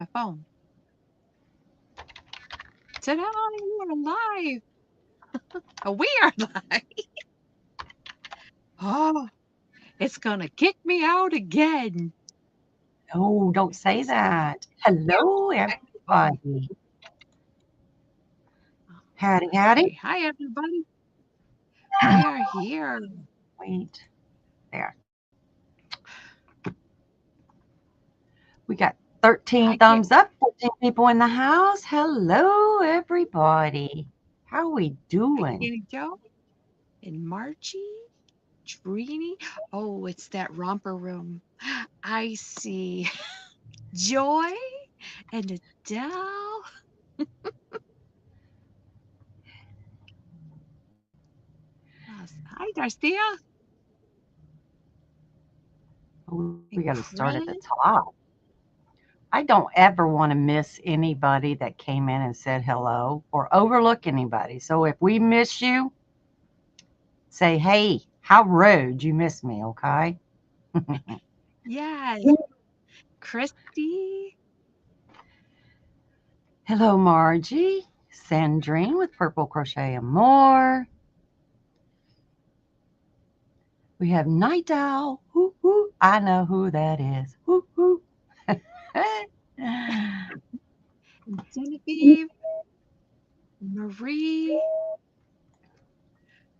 my phone. Said, "Oh, you're live." Oh, we are live. Oh, it's gonna kick me out again. No, don't say that. Hello, everybody. Howdy, howdy. Okay. Hi, everybody. We are here. Wait, there. We got 13 Hi, Kate. thumbs up, 14 people in the house. Hello, everybody. How we Hi, doing? Candy Joe and Margie, Trini. Oh, it's that romper room. I see Joy and Adele. Yes. Hi, Darcia We and got to start at the Chris. top. I don't ever want to miss anybody that came in and said hello or overlook anybody. So if we miss you, say, hey, how rude you missed me, okay? Yes. Christy. Hello, Margie. Sandrine with Purple Crochet and More. We have Night Owl. Whoo, whoo. I know who that is. Whoo, whoo. And Genevieve, Marie,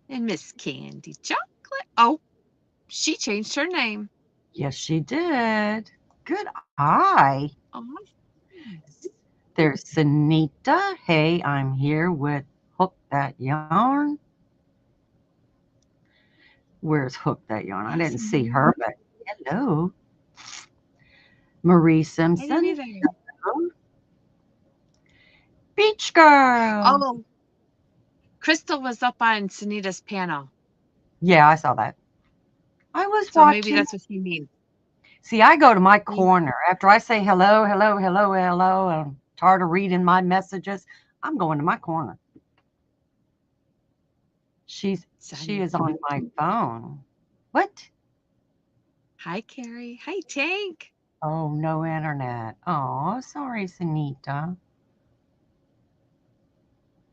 and Miss Candy Chocolate. Oh, she changed her name. Yes, she did. Good eye. Awesome. There's Sunita. Hey, I'm here with Hook That Yarn. Where's Hook That Yarn? I didn't Yes, see her, Marie. but hello. Marie I didn't Simpson. either. Beach Girl. Oh, Crystal was up on Sunita's panel, Yeah, I saw that. I was so maybe watching. that's what you mean. See, I go to my Me- corner after I say hello, hello, hello, hello, and I'm tired of reading my messages. I'm going to my corner. She Sunny. is on my phone. What? Hi, Carrie. Hi, Tank. Oh, no internet. Oh, sorry, Sunita.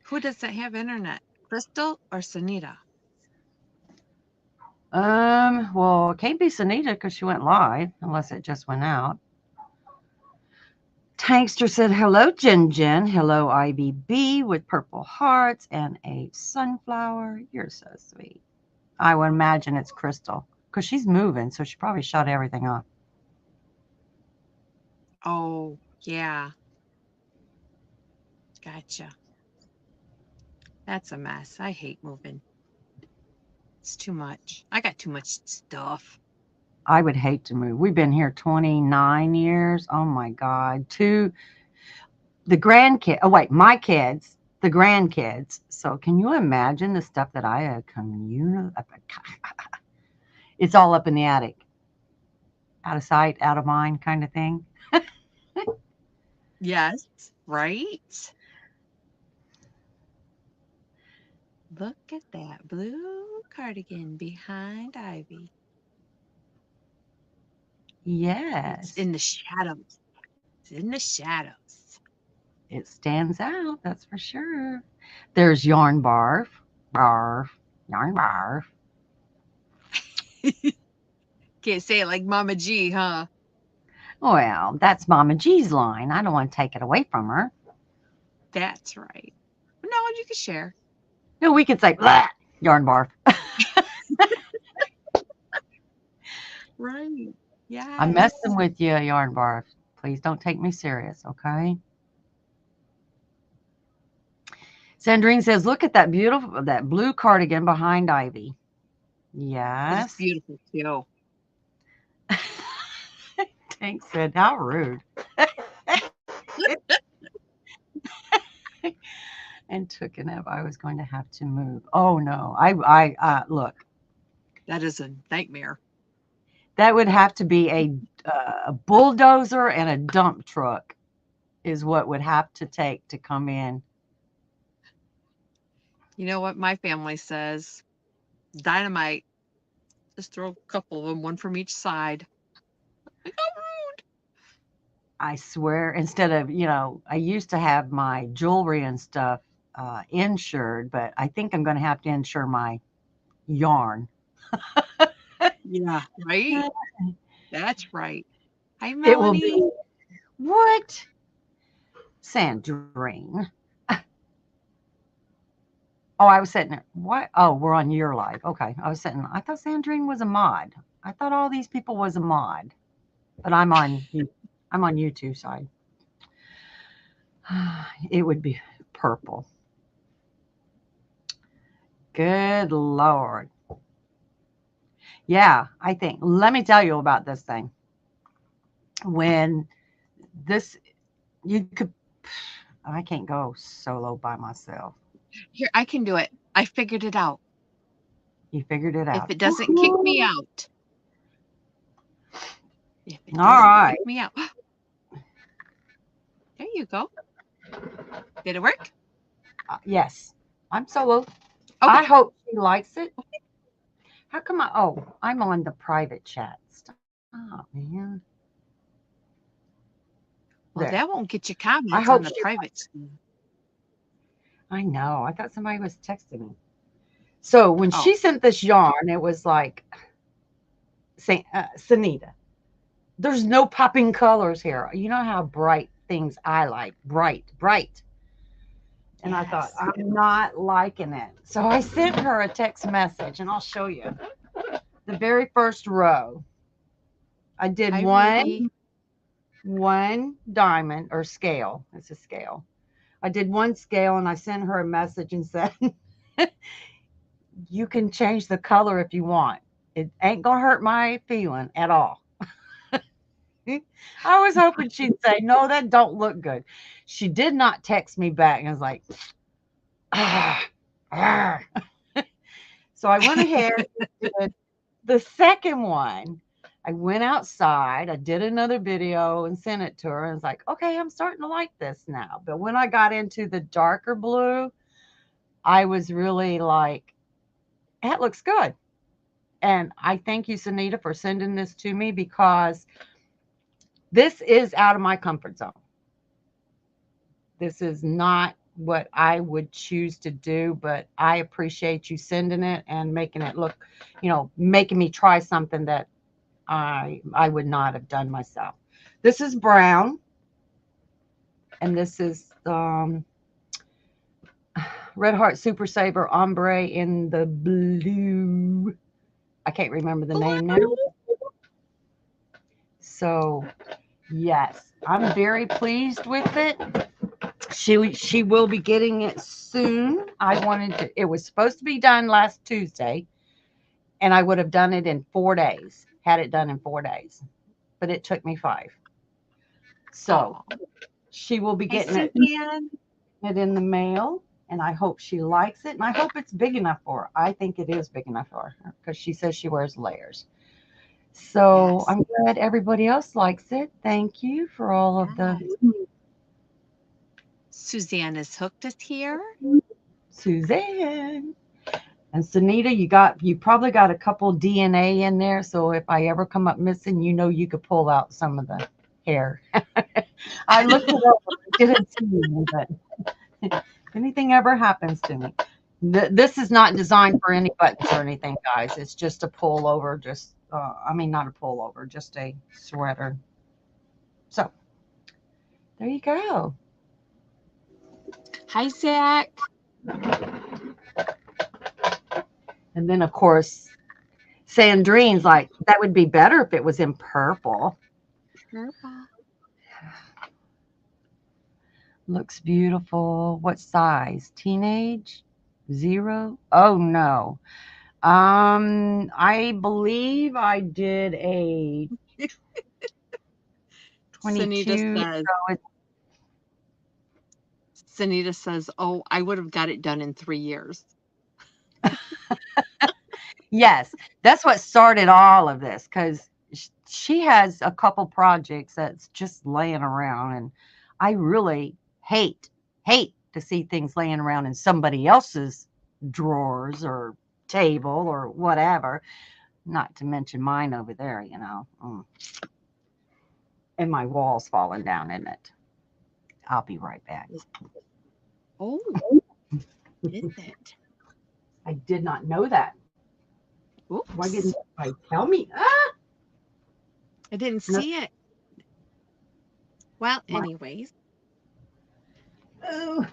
Who doesn't have internet? Crystal or Sunita? Well, it can't be Sunita because she went live, unless it just went out. Tankster said, hello, Jen Jen. Hello, IBB with purple hearts and a sunflower. You're so sweet. I would imagine it's Crystal because she's moving, so she probably shut everything off. Oh, yeah. Gotcha. That's a mess. I hate moving. It's too much. I got too much stuff. I would hate to move. We've been here 29 years. Oh my God. The grandkids. Oh, wait, my kids, the grandkids. So can you imagine the stuff that I it's all up in the attic, out of sight, out of mind kind of thing. Yes, right? Look at that blue cardigan behind Ivy. It's Yes, in the shadows. It's in the shadows. it stands out. That's for sure. There's yarn barf, barf, yarn barf. Can't say it like Mama G, huh? Well, that's Mama G's line. I don't want to take it away from her. That's right. No, you can share. No, we could say "Bleh," yarn barf. Right. I'm Yes. messing with you, yarn barf. Please don't take me serious, okay? Sandrine says, look at that beautiful, that blue cardigan behind Ivy. It is Yes. beautiful too. Tank said, how rude. And took an F. I was going to have to move. Oh no. Look, That is a nightmare. that would have to be a bulldozer and a dump truck is what would have to take to come in. You know what my family says? Dynamite. Just throw a couple of them, one from each side. Like, how rude. I swear, instead of, I used to have my jewelry and stuff insured, but I think I'm going to have to insure my yarn. Yeah, right? That's right. Hi, It will Melanie. be what? Sandrine. Oh, I was sitting there. What? Oh, we're on your live. Okay. I was sitting. I thought Sandrine was a mod. I thought all these people was a mod, but I'm on YouTube side. It would be purple. Good Lord. Yeah, I think. Let me tell you about this thing. When this, you could, I can't go solo by myself. Here, I can do it. I figured it out. You figured it If out. it doesn't kick me out. If it All doesn't right. kick me out. There you go. Did it work? Yes, I'm solo. Okay. I hope she likes it. How come I'm on the private chat. Stop, man. Well, There. that won't get you comments I on hope the she. private screen. I know. I thought somebody was texting me. So when Oh, she sent this yarn, it was like, Sanita, there's no popping colors here. You know how bright things I like. Bright, bright. And I thought, yes. I'm not liking it. So I sent her a text message, and I'll show you. The very first row, I did Hi, Ruby. one diamond or scale. It's a scale. I did one scale, and I sent her a message and said, you can change the color if you want. It ain't gonna hurt my feeling at all. I was hoping she'd say, no, that don't look good. She did not text me back, and I was like, ah, ah. So I went ahead and did the second one. I went outside, I did another video and sent it to her. And I was like, okay, I'm starting to like this now. But when I got into the darker blue, I was really like, that looks good. And I thank you, Sanita, for sending this to me, because this is out of my comfort zone. This is not what I would choose to do, but I appreciate you sending it and making it look, making me try something that I would not have done myself. This is brown, and this is Red Heart Super Saver Ombre in the blue. I can't remember the name now. So yes, I'm very pleased with it. She will be getting it soon. It was supposed to be done last Tuesday, and I would have done it in 4 days, had it done in 4 days, but it took me 5. So she will be getting it in the mail, and I hope she likes it, and I hope it's big enough for her. I think it is big enough for her because she says she wears layers. So Yes. I'm glad everybody else likes it. Thank you for all of the Suzanna's hooked us here. Suzanne. And Sanita, you probably got a couple DNA in there. So if I ever come up missing, you could pull out some of the hair. I looked it up, I didn't see any, but if anything ever happens to me. This is not designed for any buttons or anything, guys. It's just a pullover, not a pullover, just a sweater. So there you go. Hi, Zach. And then, of course, Sandrine's like, that would be better if it was in purple. Purple. Looks beautiful. What size? Teenage? 0? Oh, no. I believe I did a 22. Sanita says, oh, I would have got it done in 3 years. Yes, that's what started all of this, because she has a couple projects that's just laying around, and I really hate to see things laying around in somebody else's drawers or table or whatever, not to mention mine over there. And my wall's falling down, isn't it? I'll be right back. Oh, is it? I did not know that. Why Oops. didn't I tell me? Ah! I didn't No. see it. Well, My- anyways. Oh.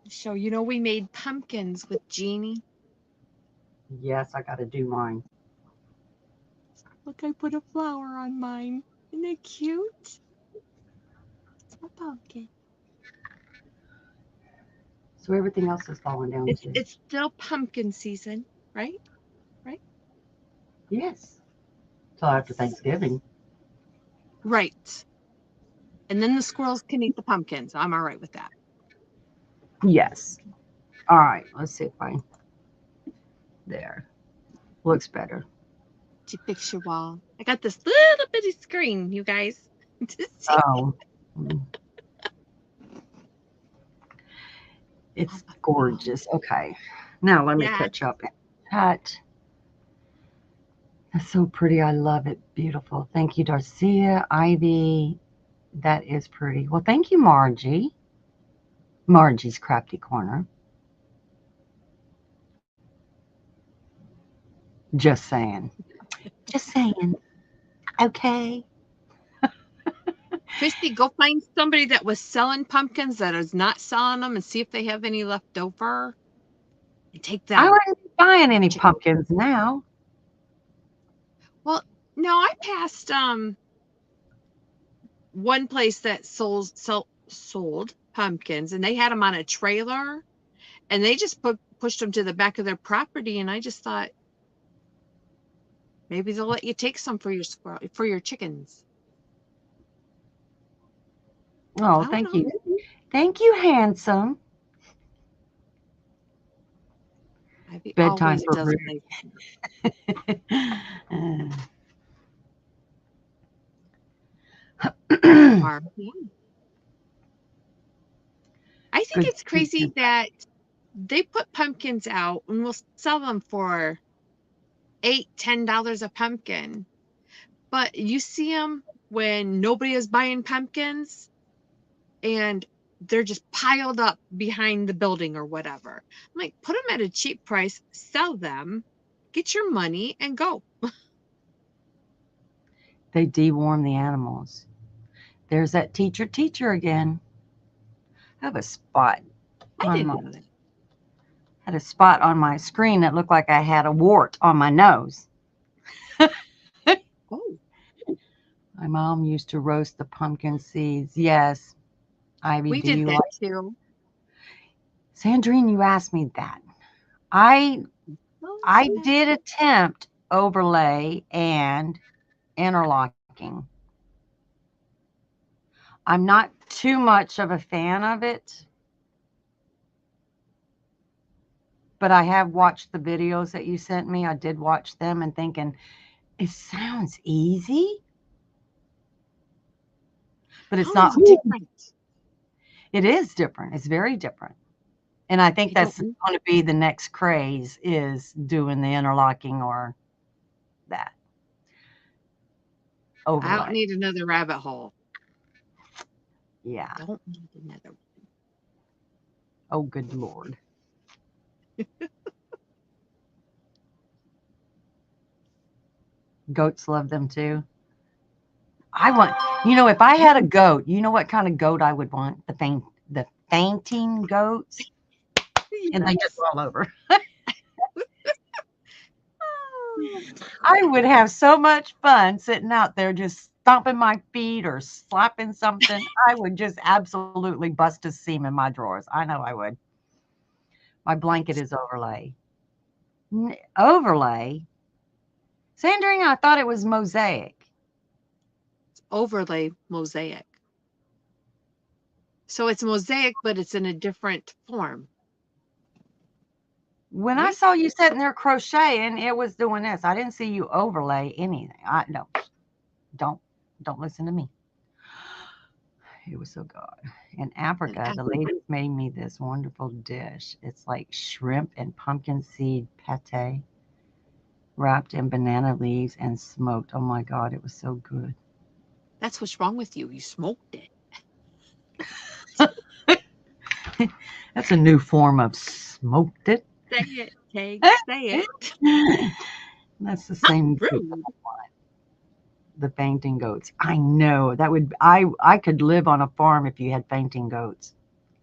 So, we made pumpkins with Jeannie. Yes, I got to do mine. Look, I put a flower on mine. Isn't it cute? It's a pumpkin. So everything else is falling down too. It's still pumpkin season, right? Yes. Till after Thanksgiving. Right. And then the squirrels can eat the pumpkins. I'm all right with that. Yes. All right. Let's see if I. There. Looks better. To fix your wall. I got this little bitty screen, you guys. To see. Oh. It's gorgeous. Okay. Now let me catch up. That. That's so pretty. I love it. Beautiful. Thank you, Darcia. Ivy. That is pretty. Well, thank you, Margie. Margie's Crafty Corner. Just saying. Just saying. Okay. Christy, go find somebody that was selling pumpkins that is not selling them and see if they have any left over. And take them. I wouldn't be buying any pumpkins now. Well, no, I passed one place that sold pumpkins, and they had them on a trailer, and they just pushed them to the back of their property, and I just thought maybe they'll let you take some for your chickens. Oh, thank you. Thank you, handsome. Bedtime for Ruth. I think it's crazy that they put pumpkins out and we'll sell them for $8-10 a pumpkin, but you see them when nobody is buying pumpkins and they're just piled up behind the building or whatever. I'm like, put them at a cheap price, sell them, get your money, and go. They deworm the animals. There's that teacher again. I have a spot. I didn't know that. Had a spot on my screen that looked like I had a wart on my nose. Oh. My mom used to roast the pumpkin seeds. Yes. Ivy, we did that too. Sandrine, you asked me that. I did attempt overlay and interlocking. I'm not too much of a fan of it, but I have watched the videos that you sent me. I did watch them and thinking, it sounds easy, but it's not different. It is different. It's very different. And I think that's going to be the next craze, is doing the interlocking or that. Overlay. I don't need another rabbit hole. Yeah. I don't need another one. Oh, good Lord. Goats love them too. I want, if I had a goat, you know what kind of goat I would want? The fainting goats. Yes. And they just roll over. I would have so much fun sitting out there just stomping my feet or slapping something. I would just absolutely bust a seam in my drawers. I know I would. My blanket is overlay. Overlay? Sandrine, I thought it was mosaic. It's overlay mosaic. So it's mosaic, but it's in a different form. When I saw you sitting there crocheting, it was doing this. I didn't see you overlay anything. Don't listen to me. It was so good. In Africa, the ladies made me this wonderful dish. It's like shrimp and pumpkin seed pate wrapped in banana leaves and smoked. Oh my God, it was so good. That's what's wrong with you. You smoked it. That's a new form of smoked it. Say it, Keg. Say it. That's the How same thing. rude. The fainting goats. I know that would I could live on a farm if you had fainting goats.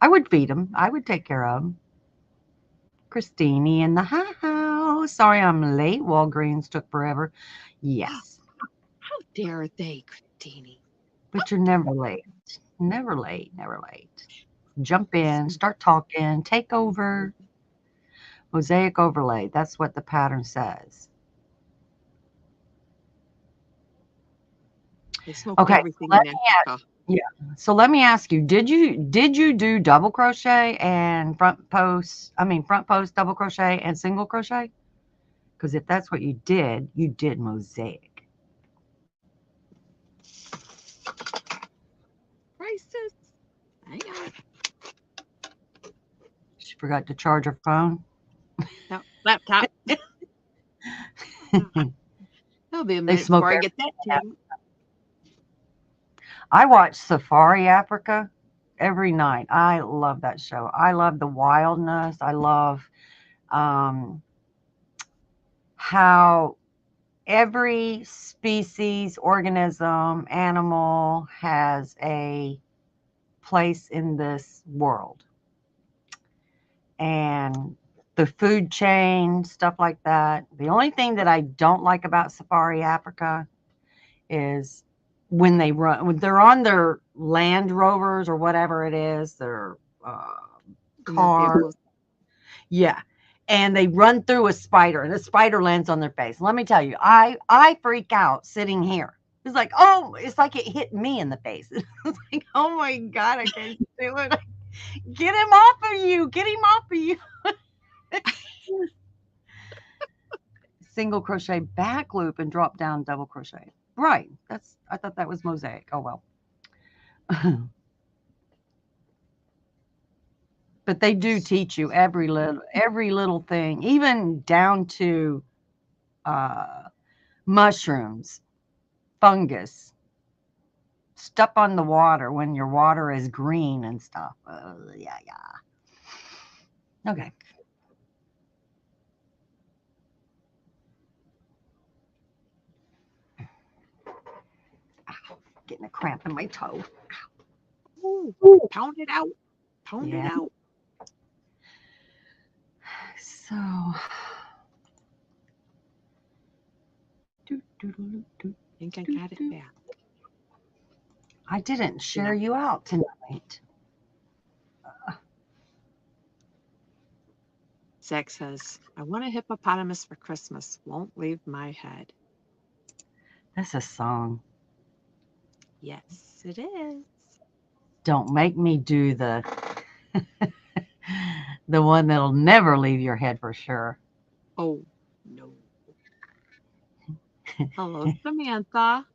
I would feed them. I would take care of them. Christine in the house. Sorry I'm late. Walgreens took forever. Yes, How dare they, Christine? but you're never late. Never late. Never late. Jump in, start talking, take over. Mosaic overlay. That's what the pattern says. They smoked Okay. everything in Africa. Yeah. So let me ask you, did you do double crochet and front post double crochet and single crochet? Because if that's what you did mosaic. Prices. Hang on. She forgot to charge her phone. No, laptop. That'll be a minute smoke before I get that too. I watch Safari Africa every night. I love that show. I love the wildness. I love how every species, organism, animal has a place in this world. And the food chain, stuff like that. The only thing that I don't like about Safari Africa is when they're on their Land Rovers or whatever it is, their car. Yeah. And they run through a spider and the spider lands on their face. Let me tell you, I freak out sitting here. It's like, oh, it's like it hit me in the face. It's like, oh my God, I can't do it. Get him off of you. Get him off of you. Single crochet back loop and drop down double crochet. Right. I thought that was mosaic. Oh well. But they do teach you every little thing, even down to mushrooms, fungus, stuff on the water when your water is green and stuff. Yeah. Okay. Ow, getting a cramp in my toe. Ooh, pound it out. Pound it out. So, I think I got it back. I didn't share you out tonight. Zach says, I want a hippopotamus for Christmas. Won't leave my head. That's a song. Yes, it is. Don't make me do the the one that'll never leave your head for sure. Oh, no. Hello, Samantha.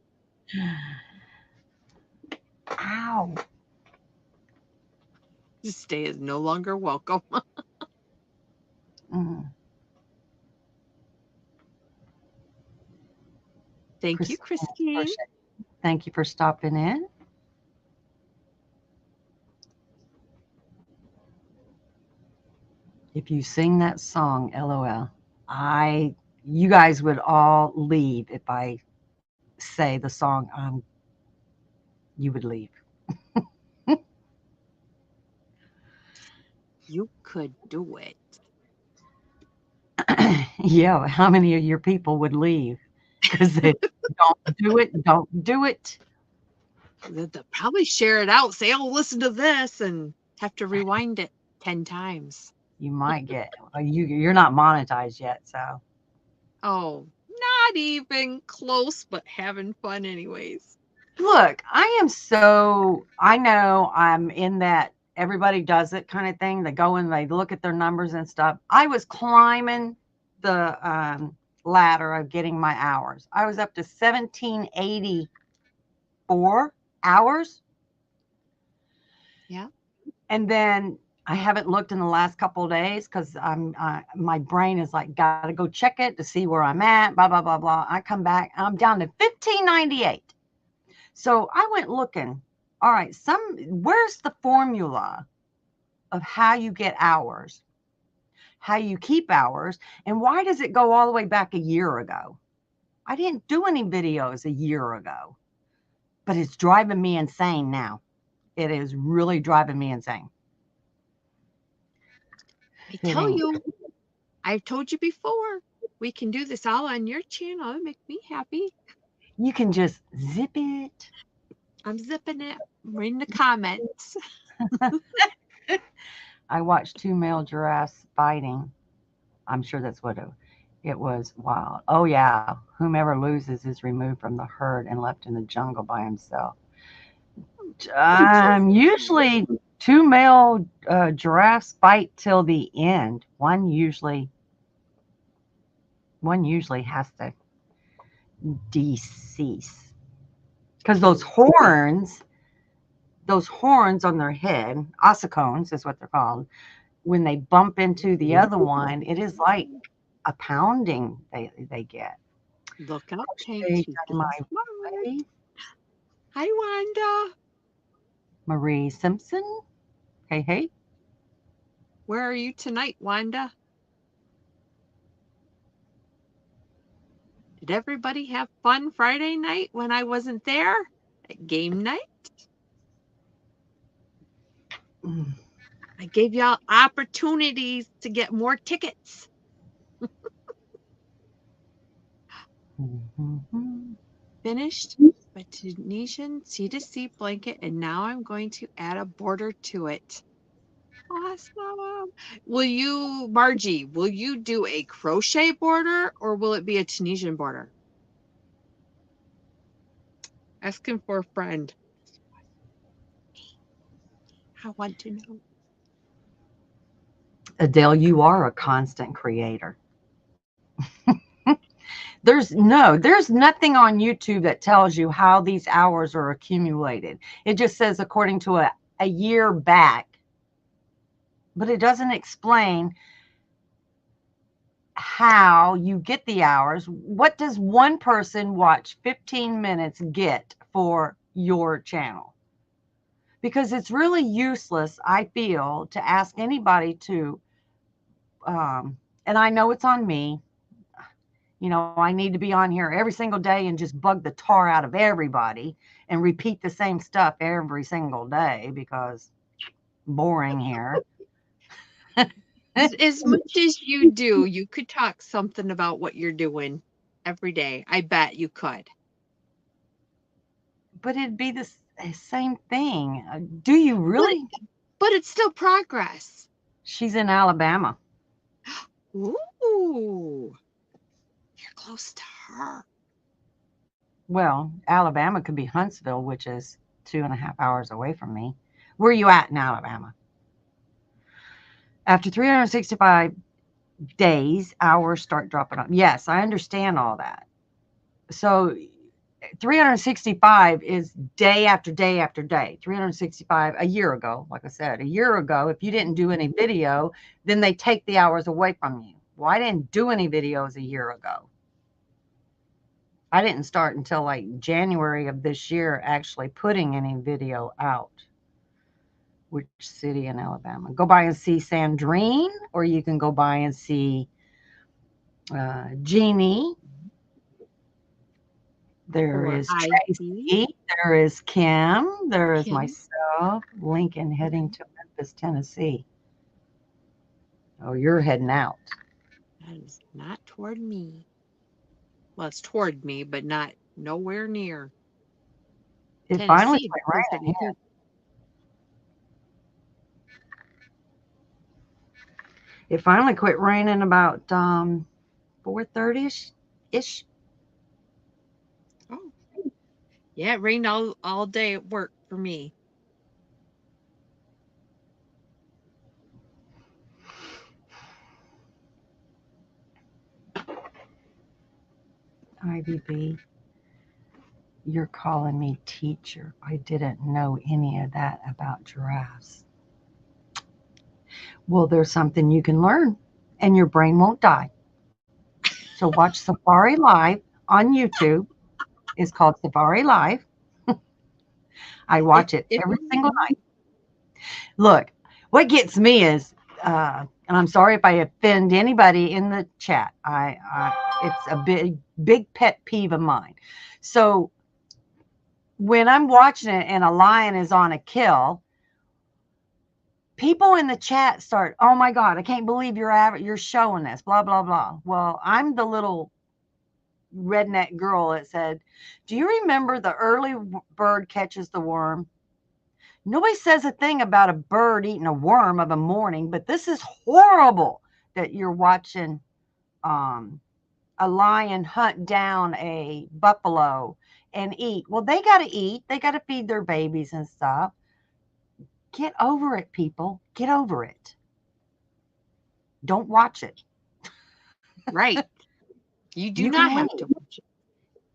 Ow. This stay is no longer welcome. Thank you, Christine. Thank you for stopping in. If you sing that song, LOL, you guys would all leave if I say the song. You would leave. You could do it. Yeah, how many of your people would leave? Because they don't do it. They'll probably share it out, say, oh, listen to this, and have to rewind it 10 times. You might get, you're not monetized yet, so. Oh, not even close, but having fun anyways. Look, I know I'm in that everybody does it kind of thing. They go and they look at their numbers and stuff. I was climbing the ladder of getting my hours. I was up to 1784 hours. Yeah. And then I haven't looked in the last couple of days because my brain is like, gotta go check it to see where I'm at, blah, blah, blah, blah. I come back, I'm down to 1598. So I went looking. All right, where's the formula of how you get hours, how you keep hours, and why does it go all the way back a year ago? I didn't do any videos a year ago, but it's driving me insane now. It is really driving me insane. I tell you, I've told you before, we can do this all on your channel. It'll make me happy. You can just zip it. I'm zipping it. Reading the comments. I watched 2 male giraffes fighting. I'm sure that's what it was. Wild. Oh, yeah. Whomever loses is removed from the herd and left in the jungle by himself. Usually 2 male giraffes fight till the end. One usually has to decease because those horns on their head, ossicones is what they're called, when they bump into the other one, it is like a pounding they get. Look out, Hey, hi, Wanda. Marie Simpson. Hey. Where are you tonight, Wanda? Did everybody have fun Friday night when I wasn't there at game night? I gave y'all opportunities to get more tickets. Finished my Tunisian C2C blanket, and now I'm going to add a border to it. Awesome. Margie, will you do a crochet border or will it be a Tunisian border? Asking for a friend. I want to know. Adele, you are a constant creator. There's nothing on YouTube that tells you how these hours are accumulated. It just says according to a year back, but it doesn't explain how you get the hours. What does one person watch 15 minutes get for your channel? Because it's really useless, I feel, to ask anybody to, and I know it's on me. I need to be on here every single day and just bug the tar out of everybody and repeat the same stuff every single day because boring here. As much as you do, you could talk something about what you're doing every day. I bet you could. But it'd be the same thing. Do you really? But it's still progress. She's in Alabama. Ooh. You're close to her. Well, Alabama could be Huntsville, which is 2.5 hours away from me. Where are you at in Alabama? After 365 days, hours start dropping off. Yes, I understand all that. So 365 is day after day after day. 365 a year ago, like I said, a year ago, if you didn't do any video, then they take the hours away from you. Well, I didn't do any videos a year ago. I didn't start until like January of this year actually putting any video out. Which city in Alabama? Go by and see Sandrine, or you can go by and see Jeannie. There is Tracy. There is Kim. There is myself. Lincoln heading to Memphis, Tennessee. Oh, you're heading out. That is not toward me. Well, it's toward me, but nowhere near. It finally quit raining here. It finally quit raining about 4:30-ish. Oh, yeah, it rained all day at work for me. Ivy B, you're calling me teacher. I didn't know any of that about giraffes. Well, there's something you can learn and your brain won't die. So watch Safari Live on YouTube. It's called Safari Live. I watch it every single night. Look, what gets me is, and I'm sorry if I offend anybody in the chat. It's a big pet peeve of mine. So when I'm watching it and a lion is on a kill, people in the chat start, oh my God, I can't believe you're showing this, blah, blah, blah. Well, I'm the little redneck girl that said, do you remember the early bird catches the worm? Nobody says a thing about a bird eating a worm of a morning, but this is horrible that you're watching a lion hunt down a buffalo and eat. Well, they got to eat. They got to feed their babies and stuff. Get over it, people. Get over it. Don't watch it. Right. You do not have to watch it.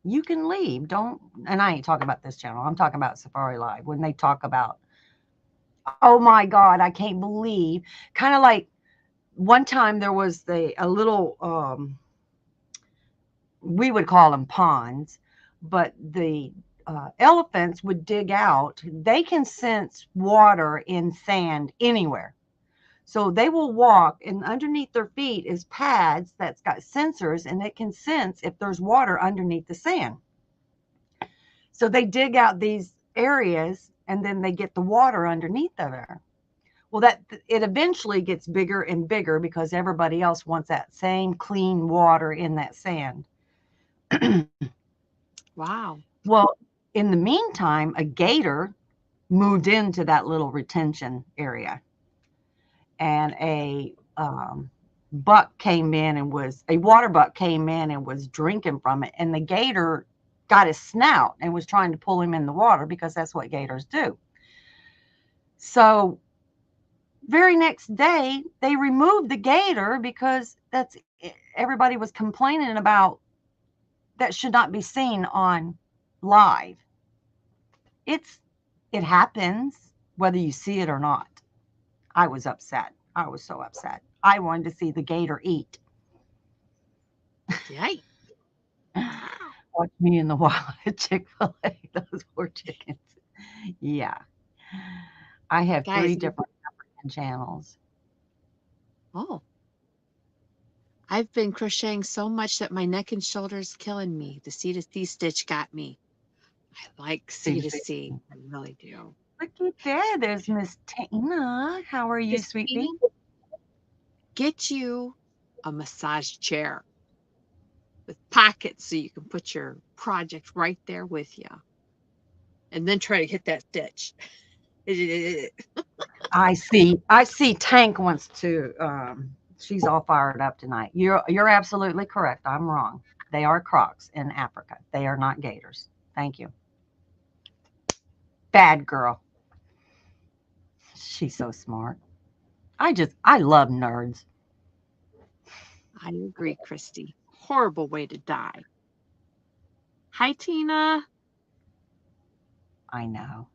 You can leave. Don't, and I ain't talking about this channel. I'm talking about Safari Live when they talk about, oh my God, I can't believe, kind of like one time there was a little, we would call them ponds, but the elephants would dig out. They can sense water in sand anywhere. So they will walk, and underneath their feet is pads that's got sensors, and it can sense if there's water underneath the sand. So they dig out these areas, and then they get the water underneath there. Well, it eventually gets bigger and bigger because everybody else wants that same clean water in that sand. Wow. Well, in the meantime, a gator moved into that little retention area. And a buck came in and a water buck came in and was drinking from it. And the gator got his snout and was trying to pull him in the water because that's what gators do. So very next day, they removed the gator because everybody was complaining about that should not be seen on live. It happens whether you see it or not. I was upset. I was so upset. I wanted to see the gator eat. Yikes. Watch me in the wild at Chick-fil-A. Those poor chickens. Yeah. I have 3 different channels. Oh. I've been crocheting so much that my neck and shoulders killing me. The C2C stitch got me. I like C2C. I really do. Look at that. There's Miss Tina. How are you, sweetie? Get you a massage chair with pockets so you can put your project right there with you. And then try to hit that stitch. I see Tank wants to she's all fired up tonight. You're absolutely correct. I'm wrong. They are crocs in Africa. They are not gators. Thank you. Bad girl. She's so smart. I love nerds. I agree, Christy. Horrible way to die. Hi, Tina. I know.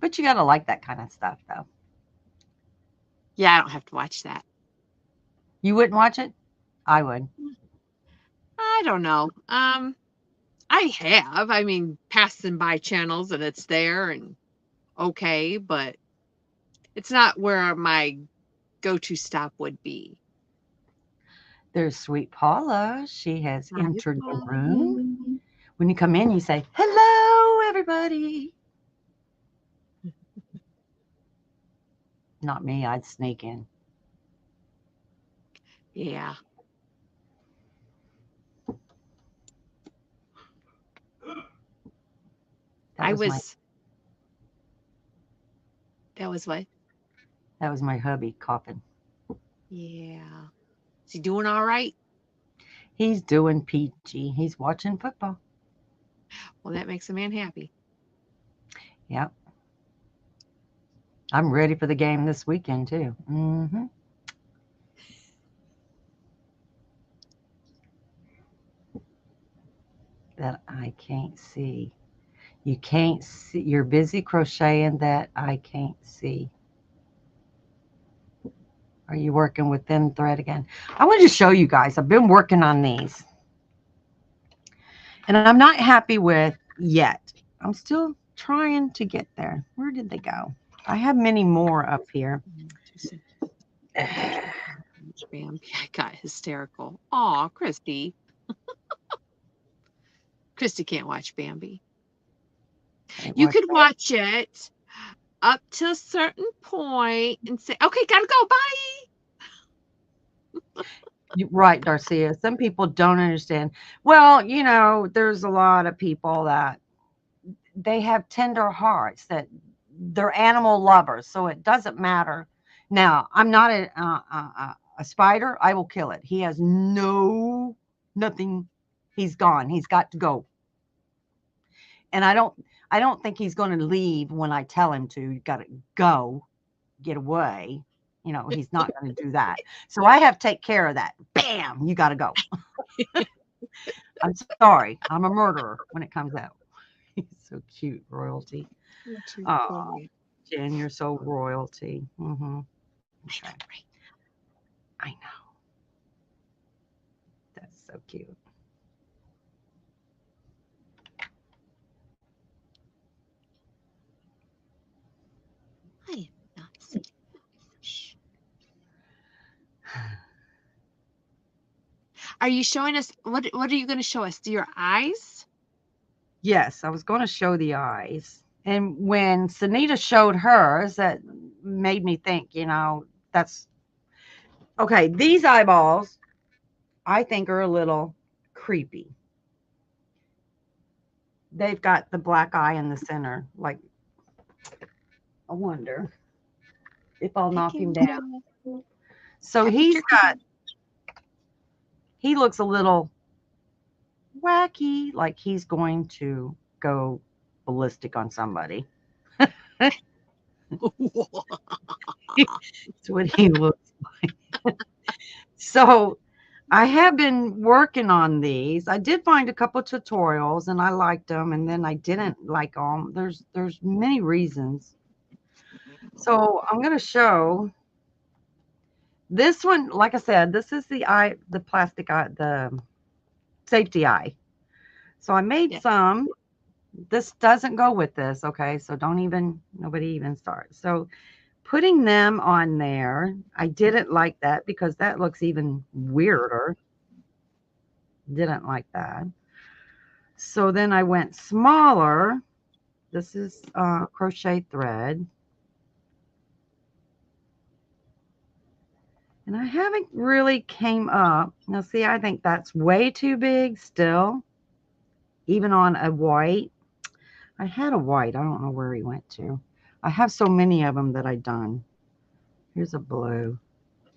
But you got to like that kind of stuff, though. Yeah, I don't have to watch that. You wouldn't watch it? I would. I don't know. I have. I mean, passing by channels and it's there and okay, but it's not where my go-to stop would be. There's Sweet Paula. She has entered the room. When you come in, you say, hello, everybody. Not me. I'd sneak in. Yeah. That was what? That was my hubby coughing. Yeah. Is he doing all right? He's doing peachy. He's watching football. Well, that makes a man happy. Yep. I'm ready for the game this weekend, too. Mm-hmm. That I can't see. You can't see. You're busy crocheting that I can't see. Are you working with thin thread again? I wanted to show you guys. I've been working on these. And I'm not happy with yet. I'm still trying to get there. Where did they go? I have many more up here. Bambi, I got hysterical. Aw, Christy. Christy can't watch Bambi. You could watch it up to a certain point and say, okay, gotta go, bye. Right, Darcia. Some people don't understand. Well, you know, there's a lot of people that they have tender hearts, that they're animal lovers, so it doesn't matter. Now, I'm not a spider. I will kill it. He has nothing. He's gone. He's got to go. And I don't think he's going to leave when I tell him to. You got to go, get away. You know, he's not going to do that. So I have to take care of that. Bam, you got to go. I'm sorry. I'm a murderer when it comes out. He's so cute, Royalty. Oh, Jen, you're so royalty. Mm-hmm. Okay. I know. That's so cute. I am not sitting. Are you showing us what are you going to show us? Your eyes? Yes, I was going to show the eyes. And when Sunita showed hers, that made me think, you know, that's okay. These eyeballs, I think, are a little creepy. They've got the black eye in the center. Like, I wonder if I'll knock him down. So he looks a little wacky, like he's going to go ballistic on somebody. That's what he looks like. So I have been working on these. I did find a couple tutorials and I liked them, and then I didn't like them. There's many reasons. So I'm going to show this one. Like I said, this is the eye, the plastic eye, the safety eye. So I made some. This doesn't go with this, okay? So nobody even start. So putting them on there, I didn't like that because that looks even weirder. Didn't like that. So then I went smaller. This is crochet thread. And I haven't really came up. Now see, I think that's way too big still. Even on a white. I had a white. I don't know where he went to. I have so many of them that I done. Here's a blue.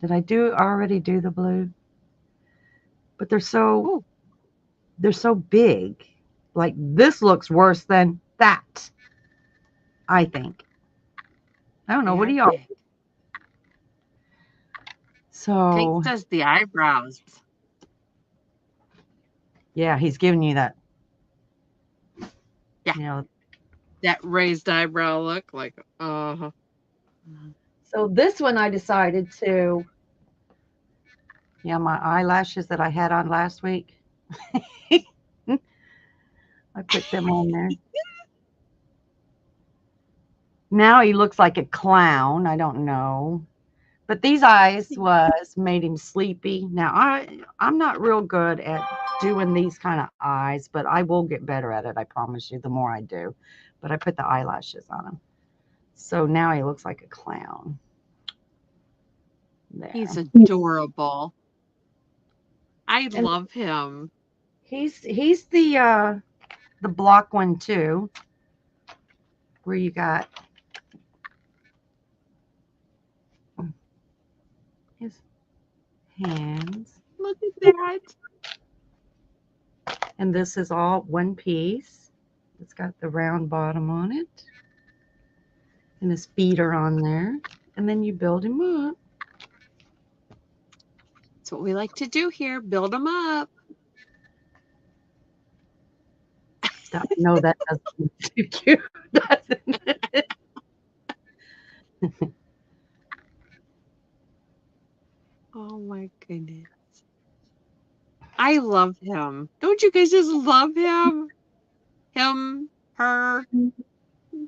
Did I already do the blue? But they're so big. Like this looks worse than that. I think. I don't know. What do y'all think? So Kate does the eyebrows. Yeah, he's giving you that. Yeah. You know, that raised eyebrow look, like So this one I decided to. Yeah, my eyelashes that I had on last week. I put them on there. Now he looks like a clown. I don't know. But these eyes made him sleepy. Now I'm not real good at doing these kind of eyes, but I will get better at it. I promise you, the more I do. But I put the eyelashes on him. So now he looks like a clown. There. He's adorable. I love him. He's the block one too, where you got his hands. Look at that. And this is all one piece. It's got the round bottom on it. And his feet are on there. And then you build him up. That's what we like to do here. Build them up. No, that doesn't look too cute, doesn't it? Oh my goodness. I love him. Don't you guys just love him? Him, her,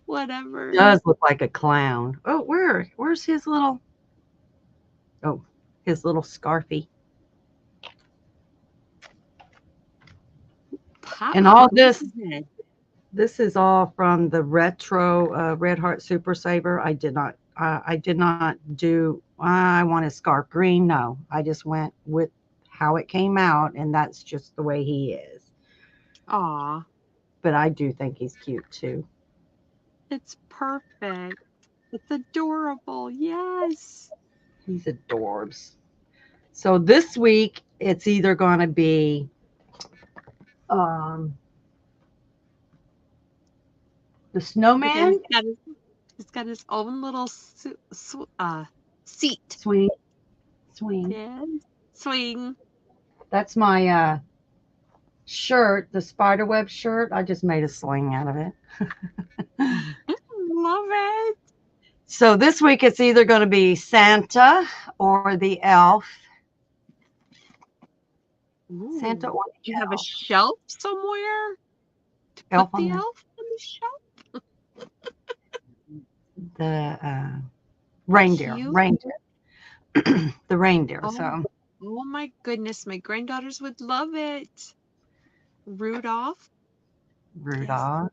whatever. Does look like a clown. Oh, where's his little, oh, his little scarfy. Pop And all goes this ahead. is all from the retro Red Heart Super Saver. I did not do, I want his scarf green. No, I just went with how it came out, and that's just the way he is. Aw, But I do think he's cute too. it's perfect. It's adorable. Yes. He's adorbs. So this week it's either going to be the snowman. He's got his own little seat. Swing. Yes. Swing. That's my shirt, the spiderweb shirt. I just made a sling out of it. Love it. So this week it's either going to be Santa or the elf. Ooh. Santa or the You have a elf. shelf somewhere to Elf put the on elf on the shelf? the reindeer. Cute. The reindeer. Oh. So. Oh my goodness, my granddaughters would love it. Rudolph. Rudolph.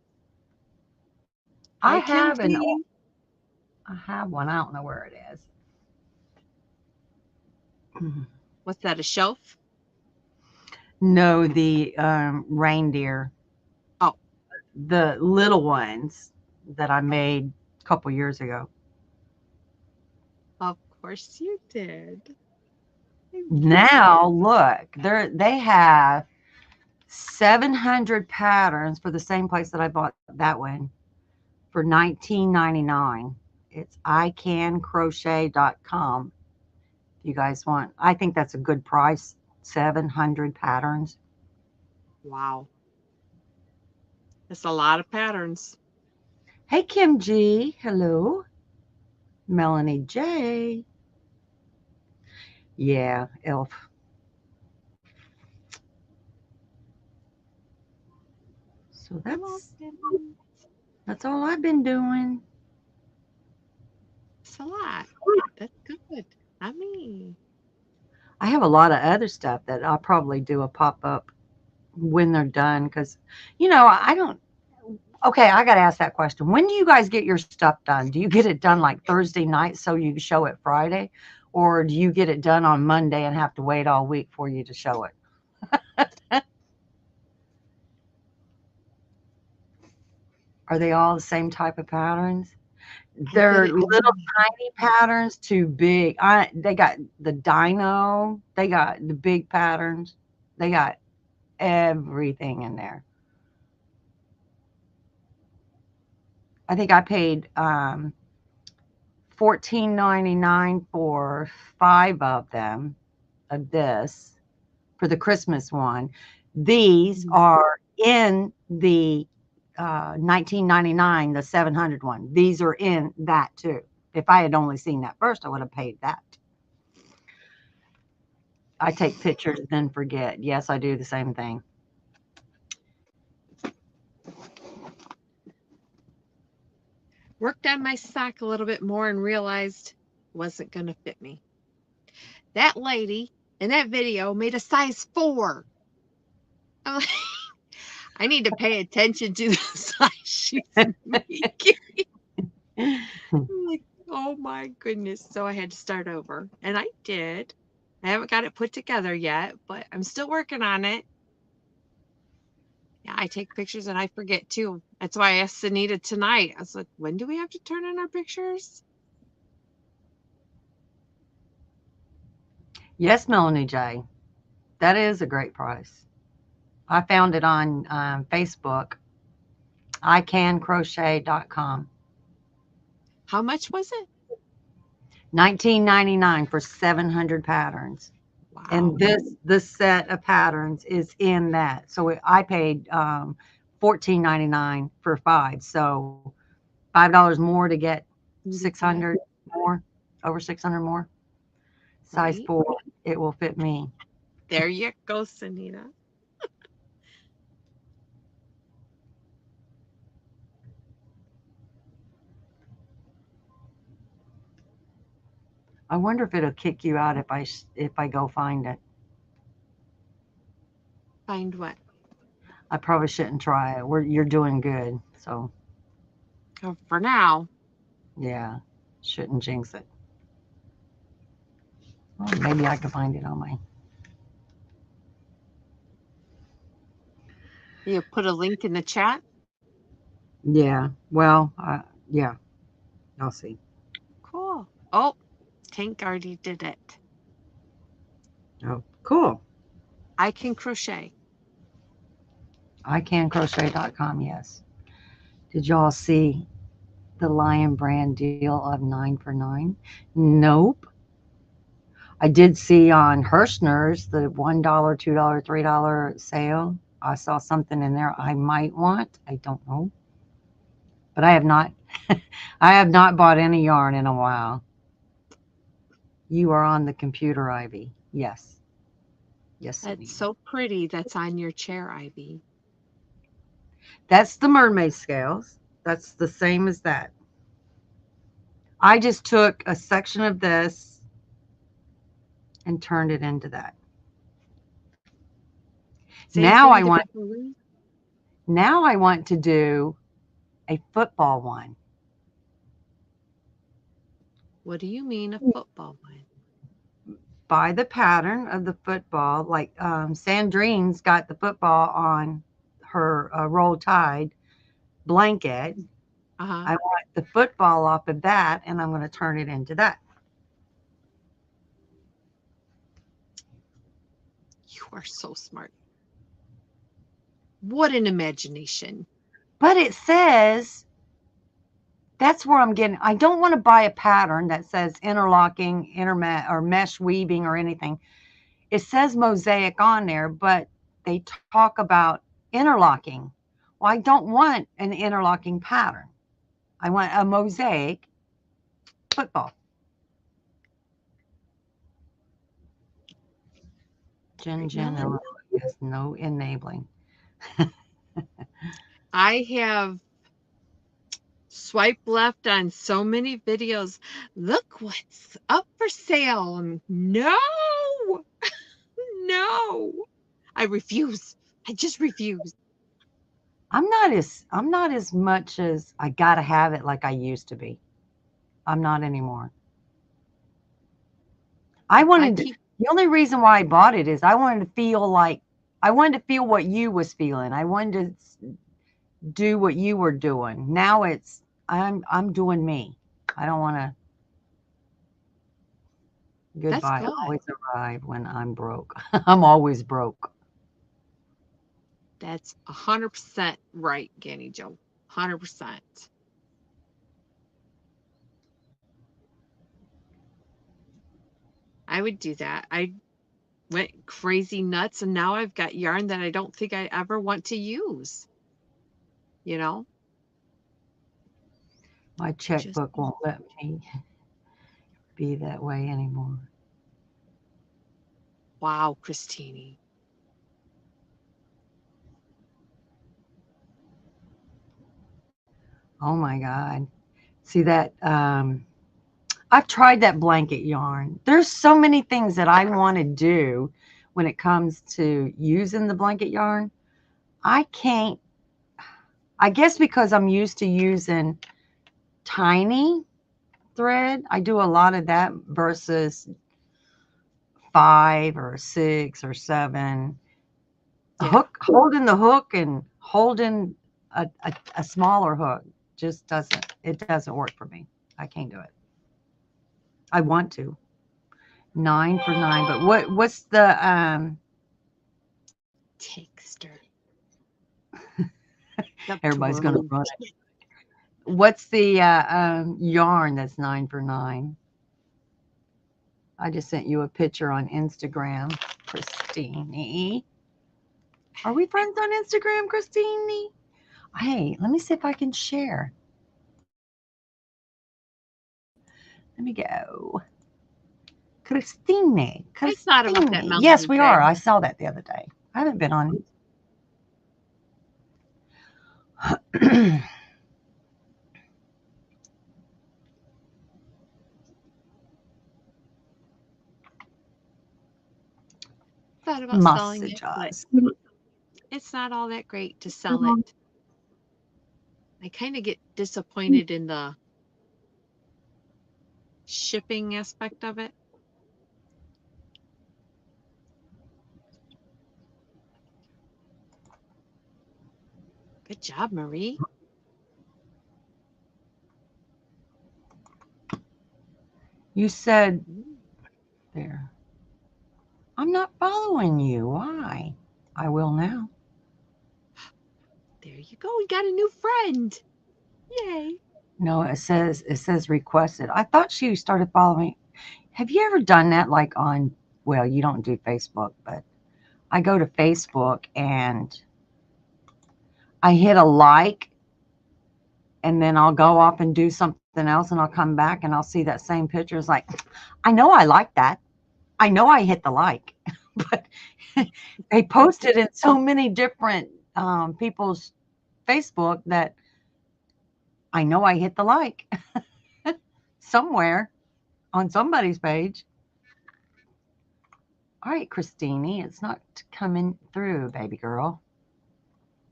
I have one. I don't know where it is. What's that, a shelf? No, the reindeer. Oh. The little ones that I made a couple years ago. Of course you did. Now look, they have 700 patterns for the same place that I bought that one for $19.99. It's icancrochet.com. If you guys want, I think that's a good price. 700 patterns. Wow. That's a lot of patterns. Hey, Kim G. Hello. Melanie J. Yeah, elf. So that's all I've been doing. It's a lot. That's good. I have a lot of other stuff that I'll probably do a pop-up when they're done, because, I don't. Okay, I got to ask that question. When do you guys get your stuff done? Do you get it done like Thursday night so you show it Friday? Or do you get it done on Monday and have to wait all week for you to show it? Are they all the same type of patterns? They're little tiny patterns to big. They got the dino. They got the big patterns. They got everything in there. I think I paid $14.99 for 5 of them of this for the Christmas one. These are in the $19.99, the 700 one. These are in that too. If I had only seen that first, I would have paid that. I take pictures and then forget. Yes, I do the same thing. Worked on my sock a little bit more and realized it wasn't going to fit me. That lady in that video made a size 4. I'm like, I need to pay attention to the size she's making. I'm like, oh my goodness. So I had to start over. And I did. I haven't got it put together yet, but I'm still working on it. Yeah, I take pictures and I forget too. That's why I asked Anita tonight. I was like, when do we have to turn in our pictures? Yes, Melanie J. That is a great price. I found it on Facebook. icancrochet.com. How much was it? $19.99 for 700 patterns. Wow. And this set of patterns is in that. So I paid $14.99 for 5. So $5 more to get 600 more, over 600 more. Size 4. It will fit me. There you go, Sunita. I wonder if it'll kick you out if I go find it. Find what? I probably shouldn't try it. You're doing good, so Oh, for now. yeah, shouldn't jinx it. Well, maybe I can find it on my. You put a link in the chat. Yeah. Well, yeah. I'll see. Cool. Oh, Tank already did it. Oh, cool. I can crochet. ICanCrochet.com. Yes. Did y'all see the Lion Brand deal of 9 for $9? Nope. I did see on Hirschner's the $1, $2, $3 sale. I saw something in there I might want. I don't know. But I have not I have not bought any yarn in a while. You are on the computer, Ivy. Yes. Yes, That's indeed. so pretty. That's on your chair, Ivy. That's the mermaid scales. That's the same as that. I just took a section of this and turned it into that. Same Now thing I want differently? now I want to do a football one. What do you mean a football one? By the pattern of the football, like Sandrine's got the football on her Roll Tide blanket. Uh-huh. I want the football off of that, and I'm going to turn it into that. You are so smart. What an imagination. But it says, that's where I'm getting, I don't want to buy a pattern that says interlocking, or mesh weaving or anything. It says mosaic on there, but they talk about interlocking. Well, I don't want an interlocking pattern. I want a mosaic football. Jen, yes, no enabling. I have swiped left on so many videos. Look what's up for sale. No, no. I refuse. I just refuse. I'm not as much as I gotta have it like I used to be. I'm not anymore. The only reason why I bought it is I wanted to feel what you was feeling. I wanted to do what you were doing. Now I'm doing me. I don't want to. Goodbye. Always arrive when I'm broke. I'm always broke. That's 100% right, Ganny Joe. 100%. I would do that. I went crazy nuts, and now I've got yarn that I don't think I ever want to use. You know? My checkbook won't let me be that way anymore. Wow, Christine. Oh my God. See that? I've tried that blanket yarn. There's so many things that I want to do when it comes to using the blanket yarn. I can't, I guess because I'm used to using tiny thread. I do a lot of that versus 5 or 6 or 7. Yeah. Holding the hook and holding a smaller hook just doesn't work for me. I can't do it. I want to. 9 for $9, but what's the Texter. Everybody's gonna run it. What's the yarn that's 9 for $9? I just sent you a picture on Instagram, Christine. Are we friends on Instagram, Christine? Hey, let me see if I can share. Let me go. Christine. I thought about that Christine. Yes, Melanie we Gray. are. I saw that the other day. I haven't been on. Thought about selling it, but Messages. it's not all that great to sell it. I kind of get disappointed in the shipping aspect of it. Good job, Marie. You said there. I'm not following you. Why? I will now. There you go. We got a new friend. Yay. No, it says requested. I thought she started following. Have you ever done that like on, well, you don't do Facebook, but I go to Facebook and I hit a like and then I'll go off and do something else and I'll come back and I'll see that same picture. It's like, I know I like that. I know I hit the like, but they posted in so many different people's Facebook that I know I hit the like somewhere on somebody's page. All right, Christine, it's not coming through, baby girl.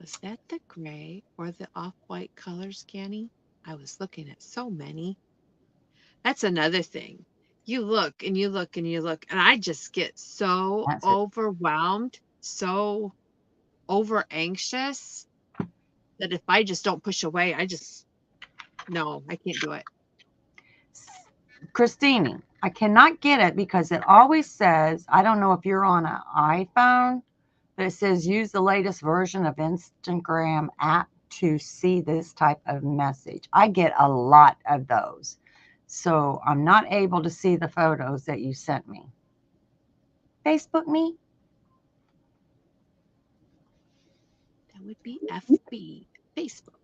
Was that the gray or the off-white color, Scanny? I was looking at so many. That's another thing. You look and you look and you look, and I just get so That's it. overwhelmed, so over anxious that if I just don't push away, no, I can't do it. Christine, I cannot get it because it always says, I don't know if you're on an iPhone, but it says use the latest version of Instagram app to see this type of message. I get a lot of those. So I'm not able to see the photos that you sent me. Facebook me? That would be FB, Facebook.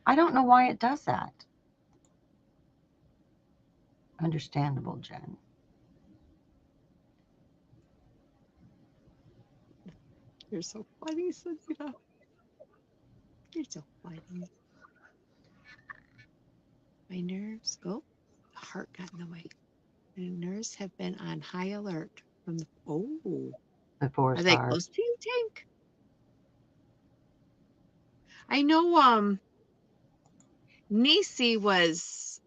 I don't know why it does that. Understandable, Jen. You're so funny, Cynthia. You're so funny. My nerves, the heart got in the way. My nerves have been on high alert from the, The forest are they fire. close to you, Tank? I know, Nisi was,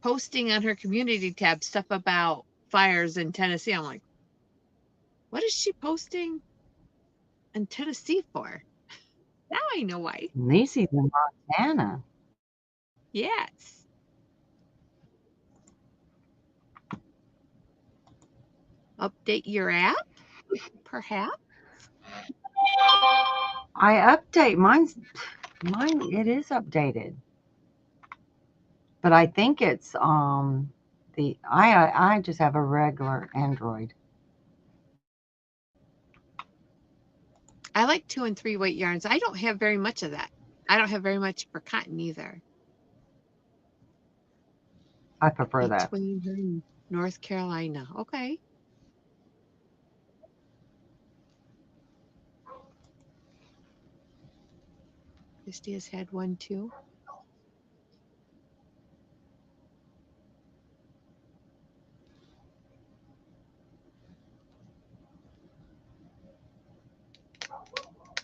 posting on her community tab stuff about fires in Tennessee. I'm like, what is she posting in Tennessee for? Now I know why. Nisi's in Montana. Yes. Update your app, perhaps. I update mine. It is updated, but I think it's I just have a regular Android. I like 2 and 3 weight yarns. I don't have very much of that. I don't have very much for cotton either. I prefer that. Between her and North Carolina. Okay. Christy has had one too.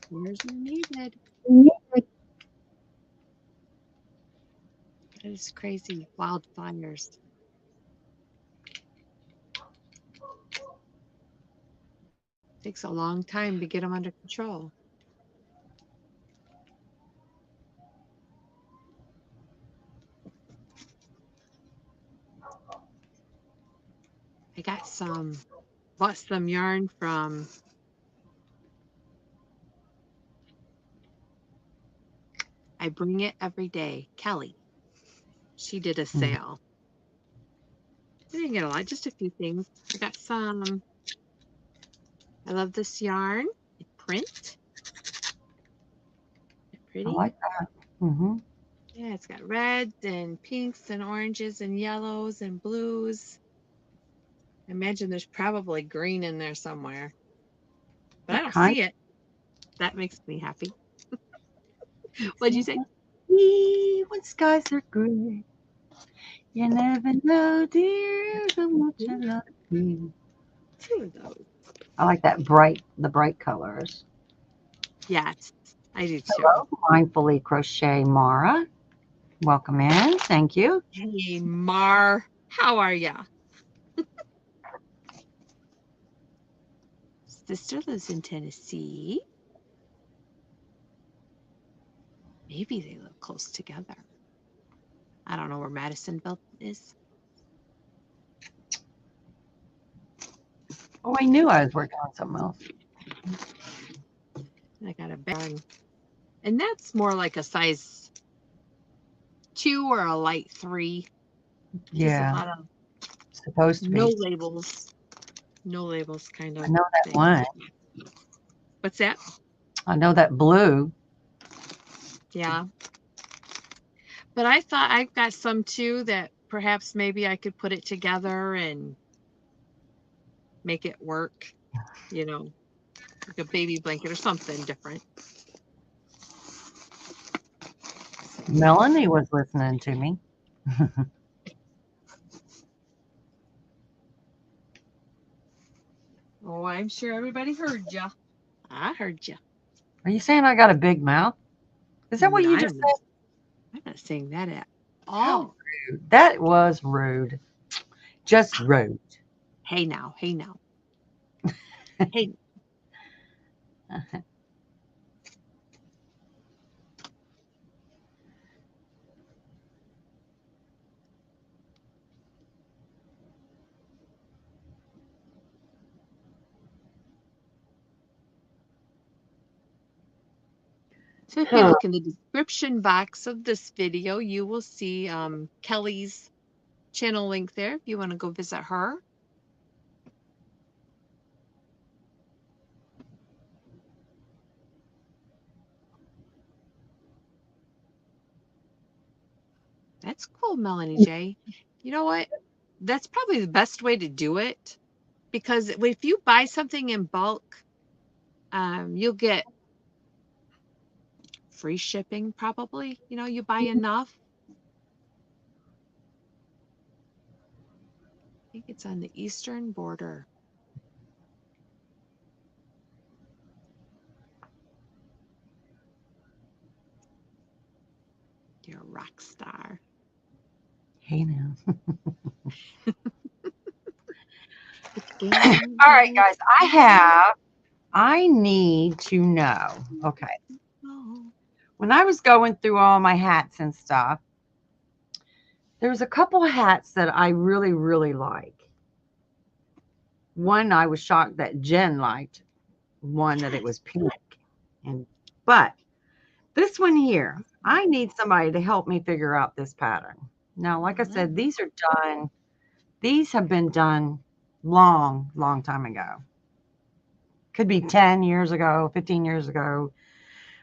Where's your needed? It is crazy. Wildfires. Takes a long time to get them under control. I got bought some yarn from I Bring It Every Day. Kelly. She did a sale. I didn't get a lot, just a few things. I got some. I love this yarn. Print. I like that. Yeah, it's got reds and pinks and oranges and yellows and blues. I imagine there's probably green in there somewhere, but I What don't kind? see it. That makes me happy. What'd you say? When skies are gray, you never know, dear, how much I Ooh, love you. 2 of those. I like the bright colors. Yes, I do too. Hello, mindfully crochet Mara. Welcome in. Thank you. Hey, Mar, how are ya? Sister lives in Tennessee. Maybe they live close together. I don't know where Madisonville is. Oh, I knew I was working on something else. I got a bag, and that's more like a size 2 or a light 3. Just a Yeah, lot of supposed to no be. labels, no labels kind I of know that thing. one. What's that? I know that blue. Yeah. But I thought I've got some too that perhaps maybe I could put it together and make it work, you know, like a baby blanket or something different. Melanie was listening to me. Oh, I'm sure everybody heard ya. I heard ya. Are you saying I got a big mouth? Is that what No, you just said? I'm not saying that at How all. rude. That was rude. Just rude. Hey now, hey now. Hey, so if you look in the description box of this video, you will see Kelly's channel link there if you want to go visit her. That's cool, Melanie J. You know what? That's probably the best way to do it because if you buy something in bulk, you'll get free shipping probably. You know, you buy enough. I think it's on the eastern border. You're a rock star. Hey now. All right, Game. guys. I need to know. Okay. Oh, When I was going through all my hats and stuff, there's a couple of hats that I really, really like. One I was shocked that Jen liked. One that it was pink. But this one here, I need somebody to help me figure out this pattern. Now, like I said, these have been done long, long time ago. Could be 10 years ago, 15 years ago.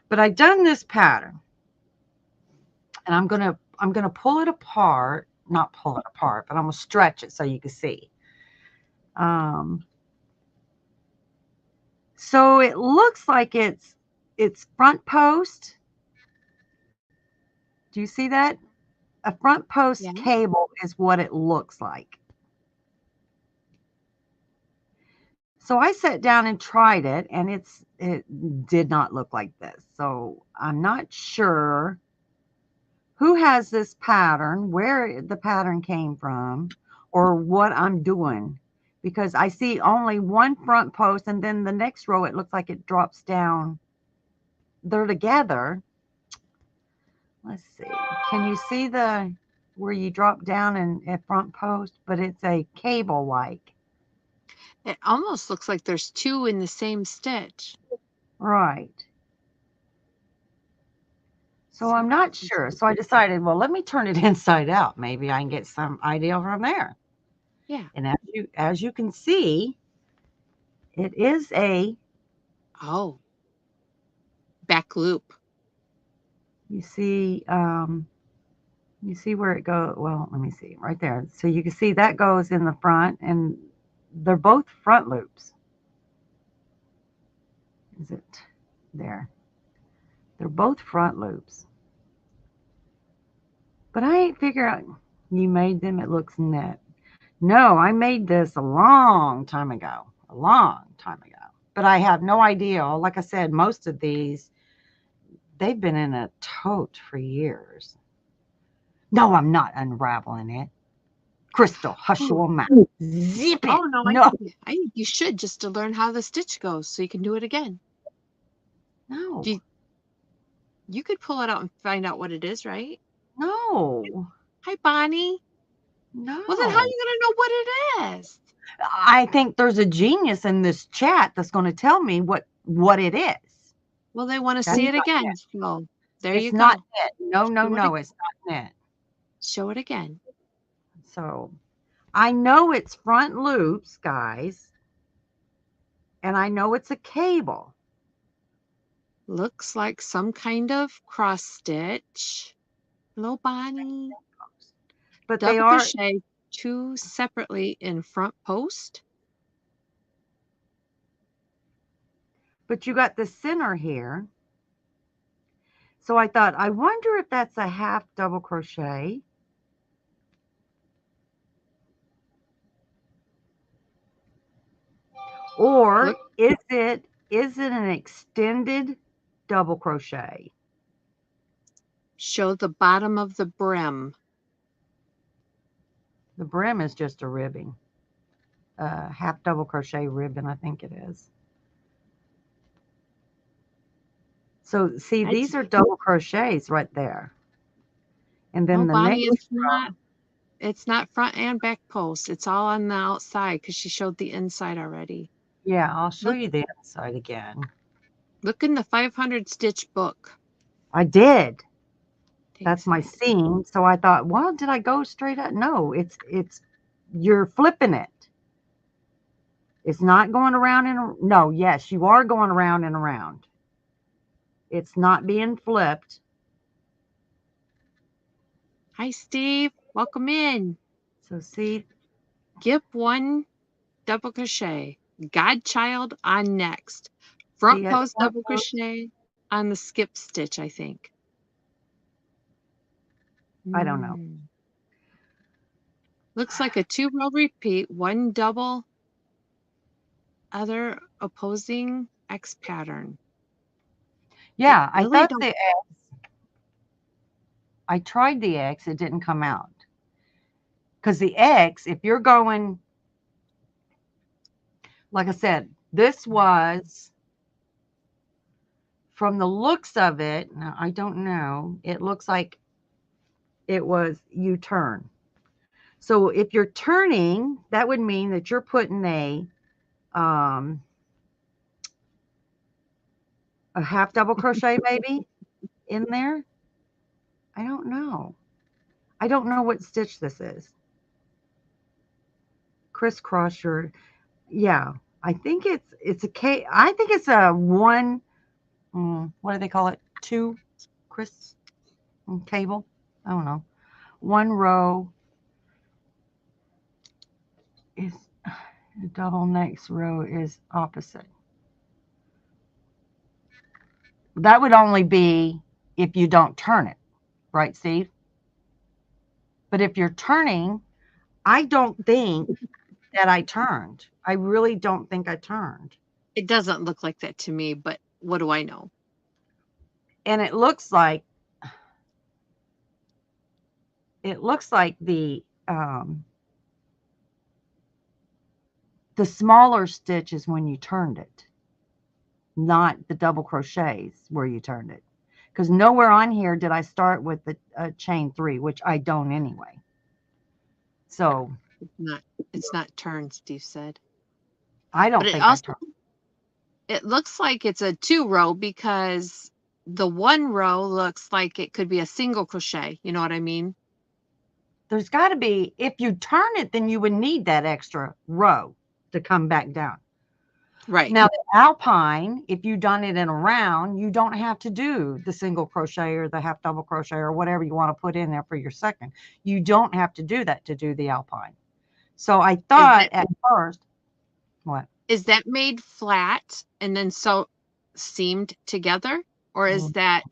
But I done this pattern. And I'm gonna pull it apart, not pull it apart, but I'm gonna stretch it so you can see. So it looks like it's front post. Do you see that? A front post yeah. cable is what it looks like. So I sat down and tried it, and it did not look like this. So I'm not sure who has this pattern, where the pattern came from, or what I'm doing, because I see only one front post, and then the next row it looks like it drops down. They're together. Let's see. Can you see the where you drop down in a front post, but it's a cable like. It almost looks like there's two in the same stitch. Right. So I'm not sure. So I decided, well, let me turn it inside out. Maybe I can get some idea from there. Yeah. And as you can see, it is a, Oh, back loop. you see, You see where it goes? Well, let me see right there. So you can see that goes in the front, and they're both front loops. Is it there? They're both front loops. But I ain't figure out you made them. It looks net. No, I made this a long time ago. A long time ago. But I have no idea. Like I said, most of these, they've been in a tote for years. No, I'm not unraveling it. Crystal, hush your mouth. Zip it. Oh no, No. I think you should, just to learn how the stitch goes so you can do it again. No. You could pull it out and find out what it is, right? No. Hi, Bonnie. No. Well, then how are you going to know what it is? I think there's a genius in this chat that's going to tell me what it is. Well, they want to see it again. So there you go. It's not it. No, no, no. It's not it. Show it again. So I know it's front loops, guys. And I know it's a cable. Looks like some kind of cross stitch. Hello, Bonnie. But Double they are crochet 2 separately in front post. But you got the center here. So I thought, I wonder if that's a half double crochet. Or is it an extended double crochet? Show the bottom of the brim. The brim is just a ribbing. Half double crochet ribbon, I think it is. So see, these are double crochets right there. And then the Bonnie, next it's not front and back post. It's all on the outside because she showed the inside already. Yeah, I'll show you the inside again. Look in the 500 stitch book. I did. That's my seam. So I thought, well, did I go straight up? No, it's you're flipping it. It's not going around and no, yes, you are going around and around. It's not being flipped. Hi, Steve. Welcome in. So see, skip 1 double crochet. Godchild on next. Front post double crochet on the skip stitch, I think. I don't know. Looks like a 2-row repeat, 1 double, other opposing X pattern. Yeah, I thought the X. I tried the X, it didn't come out. Because the X, if you're going, like I said, this was, from the looks of it, now I don't know, it looks like it was you turn. So if you're turning, that would mean that you're putting a half double crochet maybe in there. I don't know. I don't know what stitch this is. Crisscross your, yeah. I think it's a I think it's a 1. What do they call it? 2 cable. I don't know. 1 row is the double, next row is opposite. That would only be if you don't turn it, right, Steve? But if you're turning, I don't think that I turned. I really don't think I turned. It doesn't look like that to me, but what do I know? And it looks like the smaller stitch is when you turned it, not the double crochets where you turned it. Because nowhere on here did I start with the chain 3, which I don't anyway. So it's not turned, Steve said. I don't think I turned. It looks like it's a 2-row because the 1 row looks like it could be a single crochet. You know what I mean? There's got to be, if you turn it, then you would need that extra row to come back down. Right. Now, the alpine, if you've done it in a round, you don't have to do the single crochet or the half double crochet or whatever you want to put in there for your second. You don't have to do that to do the alpine. So I thought at first, what? Is that made flat and then so seamed together? Or is that,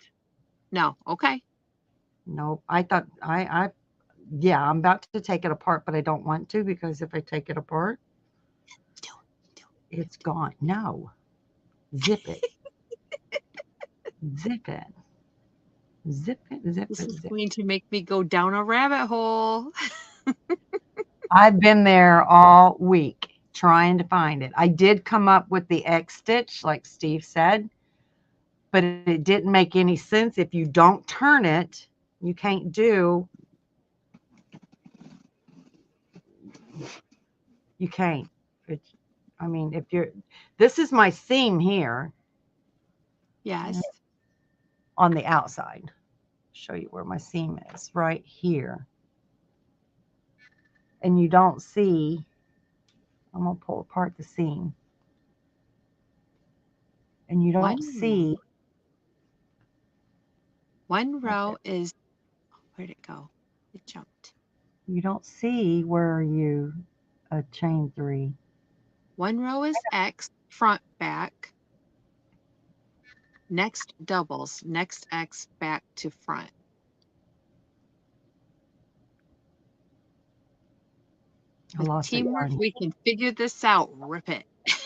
no, okay. Nope. I thought yeah, I'm about to take it apart, but I don't want to because if I take it apart, it's gone. No. Zip it. Zip it. Zip it, zip This it, is zip it. going to make me go down a rabbit hole. I've been there all week trying to find it. I did come up with the X stitch, like Steve said, but it didn't make any sense. If you don't turn it, you can't do, you can't. It's, I mean, if you're, this is my seam here. Yes. On the outside. Show you where my seam is, right here. And you don't see, I'm going to pull apart the seam. And you don't see. One row is, where'd it go? It jumped. You don't see where you chain 3. One row is X, front, back. Next doubles, next X, back to front. I lost teamwork, it. we can figure this out. Rip it. That's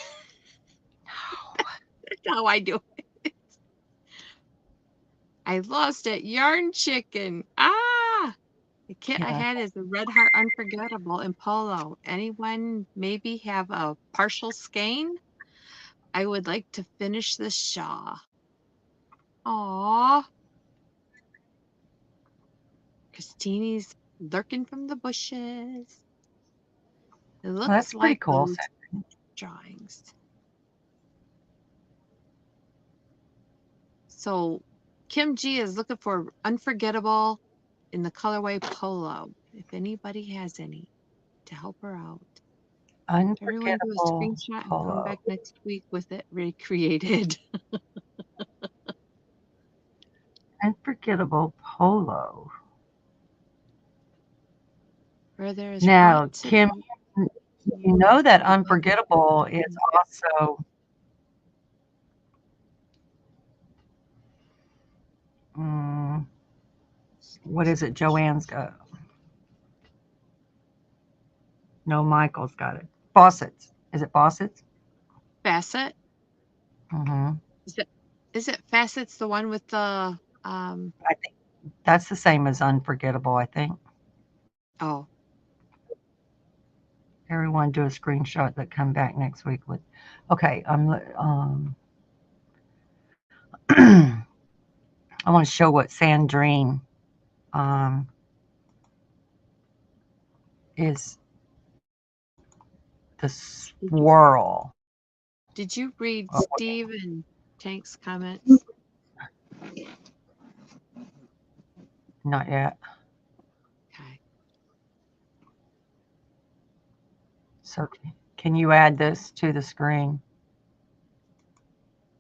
how I do it. I lost it. Yarn Chicken. Ah! The kit I had is the Red Heart Unforgettable in Polo. Anyone maybe have a partial skein? I would like to finish the shawl. Aww. Christine's lurking from the bushes. It looks that's pretty like cool. Drawings. So Kim G is looking for Unforgettable in the colorway Polo. If anybody has any to help her out. Everyone do a Unforgettable screenshot and Polo. come back next week with it recreated. Unforgettable Polo. Where there's now, Kim, you know that Unforgettable is also what is it? Joanne's got. No, Michael's got it. Faucets. Is it Faucets? Facet. Mm-hmm. Is it Facets the one with the I think that's the same as Unforgettable, I think. Oh. Everyone do a screenshot that come back next week with. Okay, I want to show what Sandrine is the swirl. Did you read Steve and Tank's comments? Not yet. Okay. So can you add this to the screen?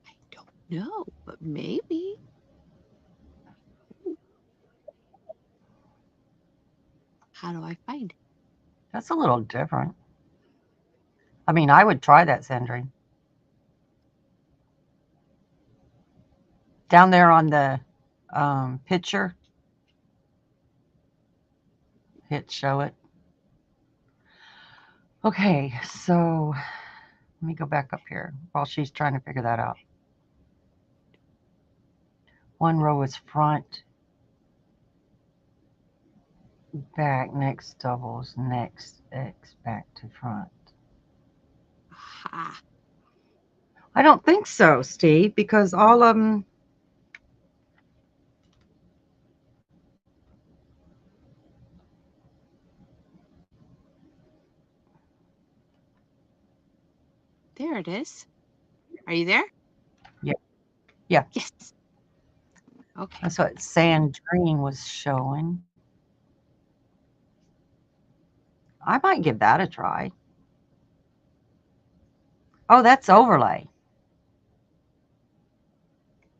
I don't know, but maybe. How do I find it? That's a little different. I mean, I would try that, Sandrine. Down there on the picture, hit show it. Okay, so let me go back up here while she's trying to figure that out. One row is front, back, next doubles, next X, back to front. Aha. I don't think so, Steve, because all of them. There it is. Are you there? Yeah. Yeah. Yes. Okay. That's what Sandrine was showing. I might give that a try. Oh, that's overlay.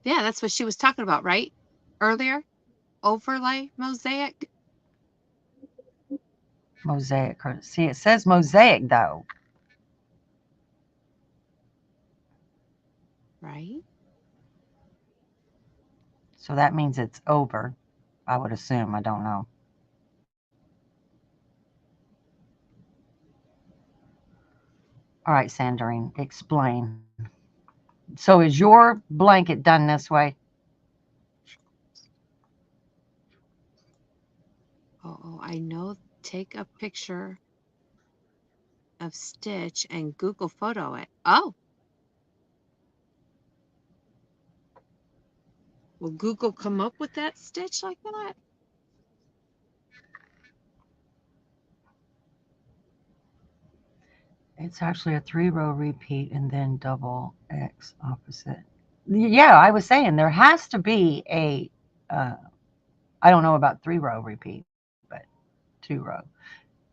Yeah, that's what she was talking about, right? Earlier? Overlay mosaic? Mosaic. See, it says mosaic though. Right? So that means it's over. I would assume. I don't know. All right, Sandrine, explain. So is your blanket done this way? Oh, I know. Take a picture of stitch and Google photo it. Oh, will Google come up with that stitch like that? It's actually a 3-row repeat and then double X opposite. Yeah, I was saying there has to be a, I don't know about 3-row repeat, but 2-row.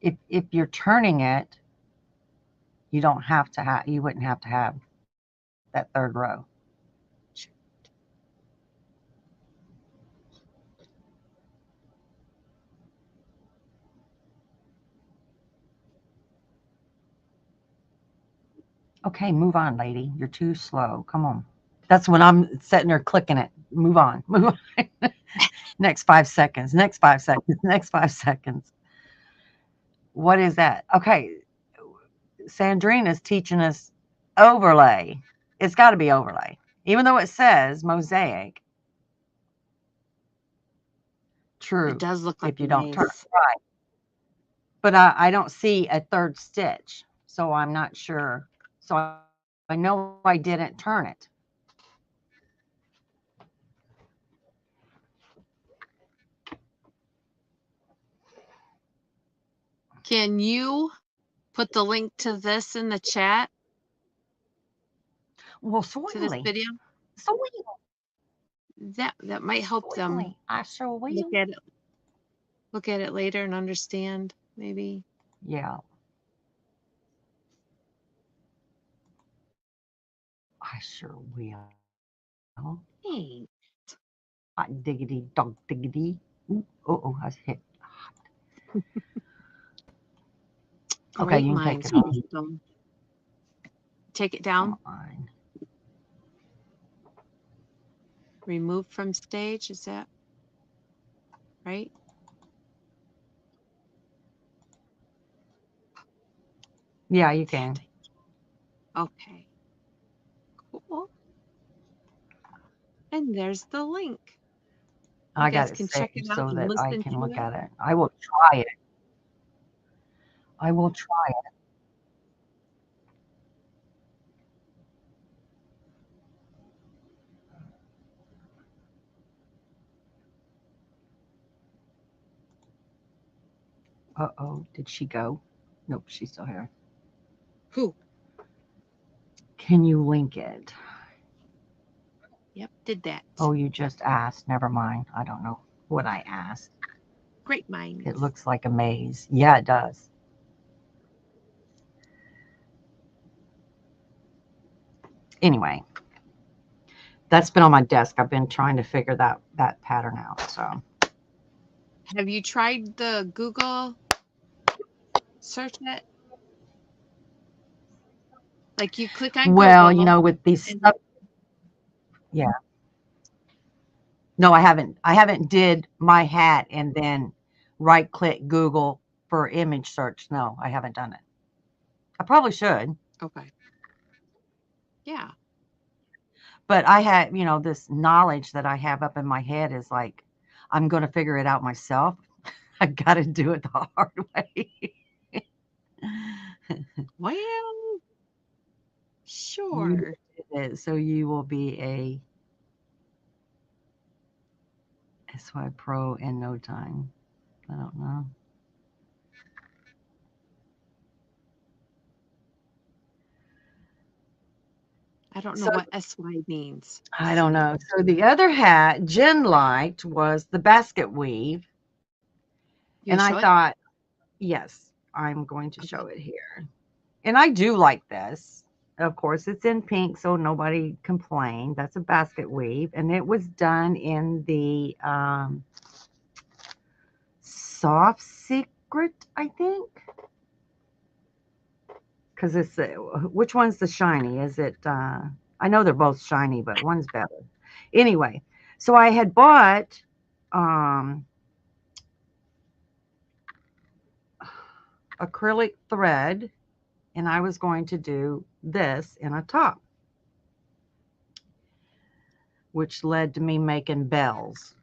If you're turning it, you don't have to have, you wouldn't have to have that 3rd row. Okay, move on, lady. You're too slow. Come on. That's when I'm sitting there clicking it. Move on. Move on. Next 5 seconds. Next 5 seconds. Next 5 seconds. What is that? Okay. Sandrine is teaching us overlay. It's got to be overlay. Even though it says mosaic. True. It does look like if you don't turn maze. right. But I don't see a 3rd stitch. So I'm not sure. So I know I didn't turn it. Can you put the link to this in the chat? Well, To this certainly. video? So That might help them I sure will. look at it later and understand, maybe. Yeah. I sure will. Hey. Hot diggity dog diggity. Ooh, oh, I was hit. Okay, Great you can take minds, it off. wisdom. Take it down. Fine. Remove from stage. Is that right? Yeah, you can. Okay. Cool. And there's the link. You I got guys it can check it saved out so and that I listen can to look it. at it. I will try it. I will try it. Uh-oh, did she go? Nope, she's still here. Who? Can you link it? Yep, did that. Oh, you just asked. Never mind. I don't know what I asked. Great minds. It looks like a maze. Yeah, it does. Anyway, that's been on my desk. I've been trying to figure that pattern out. So, have you tried the Google search it? Like you click on well, Google. you know, with these stuff, yeah. No, I haven't. I haven't did my hat and then right click Google for image search. No, I haven't done it. I probably should. Okay. Yeah. But I had, you know, this knowledge that I have up in my head is like, I'm going to figure it out myself. I got to do it the hard way. Well, sure. So you will be a SY Pro in no time. I don't know. I don't know what SY means. I don't know. So the other hat Jen liked was the basket weave. You And I show it? thought, yes, I'm going to show it here. And I do like this. of course, it's in pink, so nobody complained. That's a basket weave, and it was done in the Soft Secret, I think. Because it's which one's the shiny? Is it? I know they're both shiny, but one's better. Anyway, so I had bought acrylic thread, and I was going to do this in a top, which led to me making bells.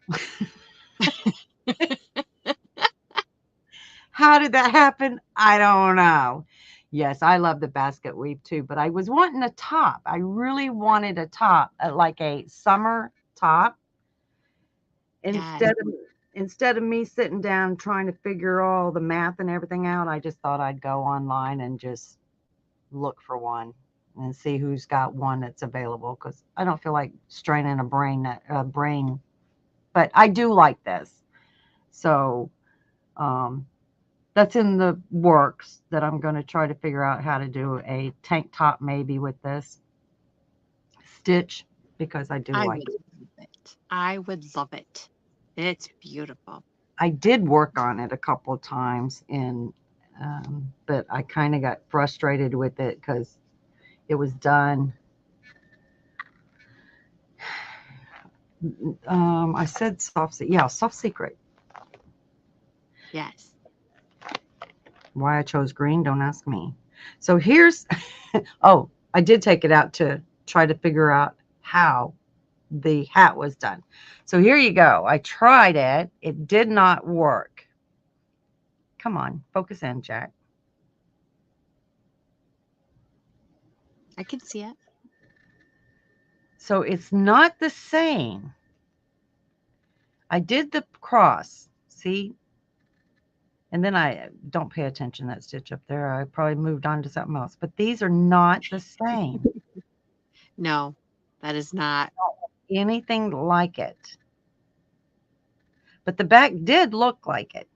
How did that happen? I don't know. Yes, I love the basket weave too, but I was wanting a top. I really wanted a top, like a summer top. Instead of me sitting down trying to figure all the math and everything out, I just thought I'd go online and just look for one and see who's got one that's available, because I don't feel like straining a brain, but I do like this. So that's in the works, that I'm going to try to figure out how to do a tank top maybe with this stitch, because I do like it. I would love it. It's beautiful. I did work on it a couple of times, and but I kind of got frustrated with it because it was done. I said soft secret. Yes. Why I chose green, don't ask me. So here's, oh, I did take it out to try to figure out how the hat was done. So here you go. I tried it. It did not work. Come on, focus in, Jack. I can see it. So it's not the same. I did the cross, see? And then I don't pay attention to that stitch up there. I probably moved on to something else. But these are not the same. No, that is not anything like it. But the back did look like it.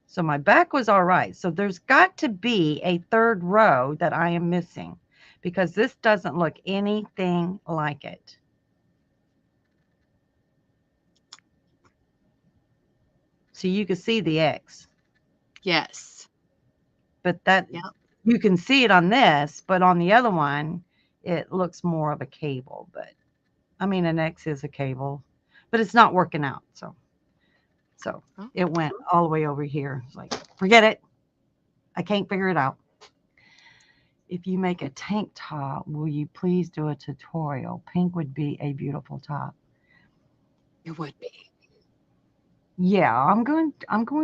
So my back was all right. So there's got to be a third row that I am missing, because this doesn't look anything like it. So you can see the X. Yes. But that, yep, you can see it on this, but on the other one, it looks more of a cable. But I mean, an X is a cable, but it's not working out. So it went all the way over here. It's like, forget it. I can't figure it out. If you make a tank top, will you please do a tutorial? Pink would be a beautiful top. It would be. Yeah, I'm going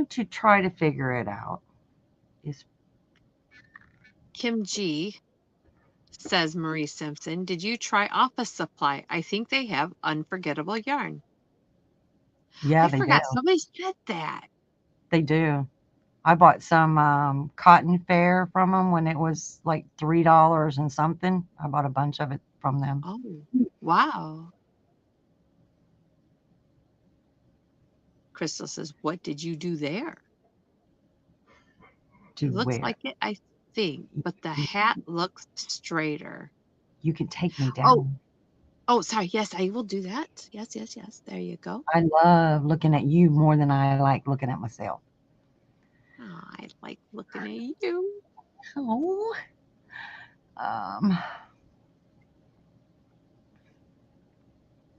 to try to figure it out. Kim G says, Marie Simpson, did you try Office Supply? I think they have unforgettable yarn. Yeah, I forgot somebody said that. They do. I bought some cotton fair from them when it was like $3 and something. I bought a bunch of it from them. Oh, wow. Crystal says, what did you do there? It looks like it, I think, but the hat looks straighter. You can take me down. Oh, sorry. Yes, I will do that. Yes. There you go. I love looking at you more than I like looking at myself. Oh, I like looking at you. Oh.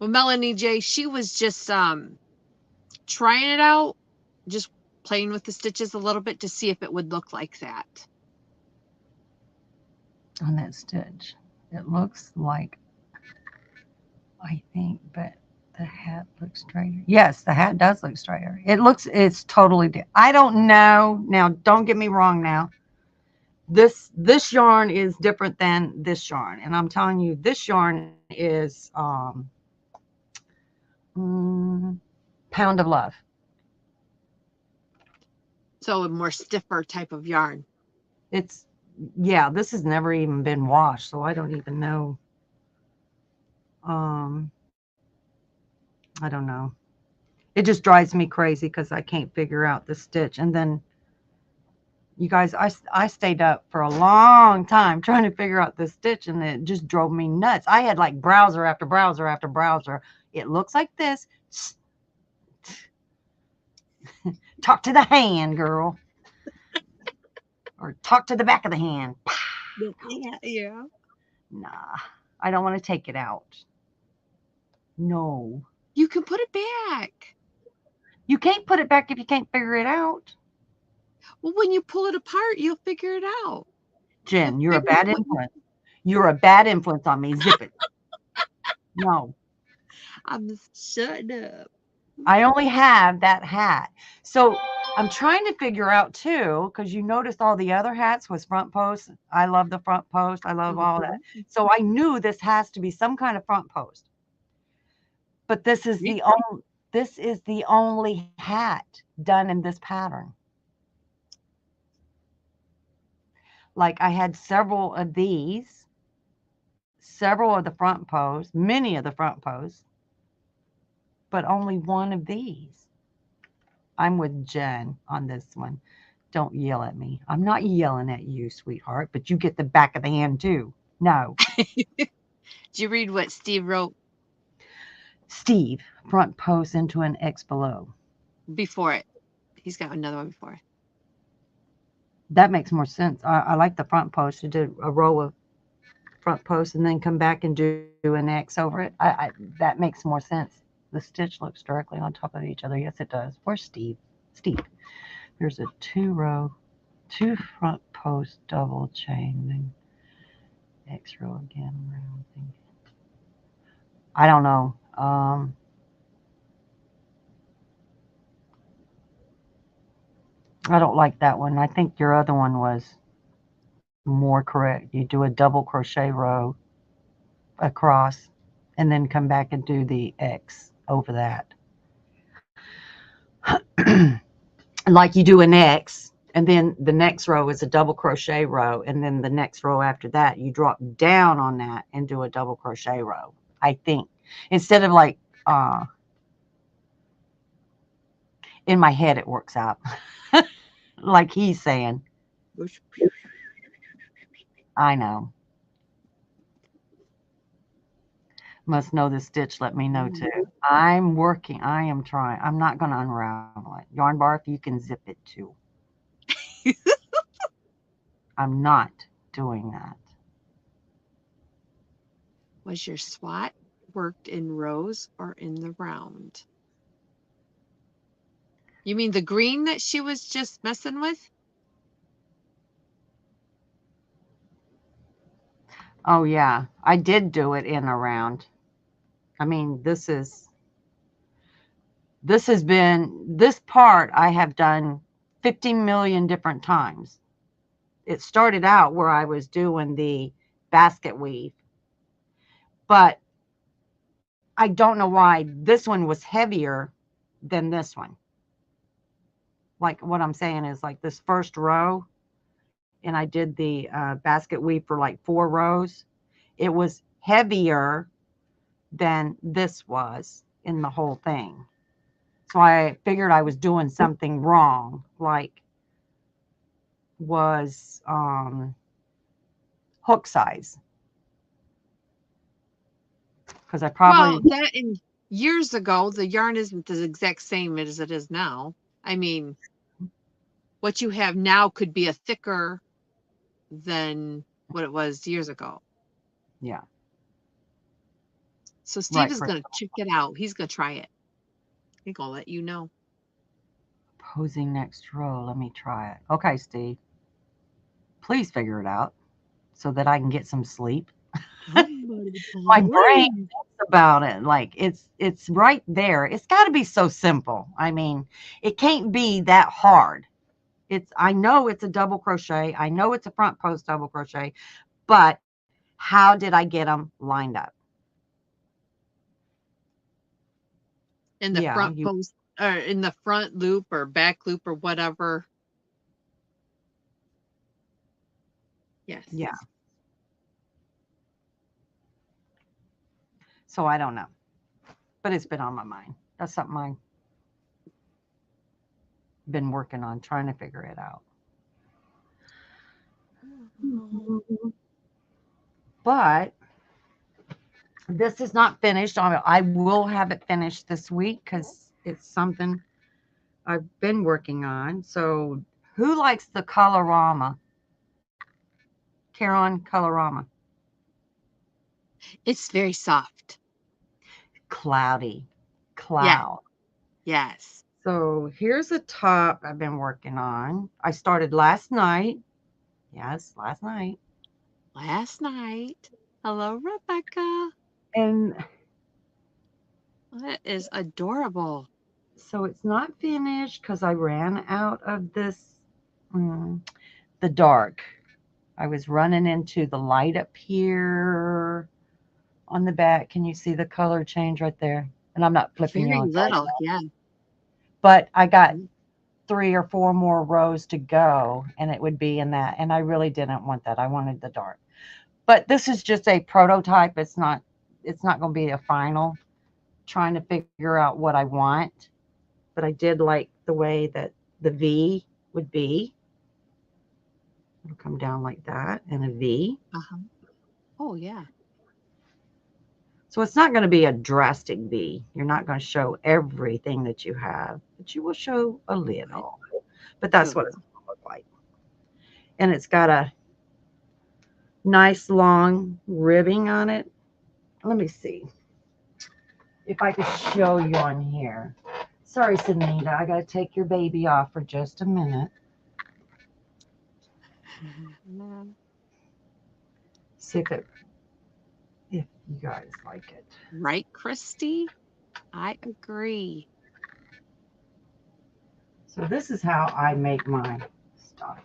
Well, Melanie J, she was just trying it out, just playing with the stitches a little bit to see if it would look like that. On that stitch, it looks like, I think, but the hat looks straighter. Yes, the hat does look straighter. It's totally different. I don't know. Now, don't get me wrong now. This yarn is different than this yarn. And I'm telling you, this yarn is Pound of Love. So a more stiffer type of yarn. Yeah, this has never even been washed, so I don't even know. I don't know. It just drives me crazy because I can't figure out the stitch. And then You guys, I stayed up for a long time trying to figure out this stitch, and it just drove me nuts. I had like browser after browser after browser. It looks like this. Talk to the hand, girl. Or talk to the back of the hand. Yeah. Nah, I don't want to take it out. No. You can put it back. You can't put it back if you can't figure it out. Well, when you pull it apart, you'll figure it out. Jen, you're a bad influence. You're a bad influence on me. Zip it. No. I'm shutting up. I only have that hat. So I'm trying to figure out too, because you noticed all the other hats was front post. I love the front post. I love all that. So I knew this has to be some kind of front post. But this is the only hat done in this pattern. Like I had several of these, several of the front posts, many of the front posts, but only one of these. I'm with Jen on this one. Don't yell at me. I'm not yelling at you, sweetheart, but you get the back of the hand too. No. Did you read what Steve wrote? Steve, front post into an X below. Before it. He's got another one before it. That makes more sense. I like the front post to do a row of front posts and then come back and do an X over it. That makes more sense. The stitch looks directly on top of each other. Yes, it does. Where's Steve? Steve. There's a 2 front post double chain, then X row again around thing. I don't know. I don't like that one. I think your other one was more correct. You do a double crochet row across and then come back and do the X over that. Like you do an X, and then the next row is a double crochet row, and then the next row after that, you drop down on that and do a double crochet row. I think instead of like in my head, it works out like he's saying. I know. Must know the stitch. Let me know too. I'm working. I am trying. I'm not going to unravel it. Yarn bar, if you can zip it too. I'm not doing that. Was your swat worked in rows or in the round? You mean the green that she was just messing with? Oh yeah, I did do it in a round. I mean, this has been, this part I have done 50 million different times. It started out where I was doing the basket weave, but I don't know why this one was heavier than this one. Like what I'm saying is like this first row, and I did the basket weave for like 4 rows. It was heavier than this was in the whole thing. So I figured I was doing something wrong, like was hook size. Because I probably... Well, that in years ago, the yarn isn't the exact same as it is now. I mean, what you have now could be a thicker than what it was years ago. Yeah. So Steve is going to check it out. He's going to try it. He's going to let you know. Posing next row. Let me try it. Okay, Steve. Please figure it out so that I can get some sleep. My brain thinks about it. Like it's right there. It's got to be so simple. I mean, it can't be that hard. I know it's a double crochet. I know it's a front post double crochet, but how did I get them lined up? In the front post, or in the front loop or back loop or whatever. Yes. Yeah. So I don't know, but it's been on my mind. That's something I've been working on, trying to figure it out. But this is not finished. I will have it finished this week because it's something I've been working on. So who likes the Colorama? Caron Colorama. It's very soft. Cloudy. Yeah. Cloud. Yes. So here's a top I've been working on. I started last night. Yes, last night. Last night. Hello, Rebecca. And That is adorable. so it's not finished because I ran out of this, the dark. I was running into the light up here on the back. Can you see the color change right there? And I'm not flipping you Very on, little. Yeah. but I got 3 or 4 more rows to go and it would be in that. And I really didn't want that. I wanted the dark. But this is just a prototype. It's not going to be a final. Trying to figure out what I want. But I did like the way that the V would be. It'll come down like that and a V. Uh-huh. Oh, yeah. So it's not going to be a drastic V. You're not going to show everything that you have, but you will show a little. But that's what it's going to look like. And it's got a nice long ribbing on it. Let me see if I could show you on here. Sorry, Sunita, I got to take your baby off for just a minute. See if you guys like it. Right, Christy? I agree. So this is how I make my stuff.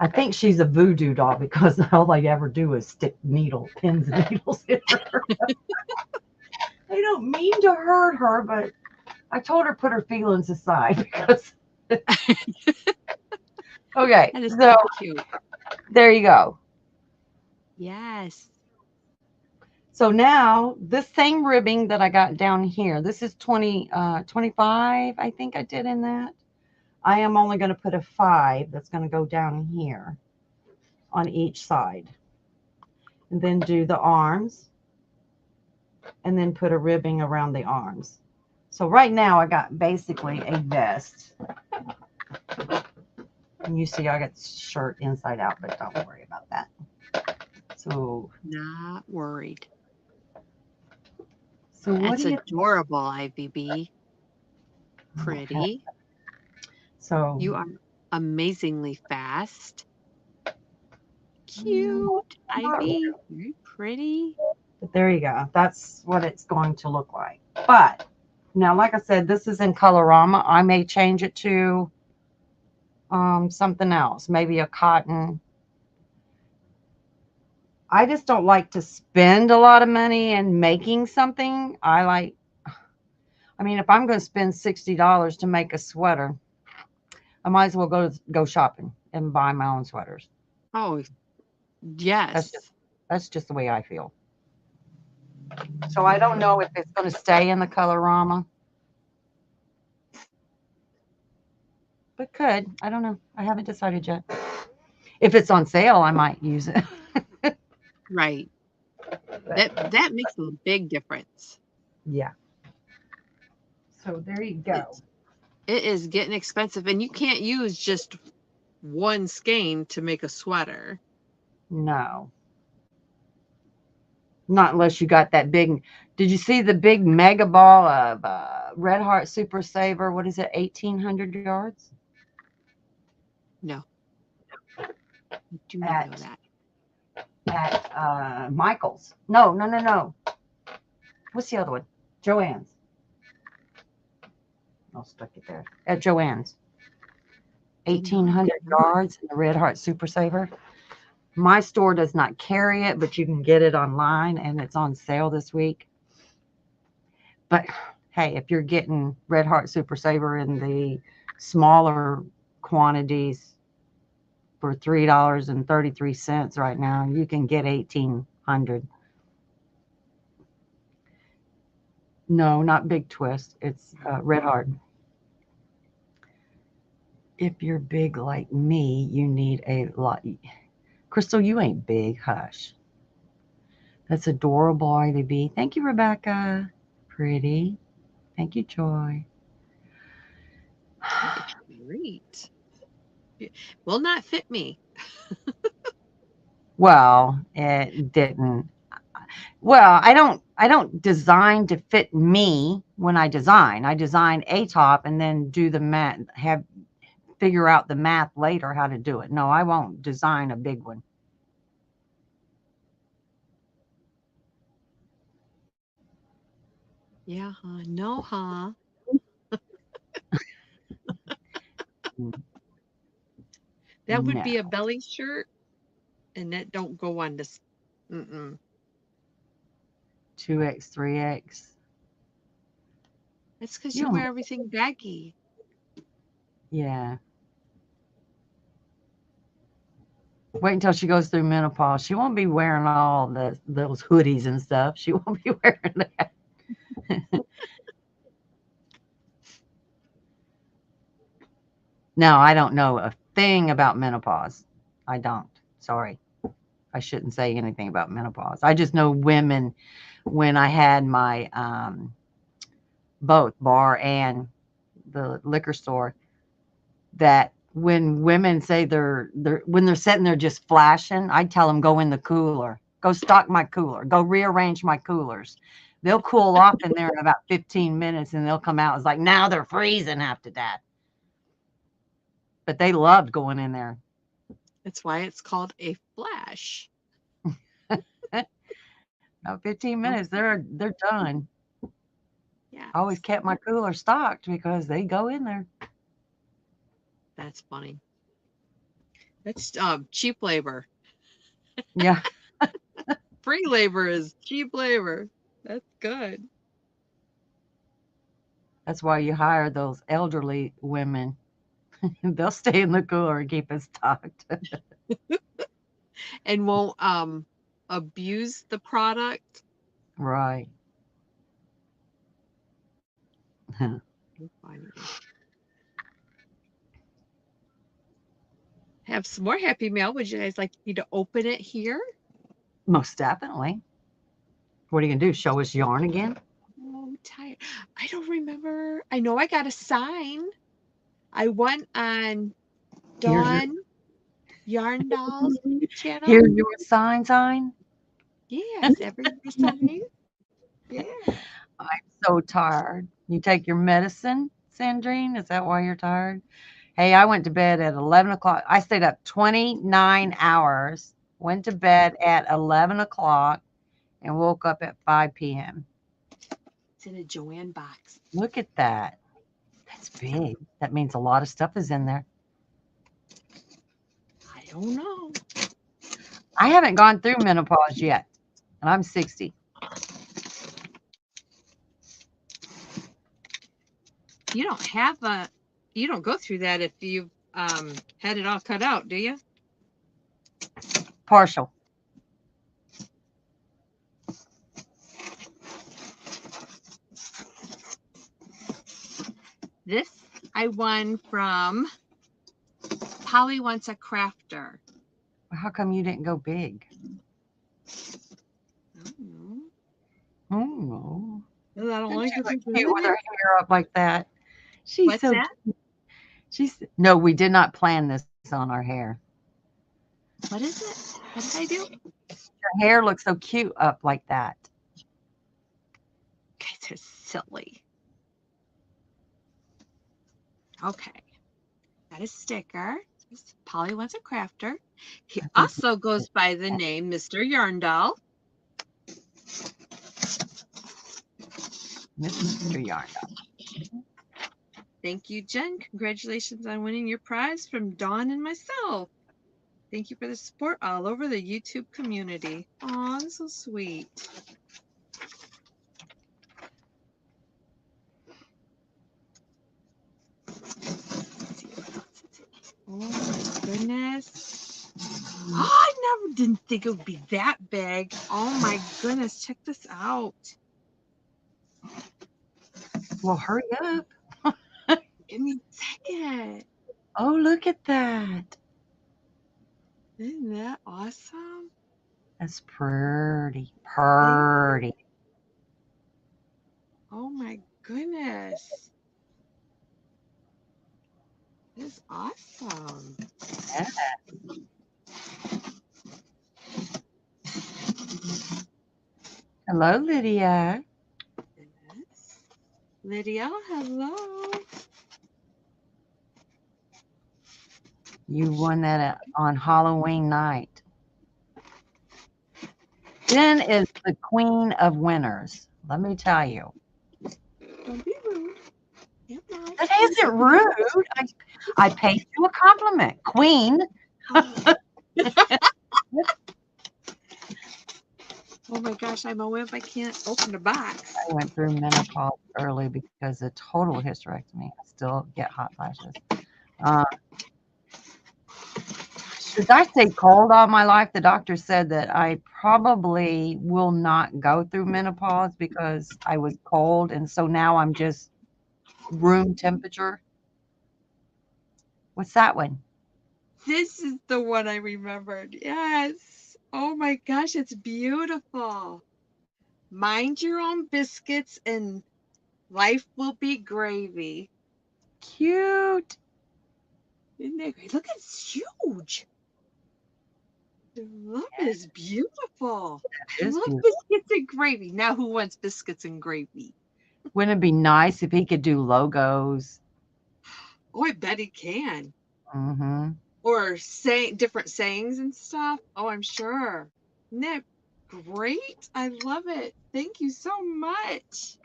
I think she's a voodoo doll because all I ever do is stick pins and needles in her. I don't mean to hurt her, but I told her put her feelings aside because. Okay, That is so cute. There you go. Yes. So now this same ribbing that I got down here, this is 25, I think I did in that. I am only going to put a 5 that's going to go down here on each side. And then do the arms. And then put a ribbing around the arms. So right now I got basically a vest. And you see I got the shirt inside out, but don't worry about that. So Not worried. So what That's adorable, IVB. Pretty. So you are amazingly fast. Cute, Ivy. Very pretty. But there you go. That's what it's going to look like. But now, like I said, this is in Colorama. I may change it to something else, maybe a cotton. I just don't like to spend a lot of money in making something. I mean, if I'm going to spend $60 to make a sweater, I might as well go shopping and buy my own sweaters. Oh, yes. That's just the way I feel. So I don't know if it's going to stay in the Colorama. But could. I don't know. I haven't decided yet. If it's on sale, I might use it. Right. That makes a big difference. Yeah. So there you go. It is getting expensive, and you can't use just one skein to make a sweater. No. Not unless you got that big. Did you see the big mega ball of Red Heart Super Saver? What is it, 1,800 yards? No. I do not know that. At Michael's. No. What's the other one? Joann's. I'll stick it there. At Joann's. 1,800 yards in the Red Heart Super Saver. My store does not carry it, but you can get it online, and it's on sale this week. But hey, if you're getting Red Heart Super Saver in the smaller quantities for $3.33 right now, you can get 1,800. No, not Big Twist. It's Red Heart. If you're big like me, you need a lot. Crystal, you ain't big. Hush. That's adorable, IDB. Thank you, Rebecca. Pretty. Thank you, Joy. That is great. It will not fit me. Well, it didn't. Well, I don't design to fit me when I design. I design a top and then do the math, figure out the math later how to do it. No, I won't design a big one. Yeah, huh? No, huh? That would No. be a belly shirt, and that don't go on this. Mm-mm. 2X, 3X. That's because You you wear don't, everything baggy. yeah. Wait until she goes through menopause. She won't be wearing all those hoodies and stuff. She won't be wearing that. No, I don't know a thing about menopause. I don't. Sorry. I shouldn't say anything about menopause. I just know women when I had my both bar and the liquor store, that when women say they're when they're sitting there just flashing, I tell them go in the cooler, go stock my cooler, go rearrange my coolers. They'll cool off in there in about 15 minutes and they'll come out. It's like now they're freezing after that. But they loved going in there. That's why it's called a flash. About 15 minutes, they're done. Yeah, I always kept my cooler stocked because they go in there. that's funny. That's cheap labor. Yeah, Free labor is cheap labor. That's good. that's why you hire those elderly women. They'll stay in the cooler and keep it stocked. And won't abuse the product. Right. Funny. Have some more happy mail. Would you guys like me to open it here? Most definitely. What are you gonna do? Show us yarn again? Oh, I'm tired. I don't remember. I know I got a sign. I went on Here's your Dawn Yarn Dolls channel. here's your sign. Yes, every Sunday. Yeah. I'm so tired. You take your medicine, Sandrine? Is that why you're tired? Hey, I went to bed at 11 o'clock. I stayed up 29 hours, went to bed at 11 o'clock, and woke up at 5 p.m. It's in a Joanne box. Look at that. That's big. That means a lot of stuff is in there. I don't know. I haven't gone through menopause yet, and I'm 60. You don't have a, you don't go through that if you've had it all cut out, do you? Partial. This I won from Polly Wants a Crafter. How come you didn't go big? I don't know. Oh, I don't like she's it. like cute with her hair up like that. She's What's so that? cute. She's no, we did not plan this on our hair. What is it? What did I do? Her hair looks so cute up like that. You guys are silly. Okay. Got a sticker. Polly Wants a Crafter. He also goes by the name Mr. Yarn Doll. Mr. Yarn. Thank you, Jen. Congratulations on winning your prize from Dawn and myself. Thank you for the support all over the YouTube community. Aw, that's so sweet. Oh my goodness. Oh, I never didn't think it would be that big. Oh my goodness, check this out. Well, hurry up. Give me a second. Oh, look at that. Isn't that awesome? That's pretty. Thank Pretty. Oh my goodness. This is awesome. Yeah. Hello, Lydia. Yes. Lydia, hello. You won that on Halloween night. Jen is the queen of winners. Let me tell you. Don't be rude. That isn't rude. I paid you a compliment. Queen. Oh. Oh my gosh, I'm a wimp. I can't open the box. I went through menopause early because of total hysterectomy. I still get hot flashes. Since I stayed cold all my life, the doctor said that I probably will not go through menopause because I was cold. And so now I'm just room temperature. What's that one? This is the one I remembered. Yes. Oh my gosh, it's beautiful. Mind your own biscuits and life will be gravy. Cute. Isn't that great? Look, it's huge. I love it. It's beautiful. I It is love beautiful. biscuits and gravy. Now, who wants biscuits and gravy? Wouldn't it be nice if he could do logos? Oh, I bet he can. Mm-hmm. Or say different sayings and stuff. Oh, I'm sure. Isn't that great? I love it. Thank you so much.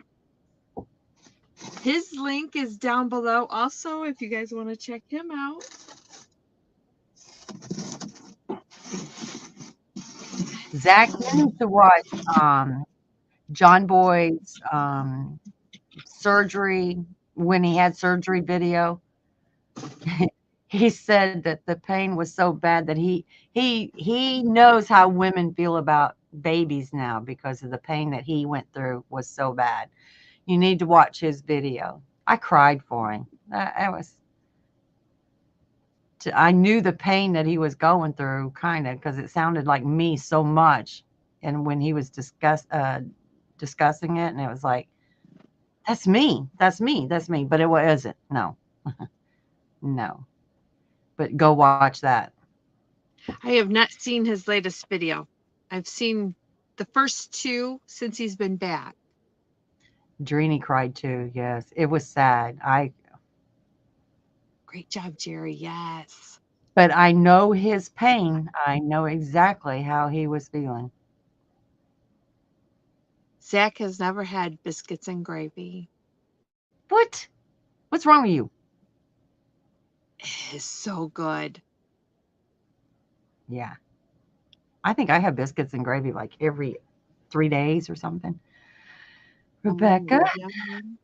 His link is down below also if you guys want to check him out. Zach, you need to watch John Boy's surgery, when he had surgery video. He said that the pain was so bad that he knows how women feel about babies now because of the pain that he went through was so bad. You need to watch his video. I cried for him. I knew the pain that he was going through, kind of, because it sounded like me so much. And when he was discussing it, and it was like, that's me, that's me, that's me. But it wasn't. No, no. But go watch that. I have not seen his latest video. I've seen the first two since he's been back. Drini cried too. Yes, it was sad. Great job, Jerry. Yes. But I know his pain. I know exactly how he was feeling. Zach has never had biscuits and gravy. What? What's wrong with you? It is so good. Yeah. I think I have biscuits and gravy like every 3 days or something. Rebecca? Yum.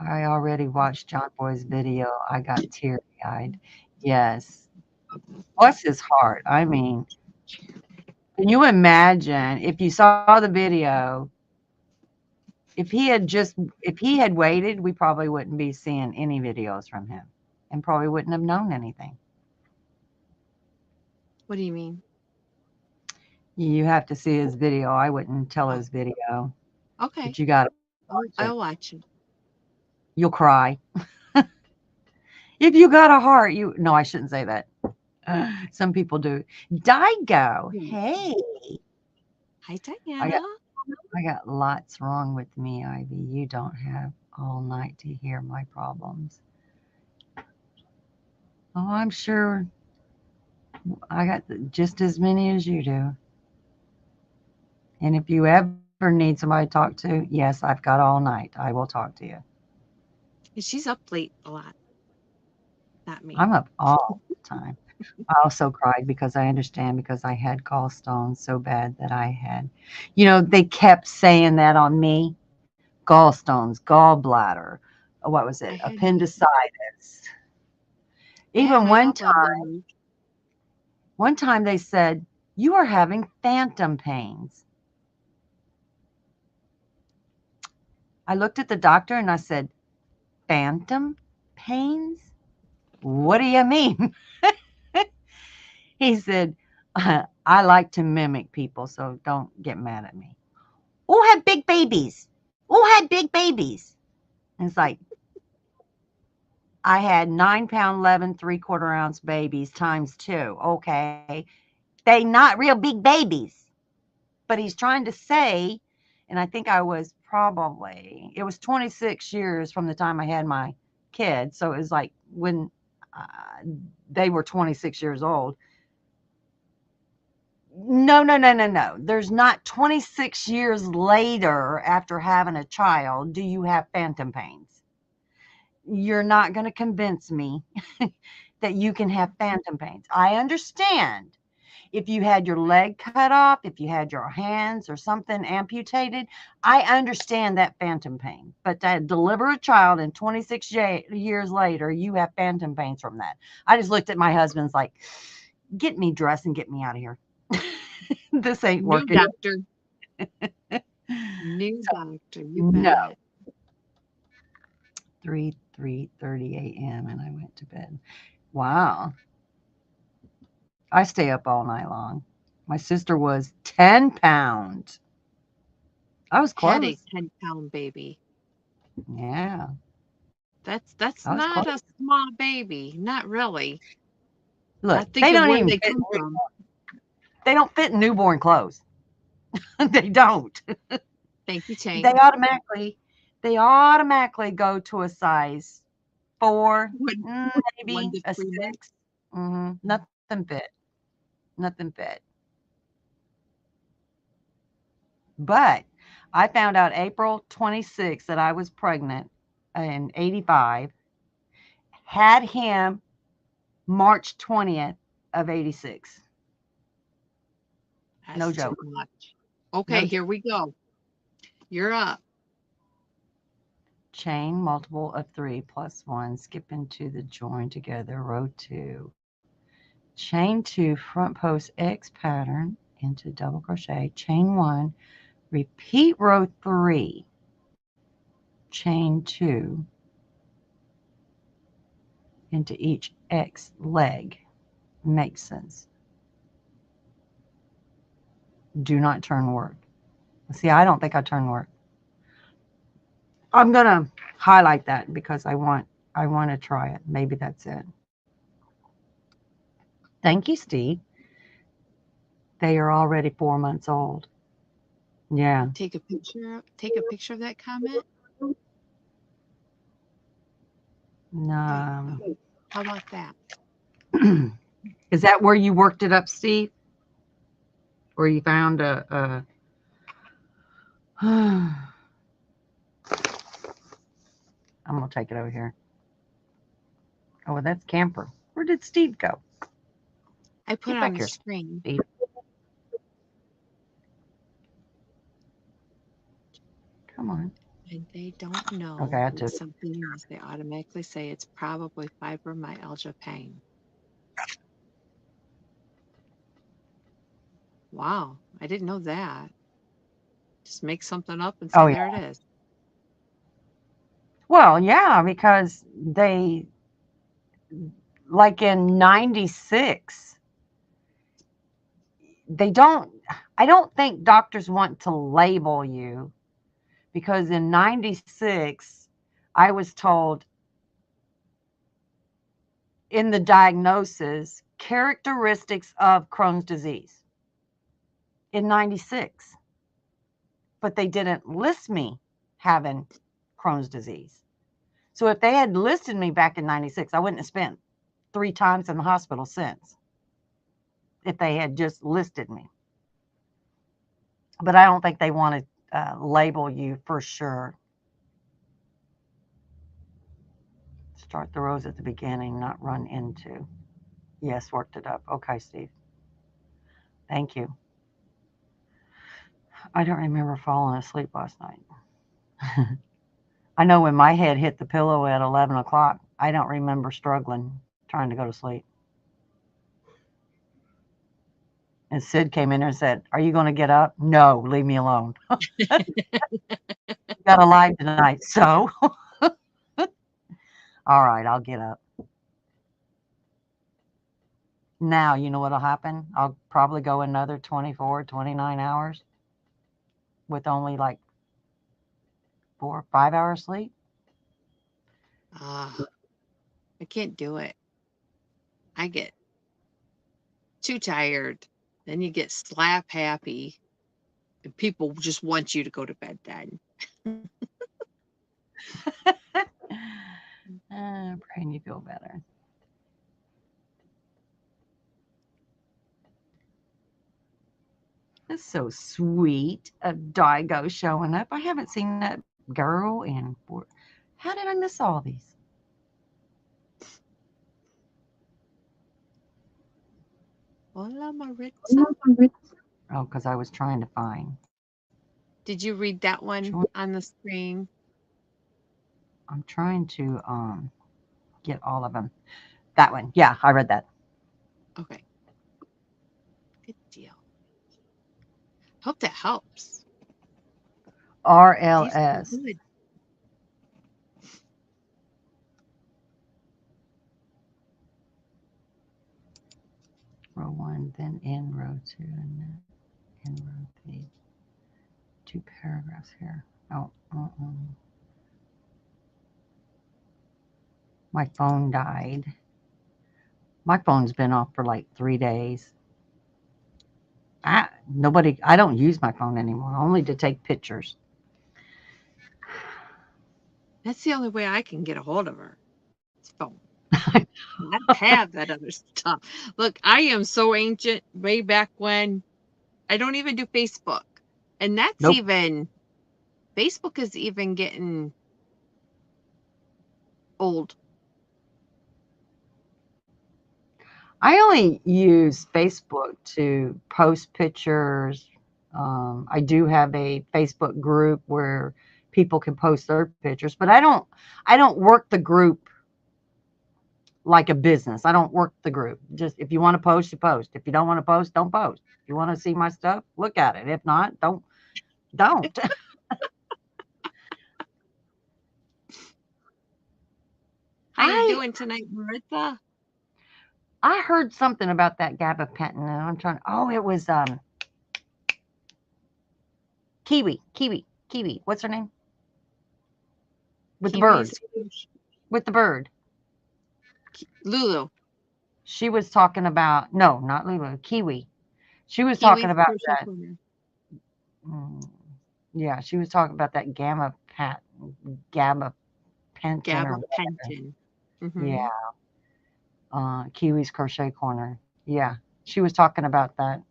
I already watched John Boy's video. I got teary-eyed. Yes. Bless his heart. I mean, can you imagine if you saw the video, if he had waited, we probably wouldn't be seeing any videos from him and probably wouldn't have known anything. What do you mean? You have to see his video. I wouldn't tell his video. Okay. But you got to watch it. I'll watch it. You'll cry. If you got a heart, no, I shouldn't say that. Some people do. Daigo, hey. Hi, Diana. I got lots wrong with me, Ivy. You don't have all night to hear my problems. Oh, I'm sure I got just as many as you do. And if you ever need somebody to talk to, yes, I've got all night. I will talk to you. She's up late a lot. Not me. I'm up all the time. I also cried because I understand, because I had gallstones so bad that I had, they kept saying that on me. Gallstones, gallbladder, what was it? Appendicitis. Even one time they said, you are having phantom pains. I looked at the doctor and I said, phantom? pains? What do you mean? He said, I like to mimic people, so don't get mad at me. Who had big babies? Who had big babies? And it's like, I had 9-pound, 11 3/4 ounce babies times 2. Okay. They not real big babies. But he's trying to say, and I think it was 26 years from the time I had my kid. So it was like when they were 26 years old. No. There's not 26 years later after having a child do you have phantom pains. You're not going to convince me that you can have phantom pains. I understand if you had your leg cut off, if you had your hands or something amputated, I understand that phantom pain. But to deliver a child and 26 years later, you have phantom pains from that. I just looked at my husband's like, get me dressed and get me out of here. This ain't working. Doctor. New doctor. You bet. 3:30 a.m. and I went to bed. Wow. I stay up all night long. My sister was 10 pounds. I was close. Had a 10-pound baby. Yeah. That's not a small baby. Not really. Look, they don't fit in newborn clothes. They don't. Thank you, Chang. They automatically go to a size 4, maybe a 6. Nothing fit. But I found out April 26th that I was pregnant in 85, had him March 20th of 86. That's no joke. Too much. Okay, no here we go. You're up. Chain multiple of 3 plus 1, skip into the join together, row 2. Chain 2, front post X pattern into double crochet, chain 1, repeat row 3, chain 2 into each X leg. Makes sense. Do not turn work. See, I don't think I turn work. I'm going to highlight that because I want to try it. Maybe that's it. Thank you, Steve. They are already 4 months old. Yeah. Take a picture of that comment. No. How about that? Is that where you worked it up, Steve? Or you found a I'm going to take it over here. Oh, well, that's Camper. Where did Steve go? I put it on the screen. Steve. Come on. And they don't know okay, it's something else. They automatically say it's probably fibromyalgia pain. Wow, I didn't know that. Just make something up and say there it is. Well, yeah, because they, like in 96, I don't think doctors want to label you, because in 96, I was told in the diagnosis, characteristics of Crohn's disease in 96, but they didn't list me having Crohn's disease. So if they had listed me back in 96, I wouldn't have spent 3 times in the hospital since, if they had just listed me. But I don't think they want to label you for sure. Start the rows at the beginning, not run into. Yes, worked it up. Okay, Steve. Thank you. I don't remember falling asleep last night. I know when my head hit the pillow at 11 o'clock, I don't remember struggling trying to go to sleep. And Sid came in there and said, "Are you going to get up?" "No, leave me alone." Got a live tonight, so All right, I'll get up. Now, you know what'll happen? I'll probably go another 24, 29 hours with only like 4 or 5 hours sleep. I can't do it. I get too tired. Then you get slap happy. And people just want you to go to bed then. Praying you feel better. That's so sweet of Daigo showing up. I haven't seen that girl in. How did I miss all these? Hola, Maritza. Oh, because I was trying to find. Did you read that one on the screen? I'm trying to get all of them. That one. Yeah, I read that. Okay. Good deal. Hope that helps. RLS. Good. Row 1, then in row 2, and then in row 3. 2 paragraphs here. Oh, my phone died. My phone's been off for like 3 days. I don't use my phone anymore, only to take pictures. That's the only way I can get a hold of her. It's phone. Not have that other stuff. Look, I am so ancient way back when. I don't even do Facebook. And that's Nope. even, Facebook is even getting old. I only use Facebook to post pictures. I do have a Facebook group where people can post their pictures, but I don't work the group like a business. I don't work the group. Just if you want to post, you post. If you don't want to post, don't post. If you want to see my stuff, look at it. If not, don't. How you doing tonight, Maritza? I heard something about that gabapentin, and I'm trying. Oh, it was Kiwi. What's her name? With the bird. With the bird. Lulu. She was talking about, no, not Lulu, Kiwi. She was talking about that. Yeah, she was talking about that gabapentin. Mm-hmm. Yeah. Kiwi's Crochet Corner. Yeah, she was talking about that.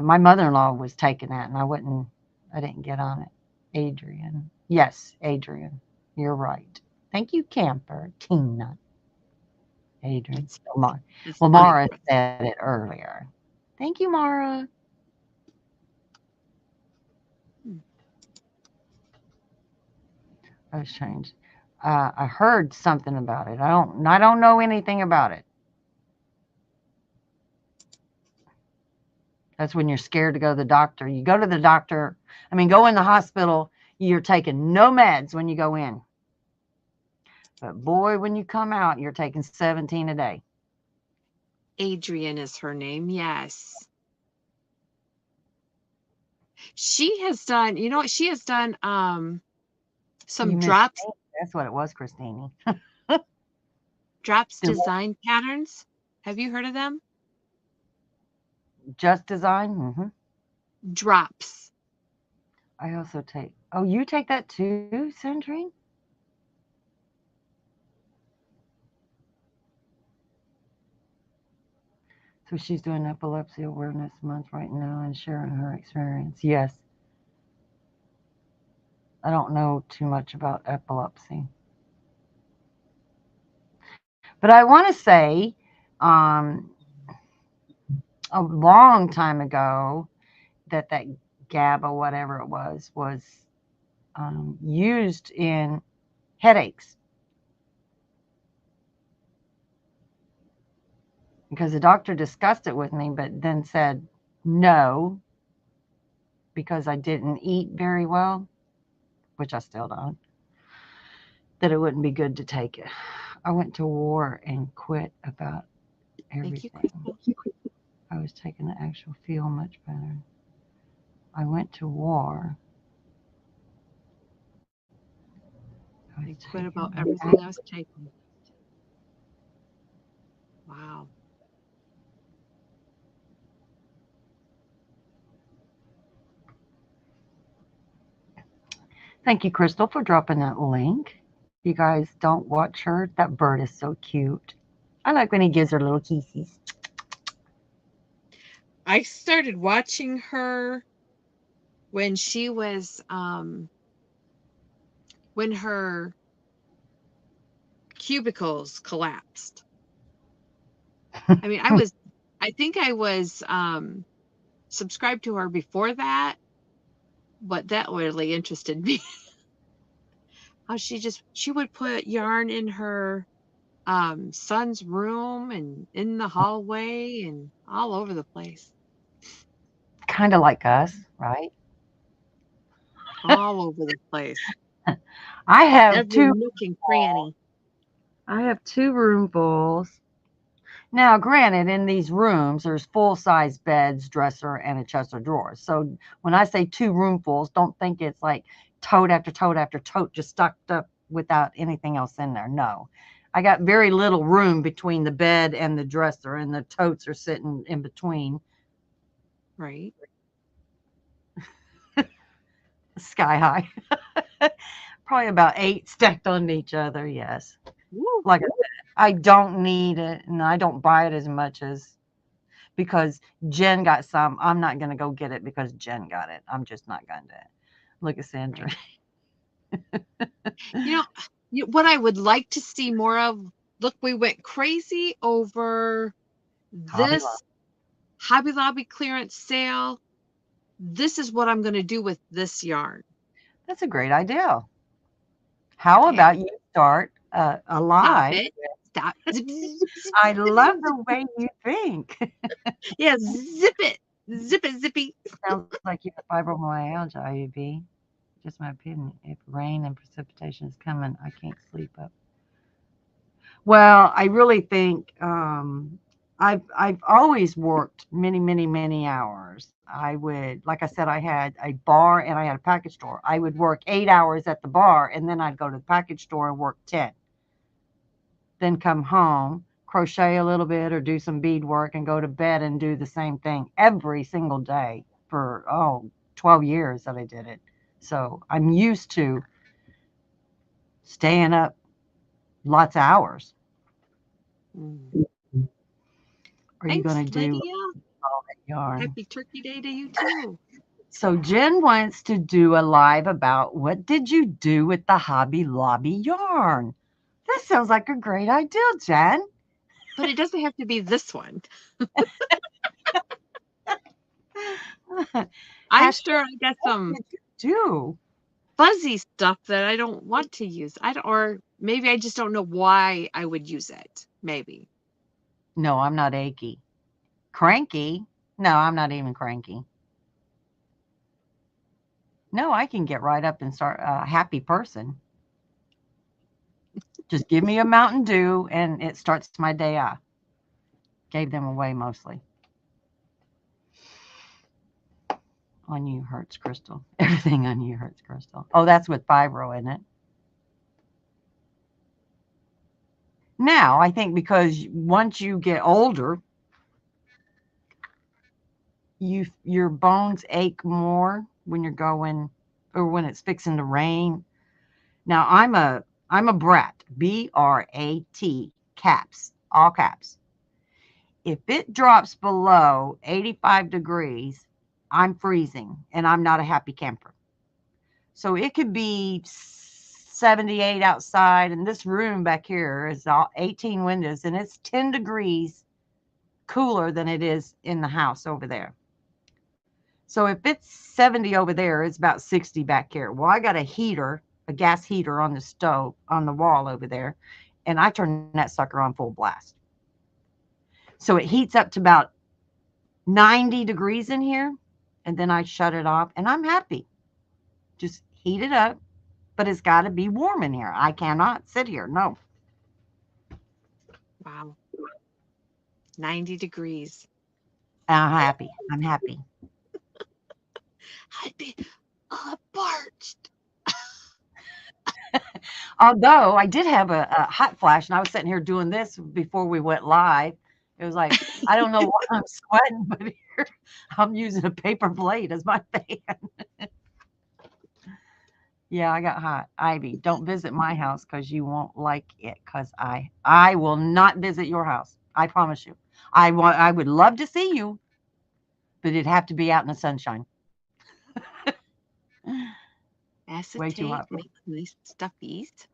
My mother-in-law was taking that, and I didn't get on it. Adrian. Yes, Adrian. You're right. Thank you, Camper. Tina. Adrian. Well, Mara said it earlier. Thank you, Mara. I was changed. I heard something about it. I don't know anything about it. That's when you're scared to go to the doctor. You go to the doctor. Go in the hospital. You're taking no meds when you go in. But boy, when you come out, you're taking 17 a day. Adrian is her name. Yes. She has done, she has done some drops. That's what it was, Christine. Drops design patterns. Have you heard of them? Just Design? Mm-hmm. Drops. I also take, oh, you take that too, Sandrine? So she's doing Epilepsy Awareness Month right now and sharing her experience. Yes. I don't know too much about epilepsy. But I want to say, a long time ago, that GABA, whatever it was used in headaches. Because the doctor discussed it with me, but then said no, because I didn't eat very well, which I still don't. that it wouldn't be good to take it. I went to war and quit about Thank you, everything. Crystal. I was taking the actual feel much better. I went to war. I was I quit taking about the everything I was taking. Wow. Thank you, Crystal, for dropping that link. If you guys don't watch her, that bird is so cute. I like when he gives her little kisses. I started watching her when she was when her cubicles collapsed. I mean, I think I was subscribed to her before that, but that really interested me. How she would put yarn in her son's room and in the hallway and all over the place. Kind of like us, right? All over the place. I have Every two. nook and cranny. I have two roomfuls. Now, granted, in these rooms, there's full-size beds, dresser, and a chest of drawers. So when I say two roomfuls, don't think it's like tote after tote after tote just stuck up without anything else in there. No. I got very little room between the bed and the dresser, and the totes are sitting in between. Right. Sky high. Probably about 8 stacked on each other, yes. Woo. Like I said, I don't need it, and I don't buy it as much as because Jen got some. I'm not going to go get it because Jen got it. I'm just not going to. Look at Sandra. Right. You know, what I would like to see more of, look, we went crazy over Hobby Lobby. this Hobby Lobby clearance sale. This is what I'm going to do with this yarn. That's a great idea. How Okay. about you start a Stop live? it. Stop. Zip, zip, zip, I zip, love zip, the way you think. yeah, zip it. Zip it, zippy. Sounds like you have fibromyalgia, IUB. Just my opinion. If rain and precipitation is coming, I can't sleep up. Well, I really think I've always worked many hours. I would, like I said, I had a bar and I had a package store. I would work 8 hours at the bar and then I'd go to the package store and work 10. Then come home, crochet a little bit or do some bead work and go to bed and do the same thing every single day for 12 years that I did it. So I'm used to staying up lots of hours. Are you Thanks, going to do Lydia. all that yarn? Happy Turkey Day to you too. So Jen wants to do a live about what did you do with the Hobby Lobby yarn? That sounds like a great idea, Jen. But it doesn't have to be this one. I'm sure I got some do fuzzy stuff that I don't want to use. Or maybe I just don't know why I would use it. Maybe. No, I'm not achy. Cranky? No, I'm not even cranky. No, I can get right up and start a happy person. Just give me a Mountain Dew and it starts my day off. Gave them away mostly. On you hurts, Crystal. Everything on you hurts, Crystal. Oh, that's with fibro, isn't it? Now, I think because once you get older, your bones ache more when you're going or when it's fixing to rain. Now, I'm a brat, BRAT, caps, all caps. If it drops below 85 degrees, I'm freezing and I'm not a happy camper. So it could be 78 outside, and this room back here is all 18 windows, and it's 10 degrees cooler than it is in the house over there. So if it's 70 over there, it's about 60 back here. Well, I got a heater, a gas heater on the stove, on the wall over there, and I turn that sucker on full blast. So it heats up to about 90 degrees in here, and then I shut it off, and I'm happy. Just heat it up, but it's got to be warm in here. I cannot sit here. No. Wow. 90 degrees. I'm happy. I'm happy. I'd be parched. Although I did have a hot flash, and I was sitting here doing this before we went live. It was like, I don't know why I'm sweating, but here I'm using a paper plate as my fan. Yeah, I got hot. Ivy, don't visit my house because you won't like it. Because I will not visit your house. I promise you. I would love to see you, but it'd have to be out in the sunshine. Way too Acetate hot. makes nice stuffies.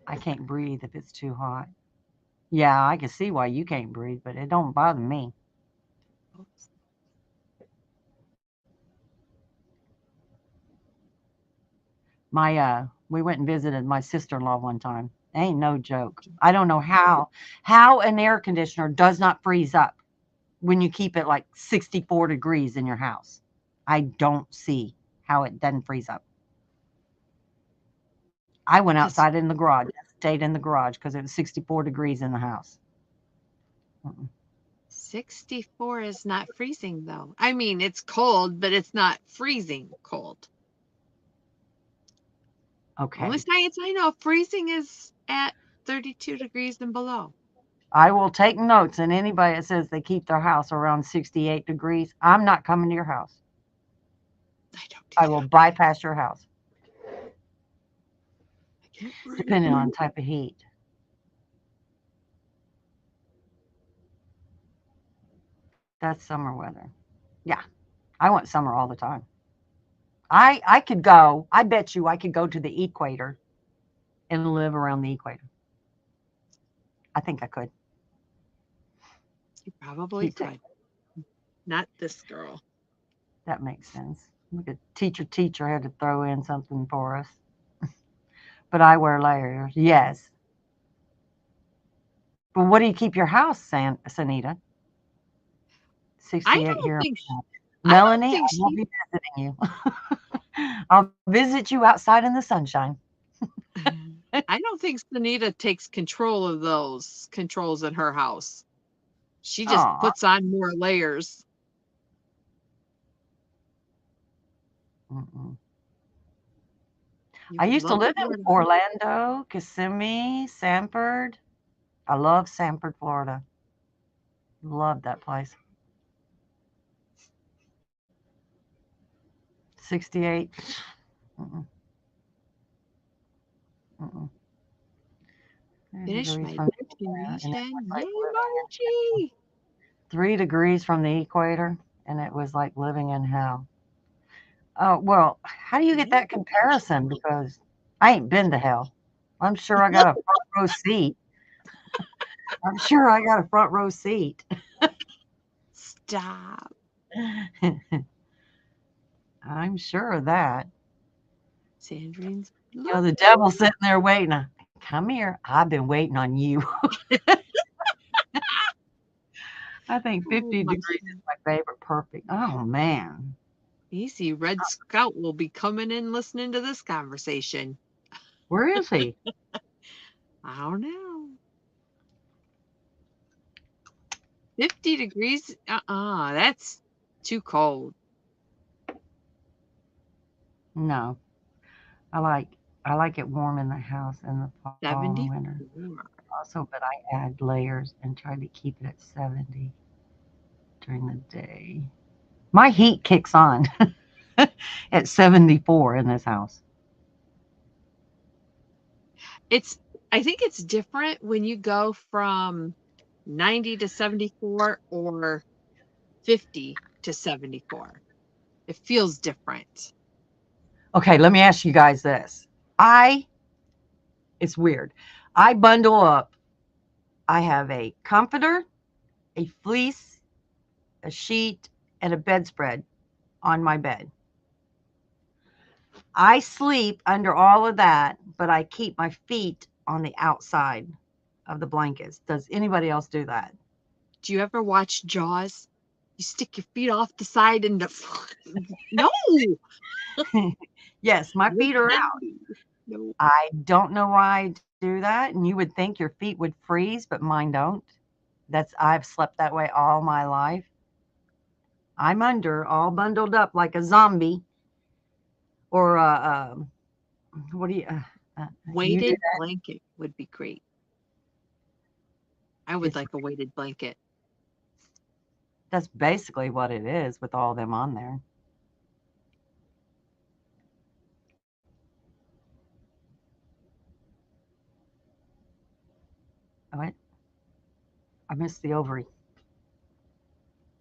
I can't breathe if it's too hot. Yeah, I can see why you can't breathe, but it don't bother me. Oops. We went and visited my sister-in-law one time. Ain't no joke. I don't know how an air conditioner does not freeze up when you keep it like 64 degrees in your house. I don't see how it doesn't freeze up. I went outside in the garage, stayed in the garage because it was 64 degrees in the house. 64 is not freezing though. I mean, it's cold, but it's not freezing cold. Okay. Only science I know, freezing is at 32 degrees and below. I will take notes, and anybody that says they keep their house around 68 degrees, I'm not coming to your house. I will bypass your house. Depending on type of heat. That's summer weather. Yeah. I want summer all the time. I could go, I bet you I could go to the equator and live around the equator. I think I could. You probably could. Not this girl. That makes sense. Look at teacher had to throw in something for us. But I wear layers. Yes. But what do you keep your house, Sanita? 68 here. Melanie, I won't be visiting you. I'll visit you outside in the sunshine. I don't think Sanita takes control of those controls in her house. She just puts on more layers. I used to live in Orlando, Kissimmee, Sanford. I love Sanford, Florida. Love that place. 68. Finish my vaccination. Yay, Margie! 3 degrees from the equator, and it was like living in hell. Oh, well, how do you get that comparison? Because I ain't been to hell. I'm sure I got a front row seat. I'm sure I got a front row seat. Stop. I'm sure of that. Sandrine's. You know, the devil's sitting there waiting. Come here. I've been waiting on you. I think 50 degrees is my favorite. Perfect. Oh, man. Easy. Red Scout will be coming in listening to this conversation. Where is he? I don't know. 50 degrees? That's too cold. No. I like it warm in the house in the fall and winter. Also, but I add layers and try to keep it at 70 during the day. My heat kicks on at 74 in this house. I think it's different when you go from 90 to 74 or 50 to 74. It feels different. Okay, let me ask you guys this. It's weird. I bundle up. I have a comforter, a fleece, a sheet, and a bedspread on my bed. I sleep under all of that, but I keep my feet on the outside of the blankets. Does anybody else do that? Do you ever watch Jaws? You stick your feet off the side and no. Yes, my feet are out. No. I don't know why I do that. And you would think your feet would freeze, but mine don't. I've slept that way all my life. I'm under, all bundled up like a zombie. Or what do you? You do Weighted that? blanket would be great. I would like a weighted blanket. That's basically what it is with all them on there. What? I missed the ovary.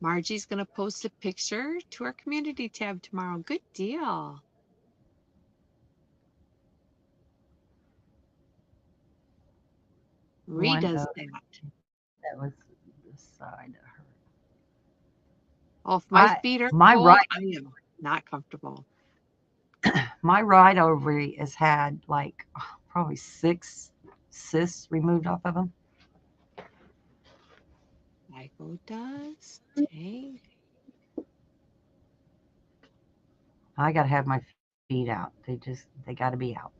Margie's going to post a picture to our community tab tomorrow. Good deal. Ree does that. That was the side of her. Oh, if my feet are my cold, right, I am not comfortable. My right ovary has had like probably 6 cysts removed off of them. Michael does. Dang. I got to have my feet out. They got to be out.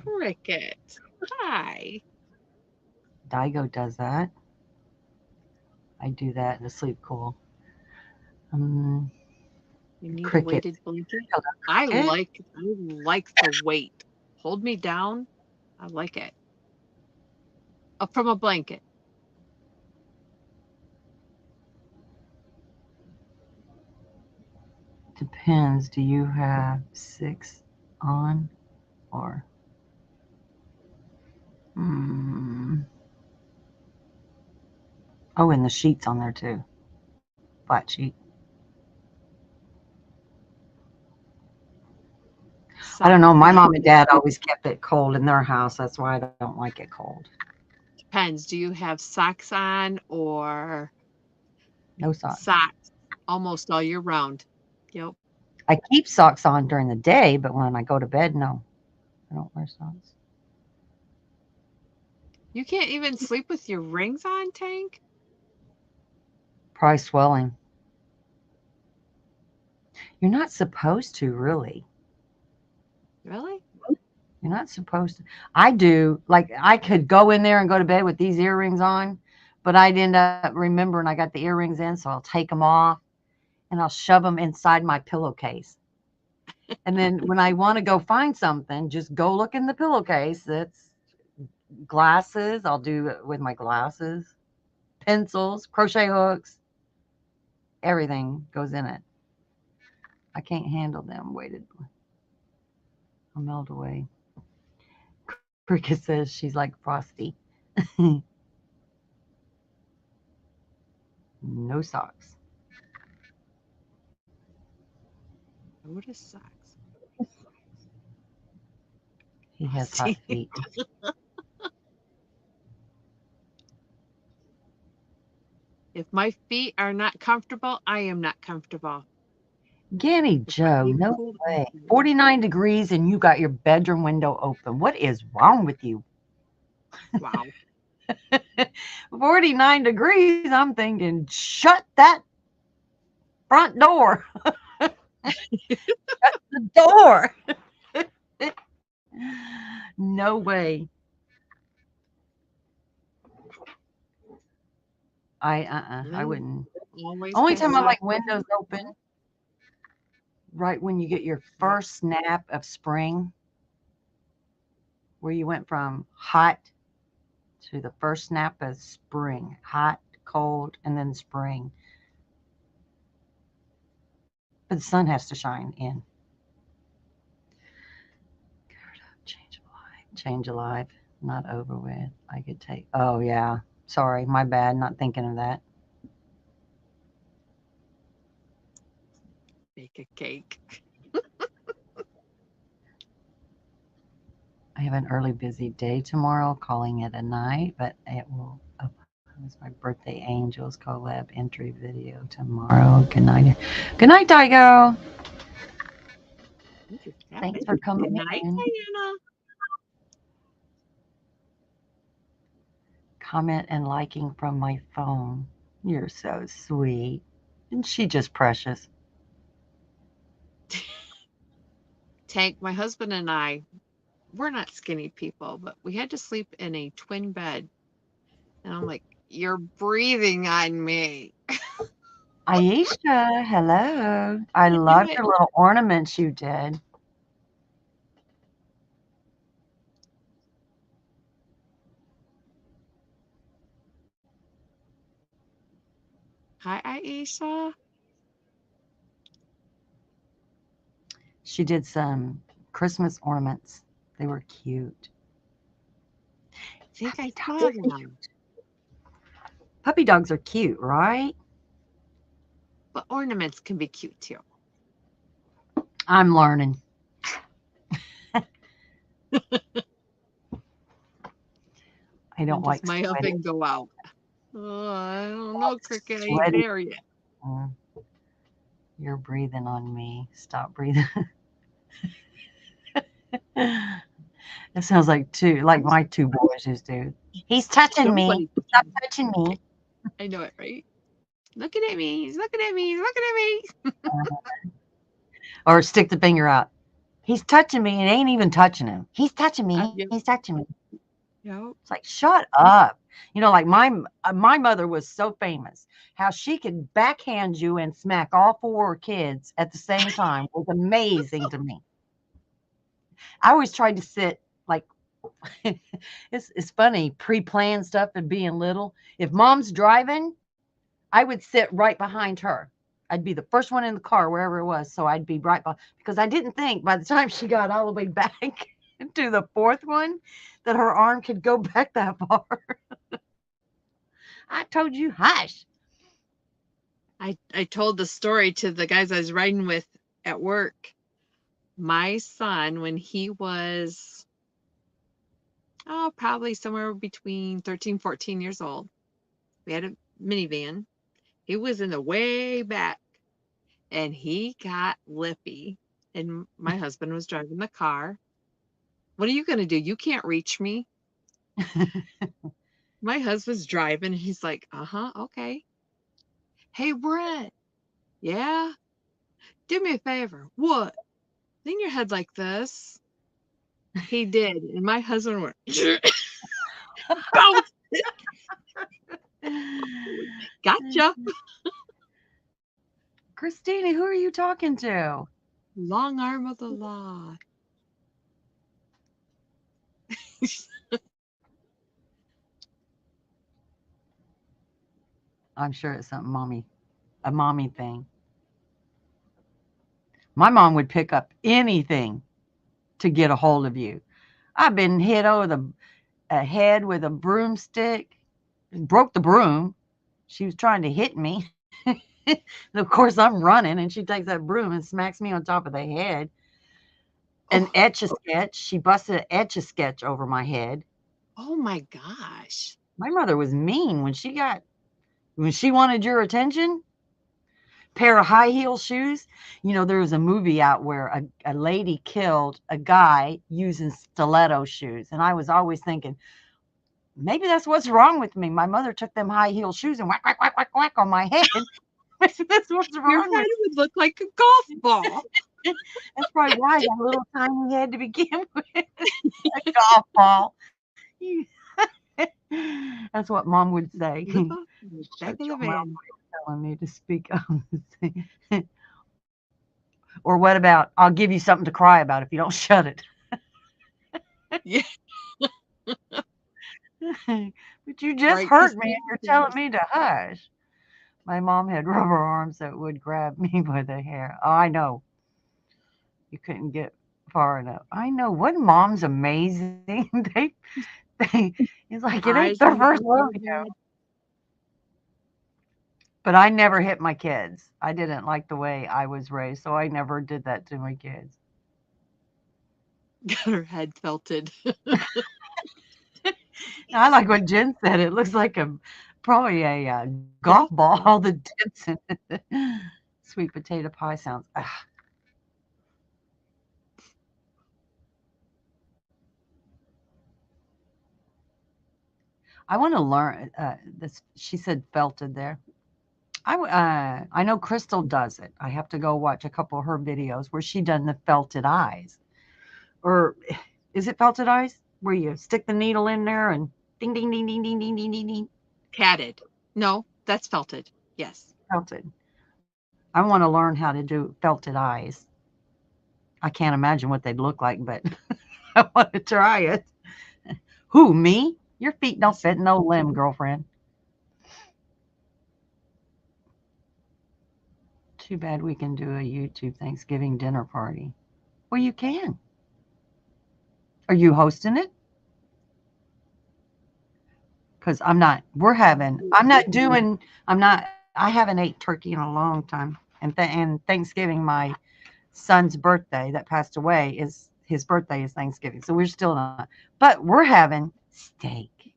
Cricket. Hi. Daigo does that. I do that in the sleep cool. You need Cricket. a weighted blanket? I like the weight. Hold me down. I like it. From a blanket. Depends. Do you have 6 on or? Oh, and the sheets on there too. Flat sheet. I don't know. My mom and dad always kept it cold in their house. That's why I don't like it cold. Depends. Do you have socks on or no socks? Socks almost all year round. Yep. I keep socks on during the day, but when I go to bed, no, I don't wear socks. You can't even sleep with your rings on, Tank? Probably swelling. You're not supposed to, really. Really? You're not supposed to. I do. Like, I could go in there and go to bed with these earrings on, but I'd end up remembering I got the earrings in, so I'll take them off and I'll shove them inside my pillowcase. And then when I want to go find something, just go look in the pillowcase. That's glasses. I'll do it with my glasses, pencils, crochet hooks, everything goes in it. I can't handle them weighted. I'll melt away. Cricket says she's like Frosty. No socks. What is socks? He has hot feet. If my feet are not comfortable, I am not comfortable. Ganny Joe, no way. 49 degrees and you got your bedroom window open. What is wrong with you? Wow. 49 degrees, I'm thinking, shut that front door. Shut the door. No way. I wouldn't. Only time I like windows open, right when you get your first snap of spring, where you went from hot to the first snap of spring, hot, cold, and then spring. But the sun has to shine in. Change alive, not over with. I could take. Oh yeah, sorry, my bad. Not thinking of that. Bake a cake. I have an early busy day tomorrow, calling it a night, but it will. It's my birthday angels collab entry video tomorrow. Good night. Good night, Daigo. Thanks for coming. Good night, Diana. Comment and liking from my phone. You're so sweet. And she just precious. Tank, my husband and I, we're not skinny people, but we had to sleep in a twin bed. And I'm like, you're breathing on me. Aisha, hello. I I knew love it. your little ornaments you did. Hi, Aisha. She did some Christmas ornaments. They were cute. I think I Puppy saw dogs are them. cute. Puppy dogs are cute, right? But ornaments can be cute too. I'm learning. I When don't does like my sweaty. oven go out? Oh, I don't know, Cricket. I ain't Sweaty. there yet. You're breathing on me. Stop breathing. It sounds like my two boys just do. He's touching me. Somebody. Stop touching me. I know it, right? Looking at me. He's looking at me. He's looking at me. Or stick the finger out. He's touching me and ain't even touching him. He's touching me. Yep. He's touching me. Yep. It's like, shut up. Like my mother was so famous. How she could backhand you and smack all four kids at the same time was amazing to me. I always tried to sit like it's funny, pre-planned stuff and being little. If mom's driving, I would sit right behind her. I'd be the first one in the car, wherever it was. So I'd be right behind because I didn't think by the time she got all the way back to the fourth one that her arm could go back that far. I told you, hush. I told the story to the guys I was riding with at work. My son, when he was, probably somewhere between 13, 14 years old, we had a minivan. He was in the way back and he got lippy. And my husband was driving the car. What are you going to do? You can't reach me. My husband's driving. And he's like, okay. Hey, Brent. Yeah? Do me a favor. What? Lean your head like this. He did. And my husband went, bounce. Gotcha. Christina, who are you talking to? Long arm of the law. I'm sure it's a mommy thing. My mom would pick up anything to get a hold of you. I've been hit over the head with a broomstick, broke the broom. She was trying to hit me. And of course, I'm running, and she takes that broom and smacks me on top of the head. An etch a sketch. She busted an etch a sketch over my head. Oh my gosh. My mother was mean when she wanted your attention. Pair of high heel shoes. There was a movie out where a lady killed a guy using stiletto shoes. And I was always thinking, maybe that's what's wrong with me. My mother took them high heel shoes and whack, whack, whack, whack, whack on my head. That's what's Your wrong head with would look like a golf ball. me. That's probably why I got a little tiny head to begin with. A golf ball. That's what mom would say. Look on the back of the Your mom van. telling me to speak up. Or what about, I'll give you something to cry about if you don't shut it. Yeah. But you just Right. hurt me and you're telling me to hush. My mom had rubber arms that would grab me by the hair. Oh, I know. You couldn't get far enough. I know. What mom's amazing. It's like it ain't Eyes their on the first back of the rodeo. head. But I never hit my kids. I didn't like the way I was raised, so I never did that to my kids. Got her head felted. I like what Jen said. It looks like probably a golf ball. All the dents in it. Sweet potato pie sounds. I want to learn this. She said felted there. I know Crystal does it. I have to go watch a couple of her videos where she done the felted eyes. Or is it felted eyes? Where you stick the needle in there and ding, ding, ding, ding, ding, ding, ding, ding, ding. Padded. No, that's felted. Yes. Felted. I want to learn how to do felted eyes. I can't imagine what they'd look like, but I want to try it. Who, me? Your feet don't fit no limb, girlfriend. Too bad we can do a YouTube Thanksgiving dinner party. Well, you can. Are you hosting it? Because I haven't ate turkey in a long time. And Thanksgiving, my son's birthday that passed away, his birthday is Thanksgiving. So we're still not, but we're having steak.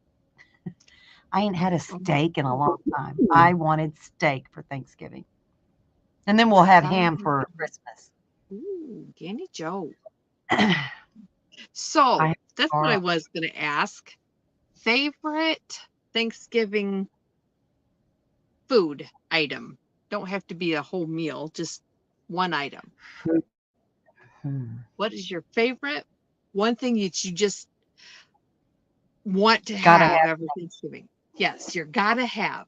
I ain't had a steak in a long time. I wanted steak for Thanksgiving. And then we'll have ham for Christmas. Ooh, Candy Joe. So that's what I was going to ask. Favorite Thanksgiving food item? Don't have to be a whole meal, just one item. What is your favorite? One thing that you just want to have every Thanksgiving? Yes, you're gotta have.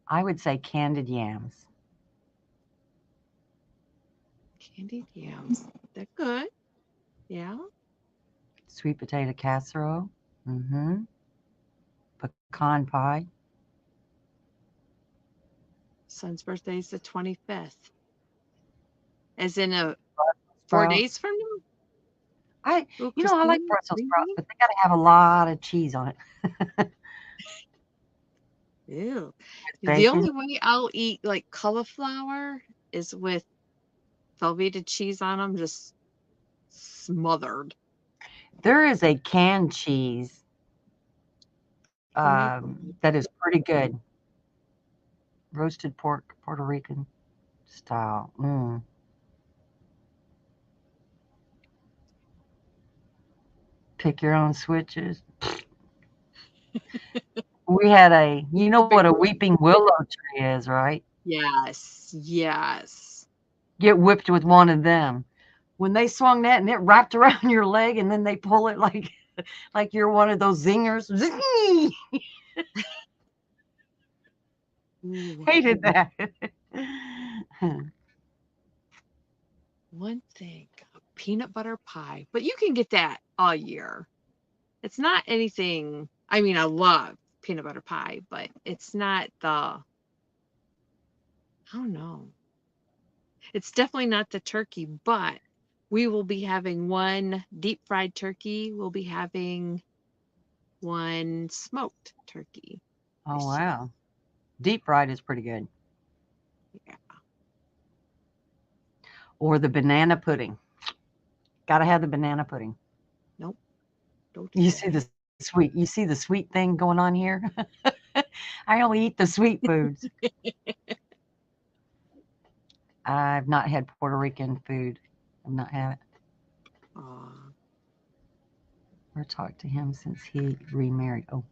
I would say candied yams. Candied yams. They're good. Yeah. Sweet potato casserole. Mm-hmm. Pecan pie. Son's birthday is the 25th. As in 4 days from now? I like Brussels sprouts, but they got to have a lot of cheese on it. Ew. The only way I'll eat like cauliflower is with Velveeta cheese on them, just smothered. There is a canned cheese that is pretty good. Roasted pork, Puerto Rican style. Pick your own switches. We had you know what a weeping willow tree is, right? Yes, yes. Get whipped with one of them. When they swung that and it wrapped around your leg and then they pull it like you're one of those zingers. Hated that. One thing, peanut butter pie, but you can get that all year. It's not anything. I mean, I love peanut butter pie, but it's not I don't know. It's definitely not the turkey, but we will be having one deep fried turkey. We'll be having one smoked turkey. Oh, wow. Deep fried is pretty good. Yeah. Or the banana pudding. Gotta have the banana pudding. Nope. Don't. You see the sweet thing going on here? I only eat the sweet foods. I've not had Puerto Rican food. I've not had it. Or talked to him since he remarried. Oh,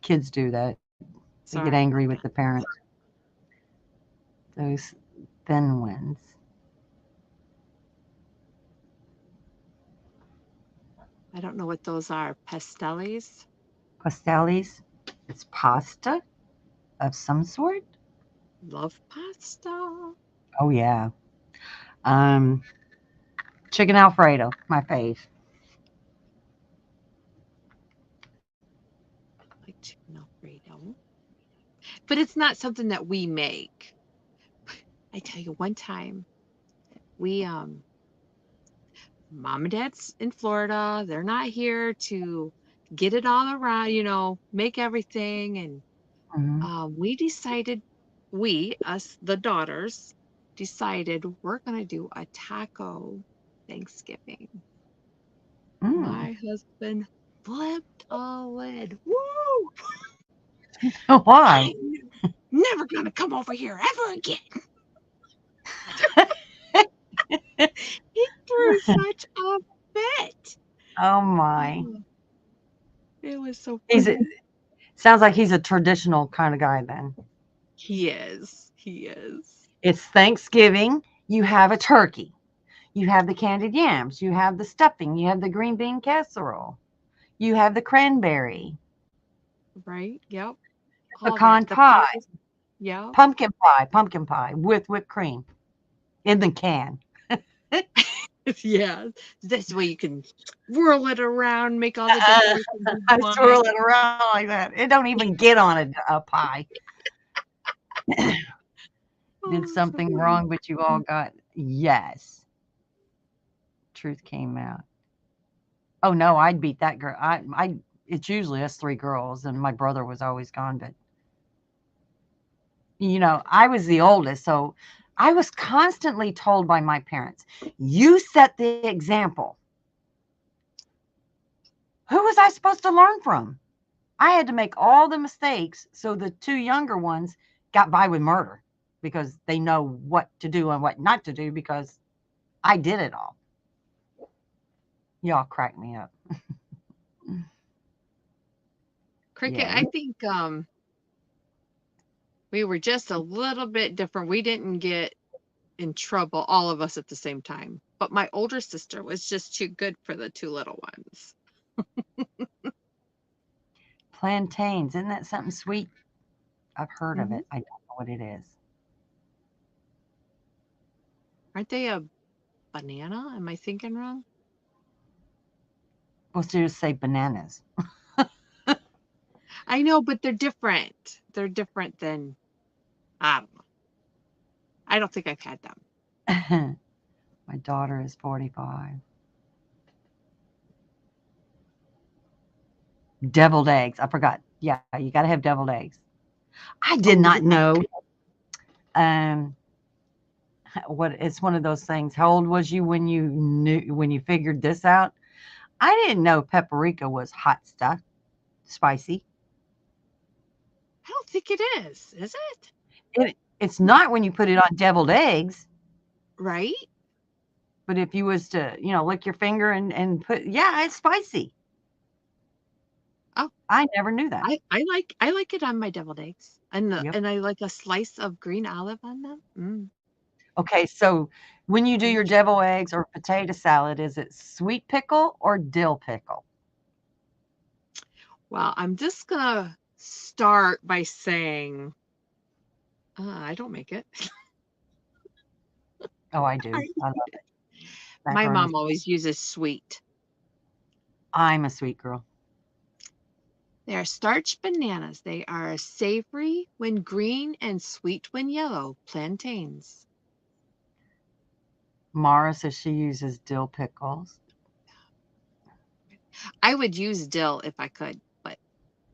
kids do that. They get angry with the parents. Those thin ones. I don't know what those are. Pastellis? Pastellis? It's pasta of some sort? Love pasta. Oh, yeah. Chicken Alfredo, my fave. I like chicken Alfredo. But it's not something that we make. I tell you, one time, we, Mom and Dad's in Florida. They're not here to get it all around, make everything. And we decided, us, the daughters, decided we're going to do a taco Thanksgiving. My husband flipped a lid. Woo! Why? I'm never going to come over here ever again. He threw such a fit. Oh my. Oh, it was so He's funny. sounds like he's a traditional kind of guy then. He is. He is. It's Thanksgiving. You have a turkey. You have the candied yams. You have the stuffing. You have the green bean casserole. You have the cranberry, Right? Yep. All pecan that. The pie, pies. Yep. pumpkin pie with whipped cream in the can. Yeah. This way you can whirl it around, make all the decorations you I want. swirl it around like that. It don't even get on a pie. Did Oh, so something funny. wrong, but you all got yes. Truth came out. Oh no, I'd beat that girl. It's usually us three girls, and my brother was always gone. But I was the oldest, so I was constantly told by my parents, "You set the example." Who was I supposed to learn from? I had to make all the mistakes so the two younger ones got by with murder because they know what to do and what not to do because I did it all. Y'all crack me up. Cricket, Yeah, I think we were just a little bit different. We didn't get in trouble, all of us at the same time. But my older sister was just too good for the two little ones. plantains. Isn't that something sweet? I've heard of Hmm. it. I don't know what it is. Aren't they a banana? Am I thinking wrong? Supposed to just say bananas. I know, but they're different. They're different than, I don't know. I don't think I've had them. My daughter is 45. Deviled eggs. I forgot. Yeah, you got to have deviled eggs. I did Oh, not know. Um, what it's one of those things. How old was you when you figured this out? I didn't know paprika was hot stuff, spicy. I don't think it is it? It's not when you put it on deviled eggs, Right? but if you was to, lick your finger and put, yeah, it's spicy. Oh, I never knew that. I like it on my deviled eggs. And Yep. and I like a slice of green olive on them. Okay, so when you do your Delicious. deviled eggs or potato salad, is it sweet pickle or dill pickle? Well, I'm just gonna start by saying I don't make it. Oh, I do. I- I love it. My Macaroni. mom always uses sweet. I'm a sweet girl. They are starch bananas. They are savory when green and sweet when yellow. Plantains. Mara says she uses dill pickles. I would use dill if I could, but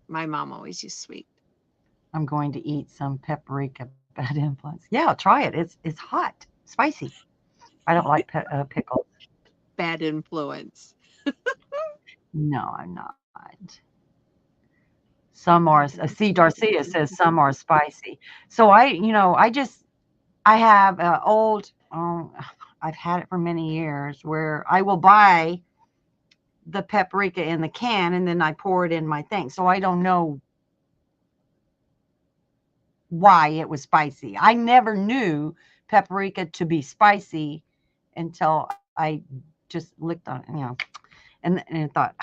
my mom always used sweet. I'm going to eat some paprika. Bad influence. Yeah, try it. It's hot, spicy. I don't like pickles. Bad influence. No, I'm not. Some are. Bad See, Darcia says some are spicy. So I have old. I've had it for many years where I will buy the paprika in the can and then I pour it in my thing. So I don't know why it was spicy. I never knew paprika to be spicy until I just licked on it, and I thought,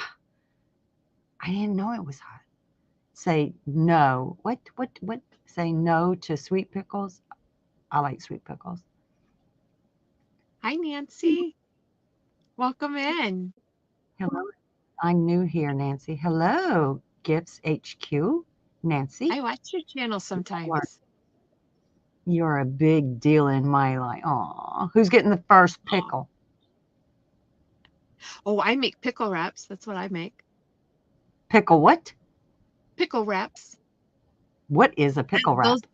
I didn't know it was hot. Say no. What? Say no to sweet pickles. I like sweet pickles. Hi, Nancy. Welcome in. Hello. I'm new here, Nancy. Hello, Gifts HQ. Nancy, I watch your channel sometimes. you're a big deal in my life. Aw, who's getting the first Aw. pickle? Oh, I make pickle wraps. That's what I make. Pickle what? Pickle wraps. What is a pickle Those wrap?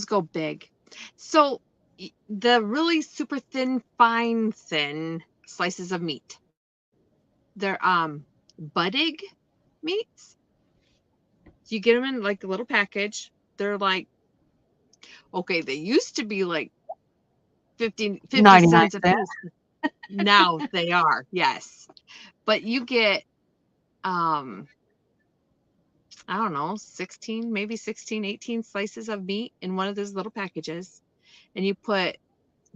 go big. So the really super thin, fine, thin slices of meat. They're budig meats. So you get them in like a little package. They're like, okay, they used to be like 50 99 cents a cents. piece. Now they are, yes. But you get, I don't know, 16, maybe 16, 18 slices of meat in one of those little packages. And you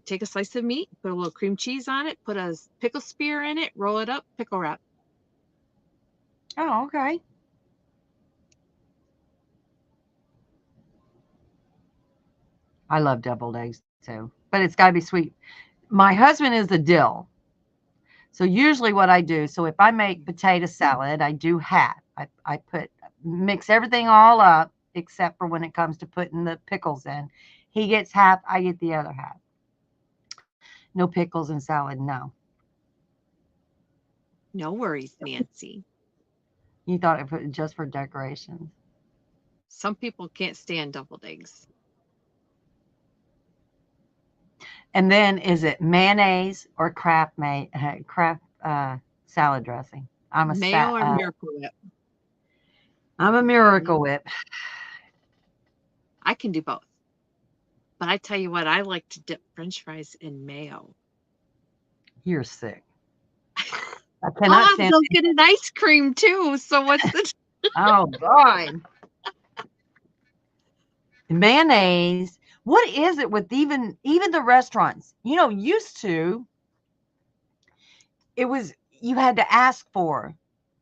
take a slice of meat, put a little cream cheese on it, put a pickle spear in it, roll it up, pickle wrap. Oh, okay. I love deviled eggs too, but it's got to be sweet. My husband is a dill. So usually what I do, so if I make potato salad, I do half. I mix everything all up except for when it comes to putting the pickles in. He gets half, I get the other half. No pickles in salad, no. No worries, Nancy. You thought it was just for decorations. Some people can't stand deviled eggs. And then is it mayonnaise or Kraft salad dressing? Mayo or Miracle Whip. I'm a Miracle Whip. I can do both. But I tell you what, I like to dip French fries in mayo. You're sick. I I'll cannot have stand. those get an ice cream too. So what's the Oh God. Mayonnaise. What is it with even the restaurants? Used to it was you had to ask for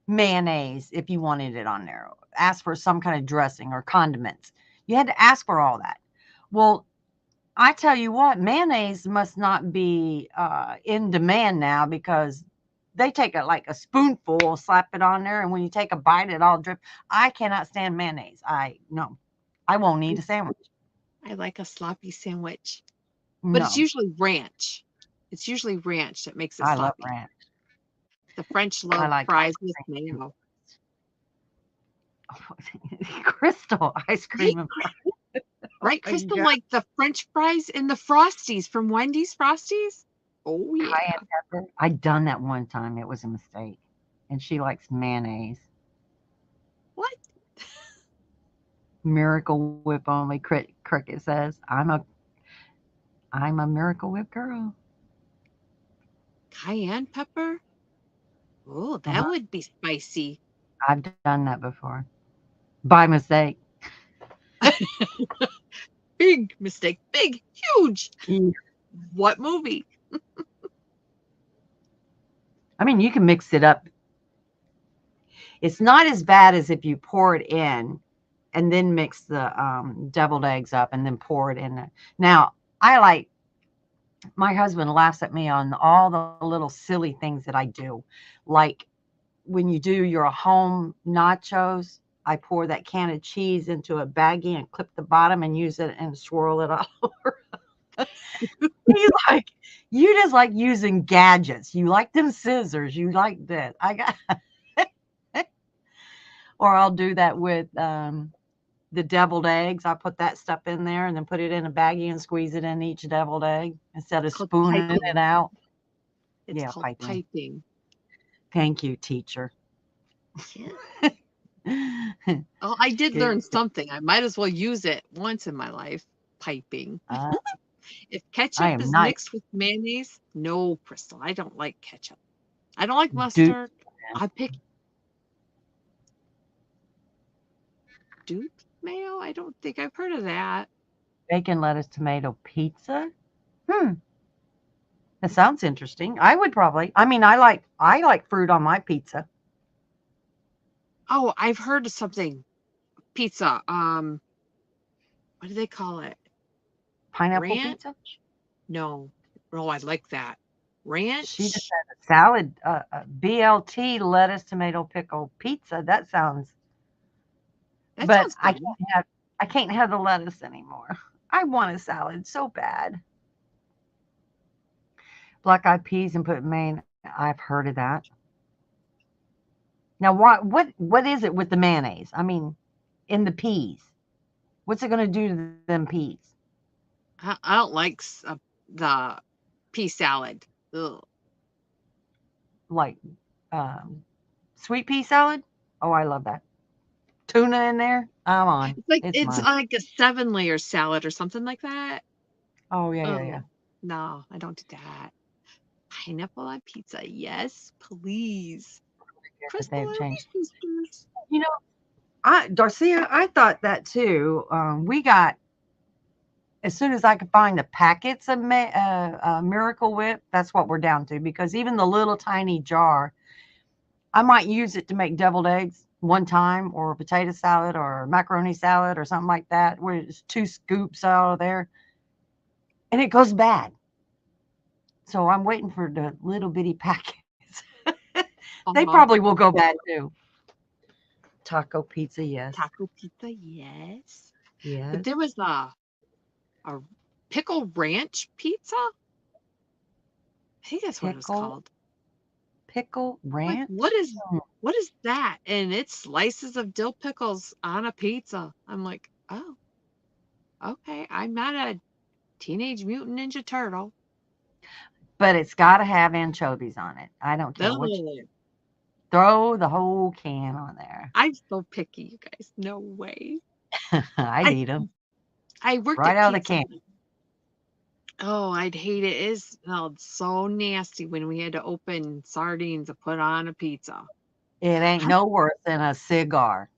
mayonnaise if you wanted it on there. Ask for some kind of dressing or condiments. You had to ask for all that. Well, I tell you what, mayonnaise must not be in demand now because they take like a spoonful, slap it on there, and when you take a bite, it all drips. I cannot stand mayonnaise. No, I won't eat a sandwich. I like a sloppy sandwich. But it's No, usually ranch. It's usually ranch that makes it I love sloppy. ranch. The French I love like fries with mayo. Crystal ice cream and fries. Right, Oh my Crystal, God. like the French fries and the Frosties from Wendy's Frosties? Oh, yeah. Cayenne pepper. I done that one time. It was a mistake. And she likes mayonnaise. What? Miracle Whip only. Cricket says, I'm a Miracle Whip girl. Cayenne pepper? Oh, that Uh-huh. would be spicy. I've done that before. By mistake. Big mistake. Big, huge. Yeah. What movie? I mean, you can mix it up. It's not as bad as if you pour it in and then mix the deviled eggs up and then pour it in. Now, my husband laughs at me on all the little silly things that I do. Like when you do your home nachos, I pour that can of cheese into a baggie and clip the bottom and use it and swirl it all over. You just like using gadgets. You like them scissors. You like this. Or I'll do that with the deviled eggs. I'll put that stuff in there and then put it in a baggie and squeeze it in each deviled egg instead of spooning it out. It's called piping. Thank you, teacher. Yeah. Oh, I did learn something. I might as well use it once in my life. Piping. If ketchup is mixed with mayonnaise, no, Crystal, I don't like ketchup. I don't like mustard. I pick Duke mayo. I don't think I've heard of that. Bacon, lettuce, tomato pizza. That sounds interesting. I would probably. I mean, I like fruit on my pizza. Oh, I've heard of something. Pizza. What do they call it? Pineapple pizza? No. Oh, I like that. Ranch? She just had a salad, BLT, lettuce, tomato, pickle, pizza. That sounds. But I can't have the lettuce anymore. I want a salad so bad. Black eyed peas and put mayonnaise. I've heard of that. Now, what is it with the mayonnaise? I mean, in the peas. What's it going to do to them peas? I don't like the pea salad. Ugh. Like sweet pea salad? Oh, I love that. Tuna in there? I'm on. It's like a 7-layer salad or something like that. Oh, yeah. No, I don't do that. Pineapple on pizza. Yes, please. But they've Crystal changed. sisters. You know, Darcia, I thought that too. We got, as soon as I could find the packets of Miracle Whip, that's what we're down to, because even the little tiny jar, I might use it to make deviled eggs one time, or a potato salad, or macaroni salad, or something like that, where it's 2 scoops out of there, and it goes bad. So I'm waiting for the little bitty packets. They probably will go bad too. Taco pizza, yes. Taco pizza, yes. Yes. But there was a pickle ranch pizza. I think that's what it was called. Pickle ranch? Like, what is that? And it's slices of dill pickles on a pizza. I'm like, oh, okay. I'm not a Teenage Mutant Ninja Turtle. But it's got to have anchovies on it. I don't care what you throw the whole can on there. I'm so picky, you guys. No way. I'd eat them. I worked right at out of the can. Oh, I'd hate it. It smelled so nasty when we had to open sardines to put on a pizza. It ain't no worse than a cigar.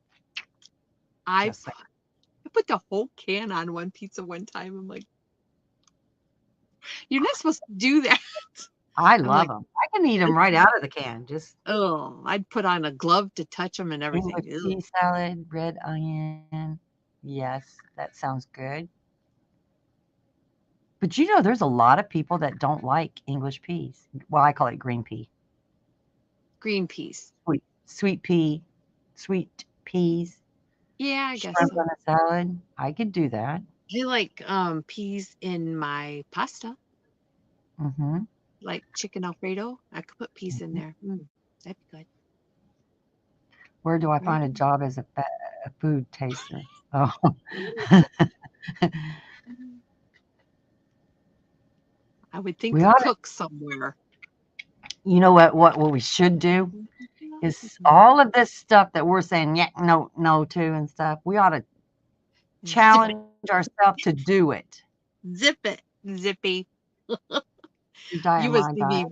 I put the whole can on one pizza one time. I'm like, you're not supposed to do that. I love them. I can eat them right out of the can. Just I'd put on a glove to touch them and everything. English pea salad, red onion. Yes, that sounds good. But you know, there's a lot of people that don't like English peas. Well, I call it green pea. Green peas. Sweet peas. Yeah, I guess so. On a salad, I could do that. I like peas in my pasta. Mm-hmm. Like chicken Alfredo. I could put peas in there. That'd be good. Where do I find a job as a food taster? Oh. I would think to cook somewhere. You know what we should do is all of this stuff that we're saying no to and stuff. We ought to challenge ourselves to do it. Zip it, Zippy. You would see me.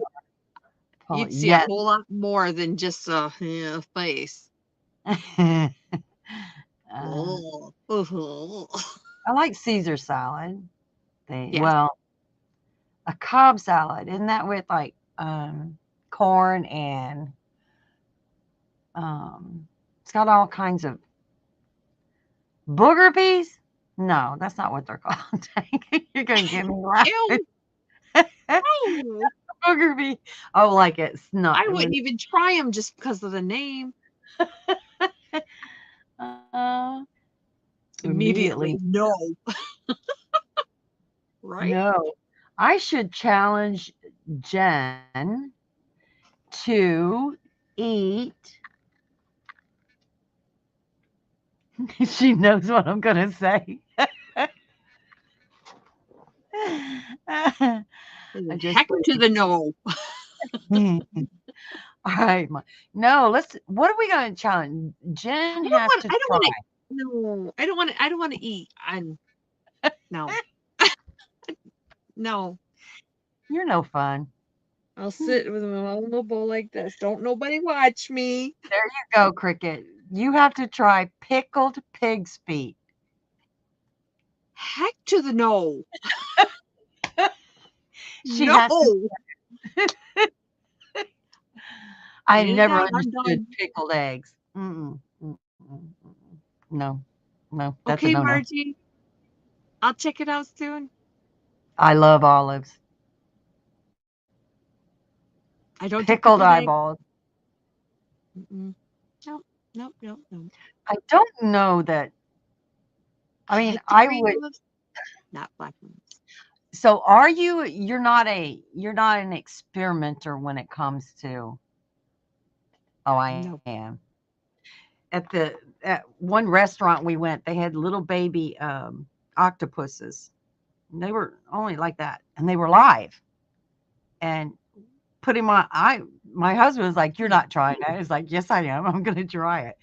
You'd see a whole lot more than just a face. I like Caesar salad. Well, a Cobb salad, isn't that with like corn and it's got all kinds of booger peas? No, that's not what they're called. You're gonna get me laughing. Booger pea. Oh, like it's not. I wouldn't even try them just because of the name. Immediately, no. Right? No. I should challenge Jen to eat. She knows what I'm going to say. Heck to the no. All right. No, what are we going to challenge? Jen has to try. No, I don't want to eat. No. No. You're no fun. I'll sit with my own little bowl like this. Don't nobody watch me. There you go, Cricket. You have to try pickled pig's feet. Heck to the no. I never understood pickled eggs. No, that's okay, Margie. I'll check it out soon. I love olives. I don't pickled eyeballs. No. I don't know that. I mean, I would not black ones. So you're not an experimenter when it comes to. Oh, I am. At one restaurant we went, they had little baby octopuses. And they were only like that, and they were live. And putting my husband was like, "You're not trying that." I was like, "Yes, I am. I'm going to try it."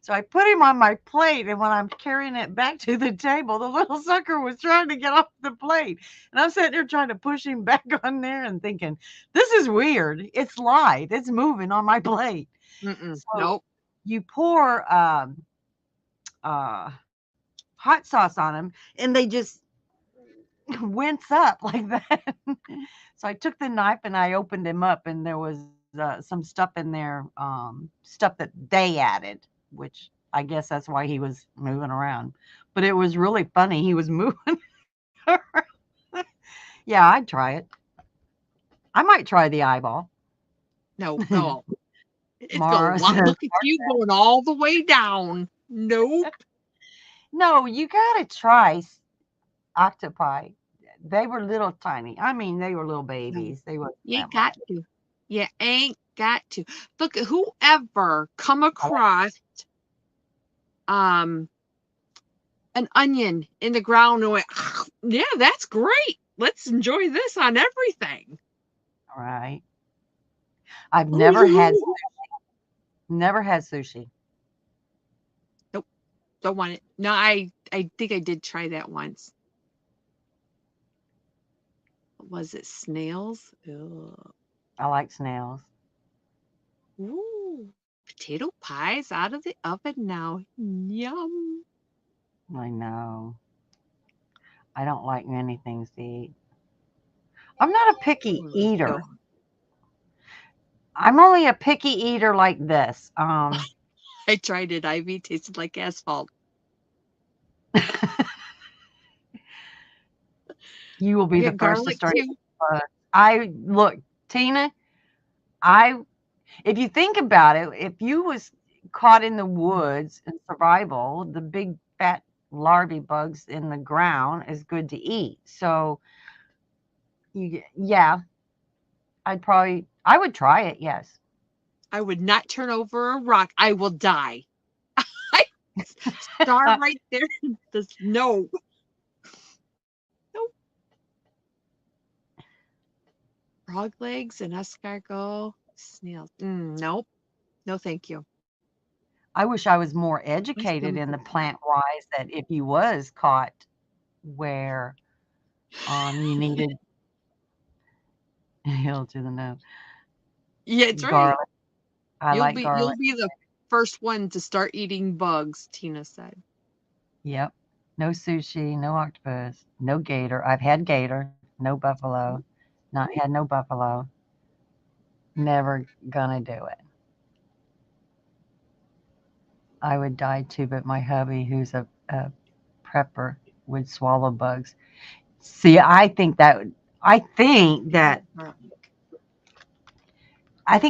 So I put him on my plate, and when I'm carrying it back to the table, the little sucker was trying to get off the plate. And I'm sitting there trying to push him back on there and thinking, this is weird. It's live. It's moving on my plate. So Nope. you pour hot sauce on them, and they just wince up like that. So I took the knife and I opened him up, and there was some stuff in there, stuff that they added, which I guess that's why he was moving around. But it was really funny. He was moving around. Yeah, I'd try it. I might try the eyeball. No, no. It's Mara going, says, look at you going all the way down. Nope. no, you got to try octopi. They were little tiny. I mean, they were little babies. They were You ain't that much. got to. You ain't got to. Look, whoever come across an onion in the ground and went, yeah, that's great. Let's enjoy this on everything. All right. I've never had sushi. Nope. Don't want it. No, I think I did try that once. Was it snails? Ugh. I like snails. Ooh, potato pies out of the oven now. Yum. I know. I don't like many things to eat. I'm not a picky eater. I'm only a picky eater like this. I tried it, Ivy. Tasted like asphalt. You will be the first to start. Look, Tina, if you think about it, if you was caught in the woods in survival, the big fat larvae bugs in the ground is good to eat. So yeah, I would try it. Yes. I would not turn over a rock. I will die. I starve right there. No. Nope. Frog legs and escargot, snails. Nope. No, thank you. I wish I was more educated in the plant wise that if you was caught where you needed hill to the nose. Yeah, it's garlic. right. I like garlic. You'll be the first one to start eating bugs, Tina said. Yep. No sushi, no octopus, no gator. I've had gator, no buffalo. Not had no buffalo. Never gonna do it. I would die too, but my hubby, who's a prepper, would swallow bugs. See, I think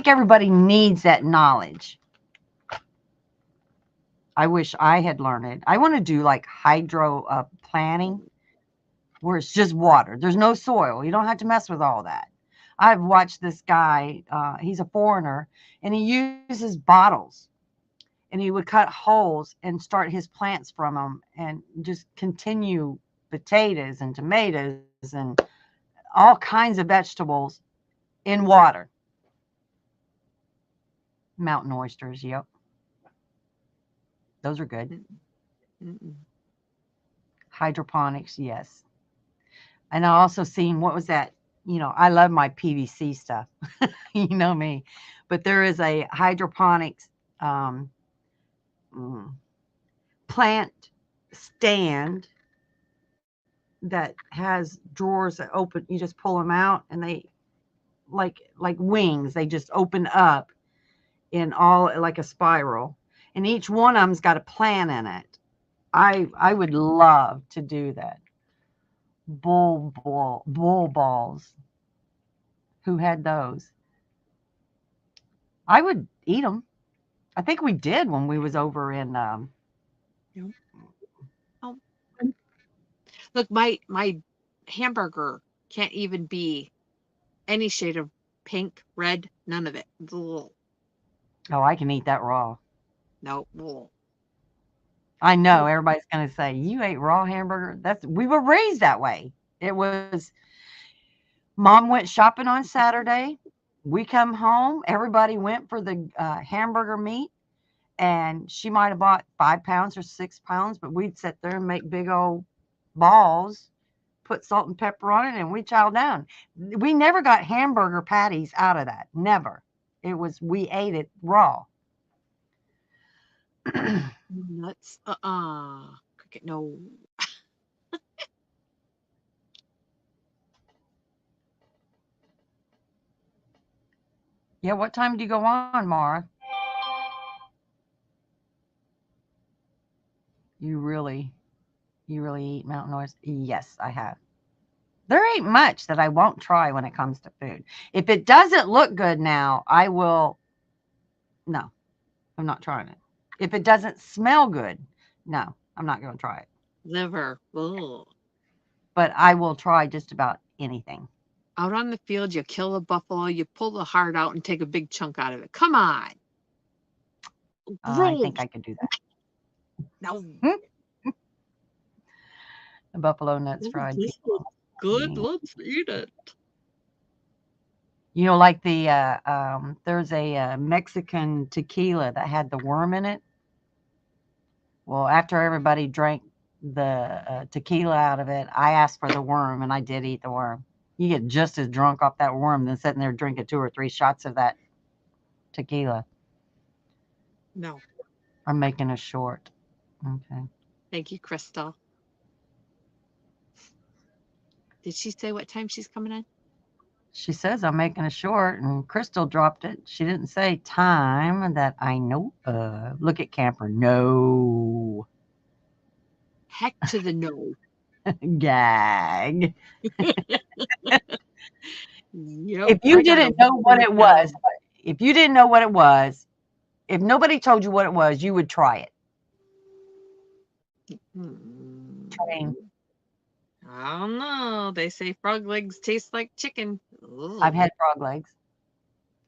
everybody needs that knowledge. I wish I had learned it. I want to do like hydro planting where it's just water. There's no soil. You don't have to mess with all that. I've watched this guy. He's a foreigner, and he uses bottles, and he would cut holes and start his plants from them and just continue potatoes and tomatoes and all kinds of vegetables in water. Mountain oysters, yep. Those are good. Hydroponics, yes. And I also seen, what was that? I love my PVC stuff. You know me. But there is a hydroponics plant stand that has drawers that open. You just pull them out, and they like wings. They just open up in all like a spiral, and each one of them's got a plant in it. I would love to do that. Bull balls. Who had those? I would eat them. I think we did when we was over in. Look, my hamburger can't even be any shade of pink, red, none of it. Ugh. Oh, I can eat that raw. No. Ugh. I know everybody's going to say, you ate raw hamburger. We were raised that way. It was, Mom went shopping on Saturday. We come home. Everybody went for the hamburger meat. And she might have bought 5 pounds or 6 pounds, but we'd sit there and make big old balls, put salt and pepper on it, and we chow down. We never got hamburger patties out of that. Never. It was, we ate it raw. Nuts. Cricket, no. Yeah, what time do you go on, Mara? You really eat Mountain Oyster? Yes, I have. There ain't much that I won't try when it comes to food. If it doesn't look good now, I will. No, I'm not trying it. If it doesn't smell good, no, I'm not going to try it. Liver. Ugh. But I will try just about anything. Out on the field, you kill a buffalo, you pull the heart out and take a big chunk out of it. Come on. I think I could do that. No. The buffalo nuts fried. Good. Let's eat it. You know, like there's a Mexican tequila that had the worm in it. Well, after everybody drank the tequila out of it, I asked for the worm, and I did eat the worm. You get just as drunk off that worm than sitting there drinking 2 or 3 shots of that tequila. No. I'm making a short. Okay. Thank you, Crystal. Did she say what time she's coming in? She says I'm making a short, and Crystal dropped it. She didn't say time that I know of. Look at Camper. No. Heck to the no. Gag. Yep, If you didn't know what it was, if nobody told you what it was, you would try it. Train. I don't know. They say frog legs taste like chicken. Ugh. I've had frog legs.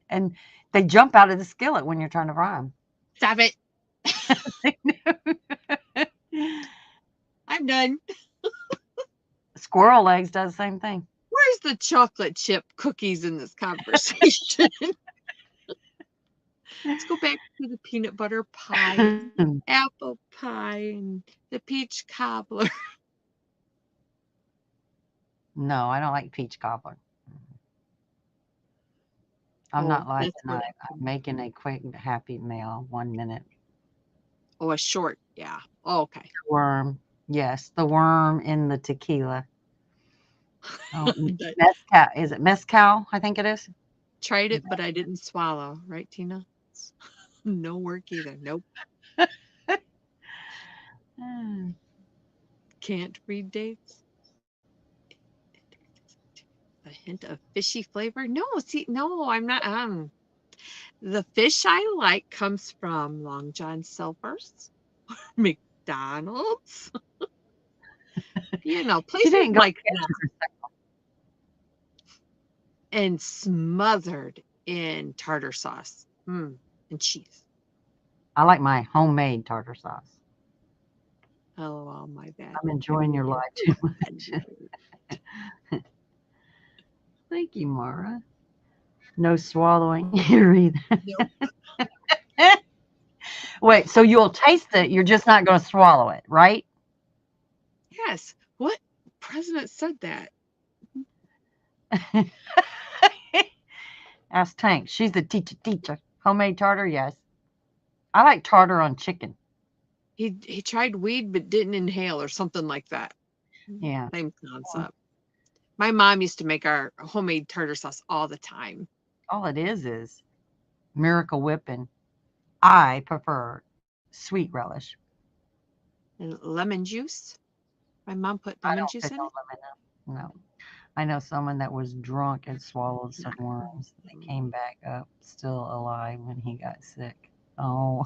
And they jump out of the skillet when you're trying to fry them. Stop it. I'm done. Squirrel legs does the same thing. Where's the chocolate chip cookies in this conversation? Let's go back to the peanut butter pie, apple pie, and the peach cobbler. No, I don't like peach cobbler. I'm not like that. I'm making a quick happy meal, 1 minute. Oh, a short, yeah. Oh, okay. Worm, yes, the worm in the tequila. Oh, mezcal, is it mezcal? I think it is. Tried it, but I didn't swallow. Right, Tina? No work either. Nope. Can't read dates. A hint of fishy flavor? No, see, no, I'm not. The fish I like comes from Long John Silver's, McDonald's. You know, places like that. And smothered in tartar sauce and cheese. I like my homemade tartar sauce. Oh, well, my bad. I'm enjoying your life too much. Thank you, Mara. No swallowing here either. Nope. Wait, so you'll taste it, you're just not going to swallow it, right? Yes. What president said that? Ask Tank. She's the teacher. Homemade tartar, yes. I like tartar on chicken. He tried weed but didn't inhale or something like that. Yeah. Same concept. My mom used to make our homemade tartar sauce all the time. All it is Miracle Whipping. I prefer sweet relish. And lemon juice. My mom put lemon juice in it. No. I know someone that was drunk and swallowed some worms. They came back up still alive when he got sick. Oh.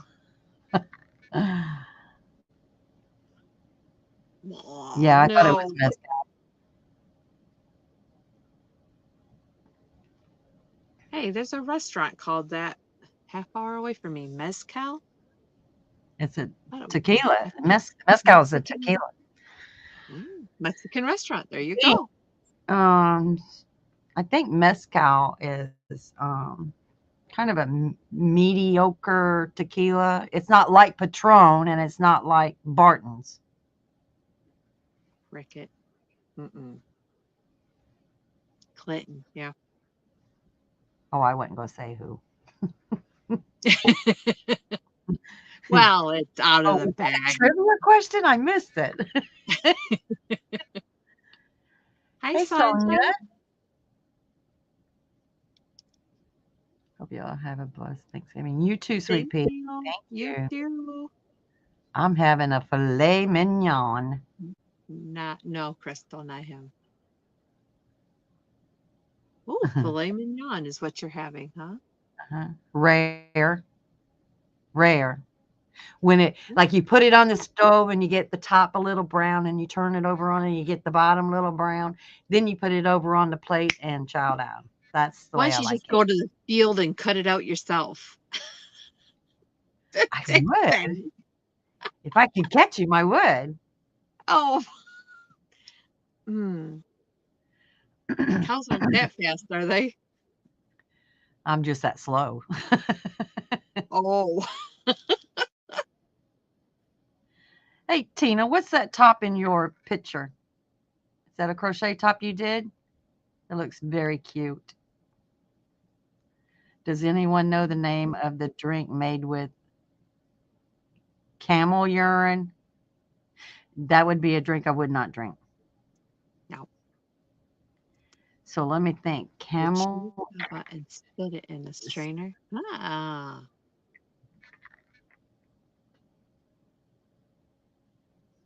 Yeah, I thought it was messed up. Hey, there's a restaurant called that half hour away from me. Mezcal? It's a tequila. Mezcal is a tequila. Mexican restaurant. There you go. I think mezcal is kind of a mediocre tequila. It's not like Patron, and it's not like Barton's. Ricket. Clinton, yeah. Oh, I wasn't going to say who. Well, it's out of Oh, the was that a bag. trivia question? I missed it. Hi, Hey, Sonia. Sonia. Hope y'all have a blessed Thanksgiving. You too, sweet pea. Thank You too. I'm having a filet mignon. No, Crystal, not him. Oh, filet mignon is what you're having, huh? Rare. When it, like, you put it on the stove and you get the top a little brown and you turn it over on and you get the bottom a little brown. Then you put it over on the plate and chow down. That's the Why way don't I you like just it. go to the field and cut it out yourself? I would. If I could catch him, I would. Oh. Cows aren't that fast, are they? I'm just that slow. Oh. Hey, Tina, what's that top in your picture? Is that a crochet top you did? It looks very cute. Does anyone know the name of the drink made with camel urine? That would be a drink I would not drink. No. So let me think. Camel. And spit it in a strainer. Ah.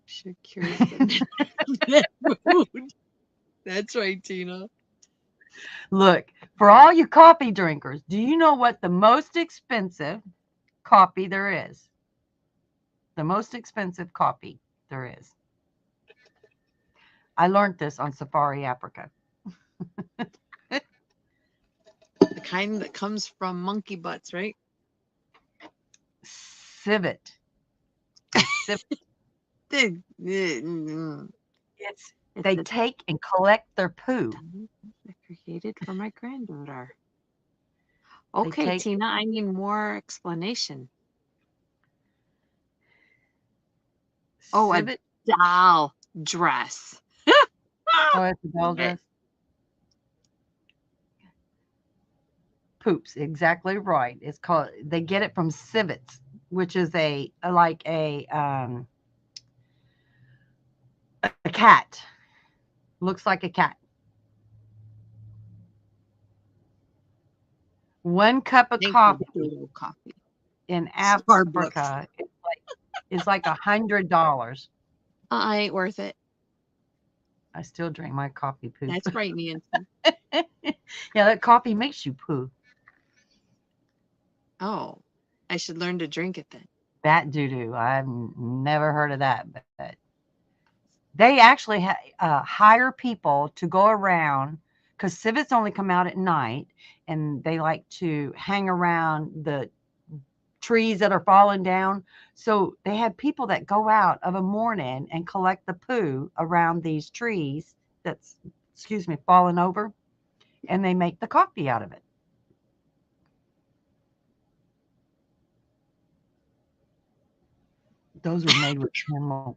Sure cures the mood. That's right, Tina. Look, for all you coffee drinkers, do you know what the most expensive coffee there is? The most expensive coffee there is. I learned this on Safari Africa. The kind that comes from monkey butts, right? Civet. They take and collect their poo. Created for my granddaughter. Okay, Tina, I need more explanation. Oh, civet? A doll dress. Oh, it's a doll dress. Poops, exactly right. It's called. They get it from civets, which is a cat. Looks like a cat. 1 cup of coffee in Africa is like $100. I ain't worth it. I still drink my coffee poop. That's right, Nancy. Yeah, that coffee makes you poo. Oh, I should learn to drink it then. Bat doo-doo. I've never heard of that, but they actually hire people to go around, because civets only come out at night, and they like to hang around the trees that are falling down. So they have people that go out of a morning and collect the poo around these trees that's, falling over, and they make the coffee out of it. Those are made with camel.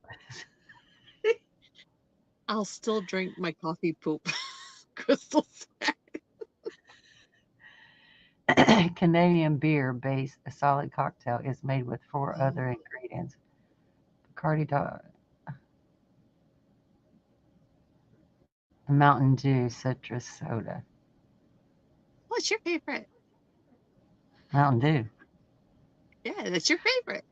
I'll still drink my coffee poop. Crystal said. Canadian beer base, a solid cocktail, is made with 4 other ingredients. Bacardi, Mountain Dew, citrus soda. What's your favorite? Mountain Dew. Yeah, that's your favorite.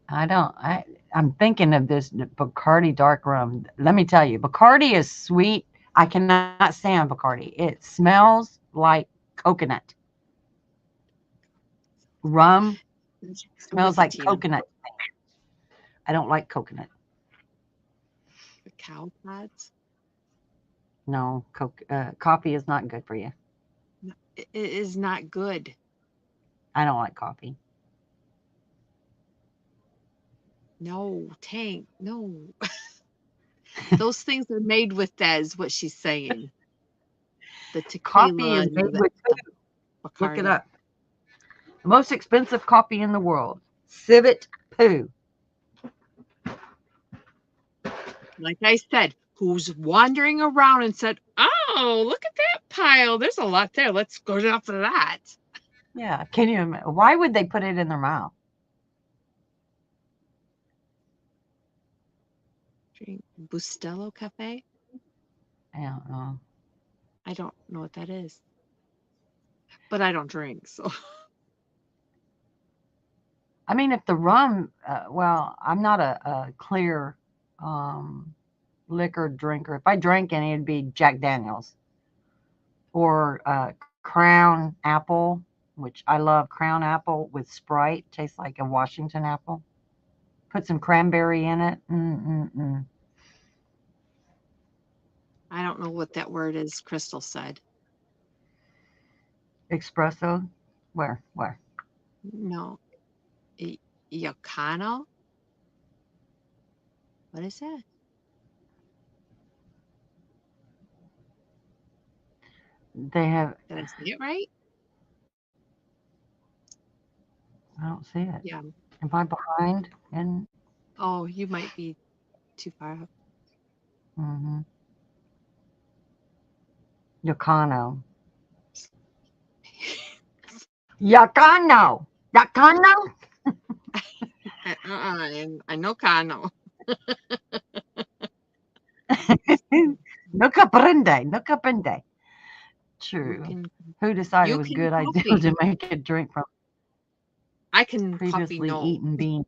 I'm thinking of this Bacardi dark rum. Let me tell you, Bacardi is sweet. I cannot stand Bacardi. It smells like coconut. Rum smells like coconut. I don't like coconut. The cow pods? No, coffee is not good for you. It is not good. I don't like coffee. No, Tank, no. Those things are made with that, is what she's saying. The tequila. Coffee is made with poo. Look it Bacardi. up. The most expensive coffee in the world. Civet Poo. Like I said, who's wandering around and said, "Oh, look at that pile. There's a lot there. Let's go down for that." Yeah. Can you imagine? Why would they put it in their mouth? Drink Bustelo Cafe. I don't know. I don't know what that is, but I don't drink, so. I mean, if the rum, well, I'm not a clear liquor drinker. If I drank any, it'd be Jack Daniels or Crown Apple, which I love. Crown Apple with Sprite. Tastes like a Washington apple. Put some cranberry in it. I don't know what that word is. Crystal said. Espresso. Where? No. Yacano? What is that? They have. Did I say it right? I don't see it. Yeah. Am I behind? And Oh, you might be too far up. Yacano. Yacano. I know Cano. No comprende. True. Who decided it was a good idea to make a drink from I can previously eaten beans?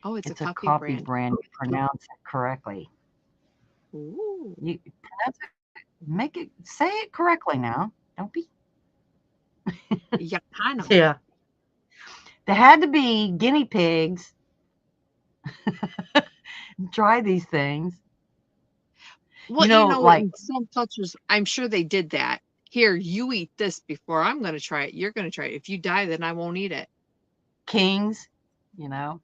Oh, it's a coffee brand. You pronounce it correctly. Ooh. You pronounce it. Say it correctly now. Don't be. Yacano. Yeah. There had to be guinea pigs. Try these things. Well, like in some cultures, I'm sure they did that. Here, you eat this before I'm going to try it. You're going to try it. If you die, then I won't eat it. Kings, Yeah.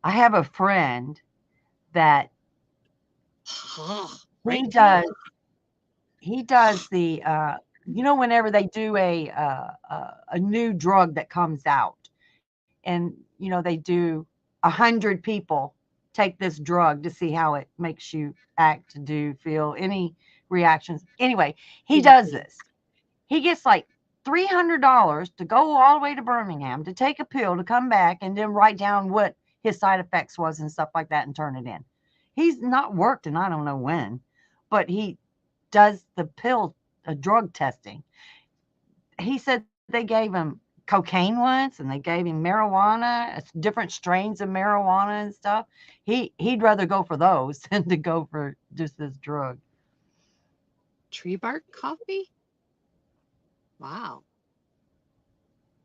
I have a friend that right? He does the whenever they do a new drug that comes out, and they do 100 people take this drug to see how it makes you act, feel any reactions. Anyway, he does this. He gets like $300 to go all the way to Birmingham to take a pill to come back and then write down what his side effects was and stuff like that and turn it in. He's not worked and I don't know when, but he does the drug testing. He said they gave him cocaine once and they gave him marijuana, different strains of marijuana and stuff. He'd rather go for those than to go for just this drug. Tree bark coffee? Wow.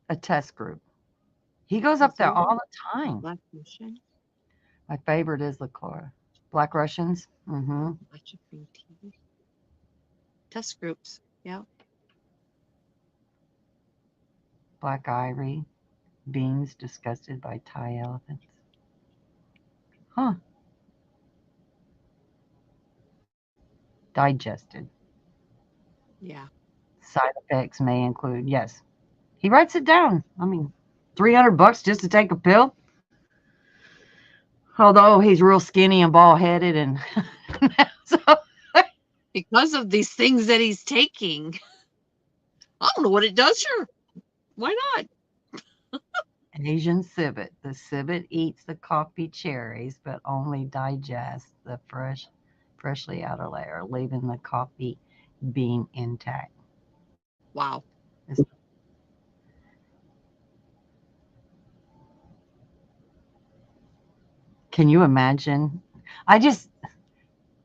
A test group. He goes up there all the time. Black Russian. My favorite is liqueur. Black Russians. Matcha green tea. Test groups. Yeah. Black ivory. Beans disgusted by Thai elephants. Huh. Digested. Yeah. Side effects may include, yes. He writes it down. I mean, $300 just to take a pill. Although he's real skinny and bald-headed, and so because of these things that he's taking. I don't know what it does. Sure, why not? Asian civet. The civet eats the coffee cherries, but only digests the freshly outer layer, leaving the coffee bean intact. Wow. Can you imagine?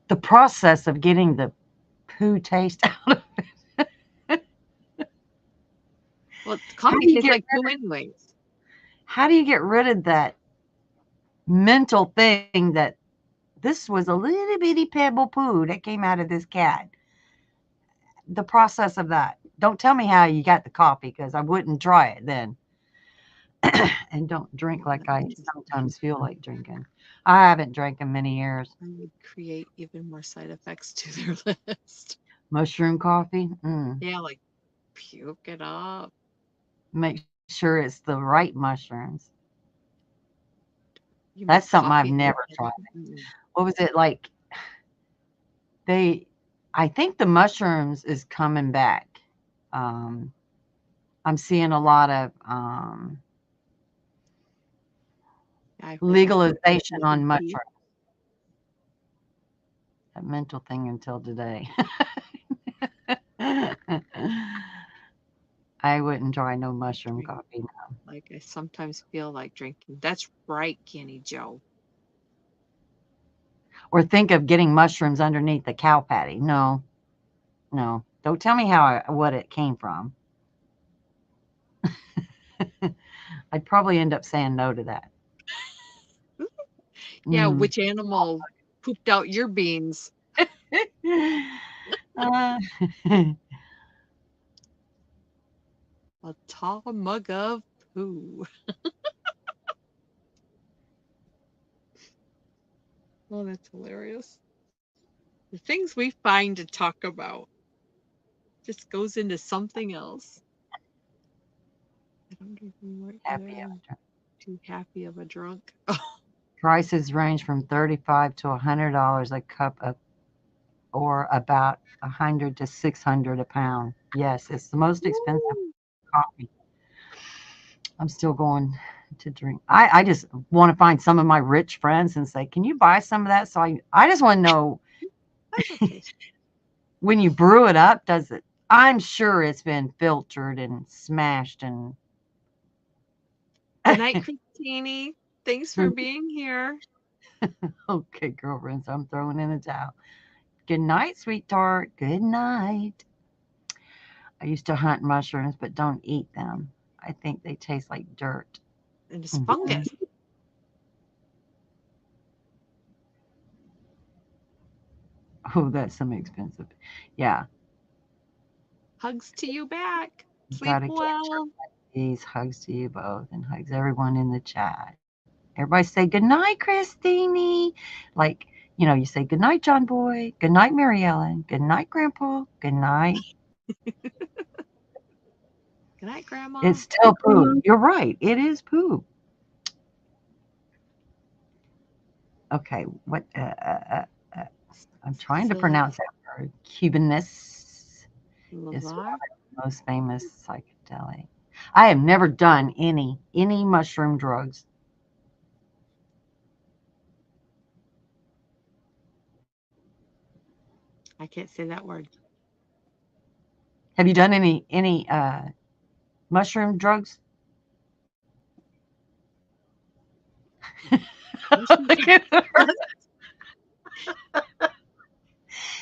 The process of getting the poo taste out of it. Well, coffee tastes like poo anyways. How do you get rid of that mental thing that this was a little bitty pebble poo that came out of this cat? The process of that. Don't tell me how you got the coffee, because I wouldn't try it then. and don't drink like I sometimes feel like drinking. I haven't drank in many years. I would create even more side effects to their list. Mushroom coffee. Yeah, like puke it up. Make sure it's the right mushrooms. You That's make something I've coffee. never tried. Mm. What was it like? I think the mushrooms is coming back. Um, I'm seeing a lot of I heard that legalization too. on mushrooms. A mental thing until today. I wouldn't try no mushroom coffee. No. Like I sometimes feel like drinking. That's right, Kenny Joe. Or think of getting mushrooms underneath the cow patty. No, no. Don't tell me what it came from. I'd probably end up saying no to that. Yeah, which animal pooped out your beans? Uh, A tall mug of poo. Oh, that's hilarious. The things we find to talk about just goes into something else. I don't even know happy too happy of a drunk. Prices range from $35 to $100 a cup of, or about $100 to $600 a pound. Yes, it's the most expensive coffee. I'm still going to drink. I just want to find some of my rich friends and say, can you buy some of that? So I just want to know Okay. when you brew it up, does it? I'm sure it's been filtered and smashed and. Good night, Christine. Thanks for being here. Okay, girlfriends, I'm throwing in a towel. Good night, sweetheart. Good night. I used to hunt mushrooms, but don't eat them. I think they taste like dirt. And it's fungus. Oh, that's some expensive. Yeah. Hugs to you back. Sleep Gotta well. these hugs to you both and hugs everyone in the chat. Everybody say good night, Christine. Like, you say good night, John Boy. Good night, Mary Ellen. Good night, Grandpa. Good night. Good night, Grandma. It's still poo. You're right. It is poo. Okay. What? I'm trying to pronounce that word. Cubanus is one of the most famous psychedelic. I have never done any mushroom drugs. I can't say that word. Have you done any mushroom drugs?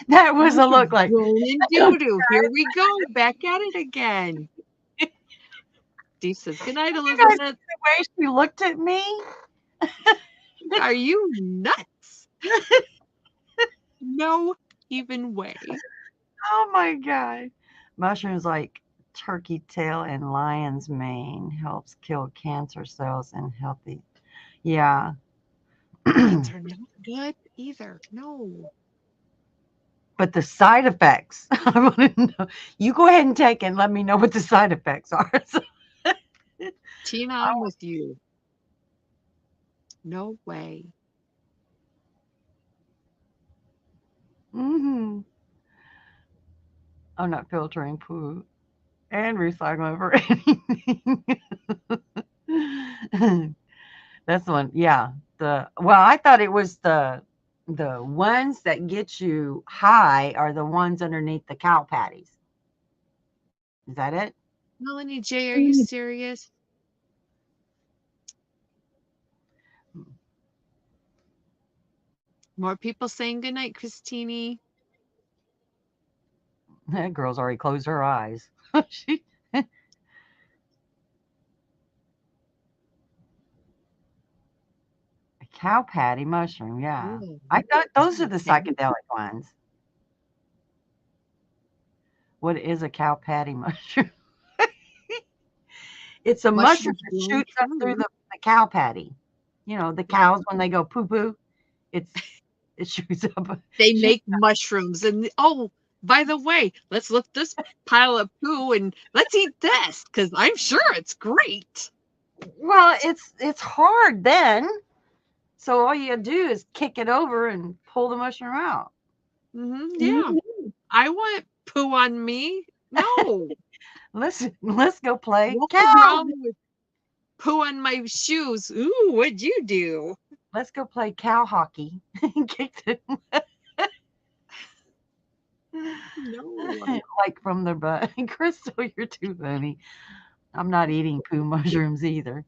That was a look like doo-doo. Here we go, back at it again. Dee says, good night, Elizabeth. The way she looked at me. Are you nuts? No even way. Oh my God. Mushrooms like turkey tail and lion's mane helps kill cancer cells in healthy. Yeah. Beans are not good either. No. But the side effects, I want to know. You go ahead and take it and let me know what the side effects are. Tina, I'm with you. No way. I'm not filtering poo and recycling for anything. That's the one. Yeah. I thought it was the ones that get you high are the ones underneath the cow patties. Is that it? Melanie J, are you serious? More people saying goodnight, Christine. That girl's already closed her eyes. A cow patty mushroom, yeah. Ooh. I thought those are the psychedelic ones. What is a cow patty mushroom? It's a mushroom Mushrooms that really shoots up through true. the cow patty. You know, the cows when they go poo poo, it shoots up. They Shoot, make mushrooms and oh, by the way, let's lift this pile of poo and let's eat this because I'm sure it's great. well, it's hard then. So all you do is kick it over and pull the mushroom out. Yeah. I want poo on me. No. Let's go play What's cow. wrong with poo on my shoes? Ooh, what'd you do? Let's go play cow hockey. Kick the No. like from the butt. Crystal, you're too funny. I'm not eating poo mushrooms either.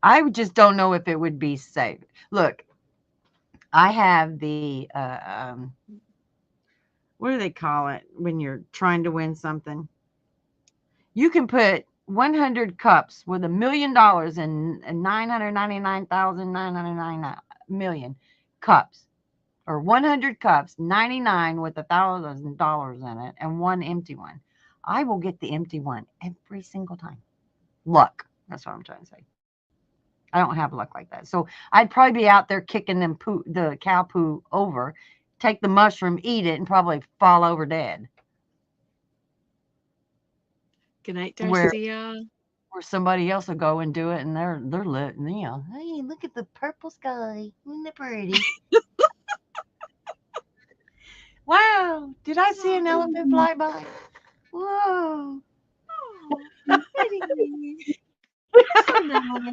I just don't know if it would be safe. Look, I have the what do they call it when you're trying to win something? You can put 100 cups with $1 million and 999,999 million cups, or 100 cups, 99 with $1,000 in it, and one empty one. I will get the empty one every single time. Luck. That's what I'm trying to say. I don't have luck like that. So I'd probably be out there kicking the cow poo over, take the mushroom, eat it, and probably fall over dead. Good night, Where Darcia. somebody else will go and do it, and they're lit, and hey, look at the purple sky, isn't it pretty? Wow, did I see an elephant fly by? Whoa, Oh, pretty. So nice.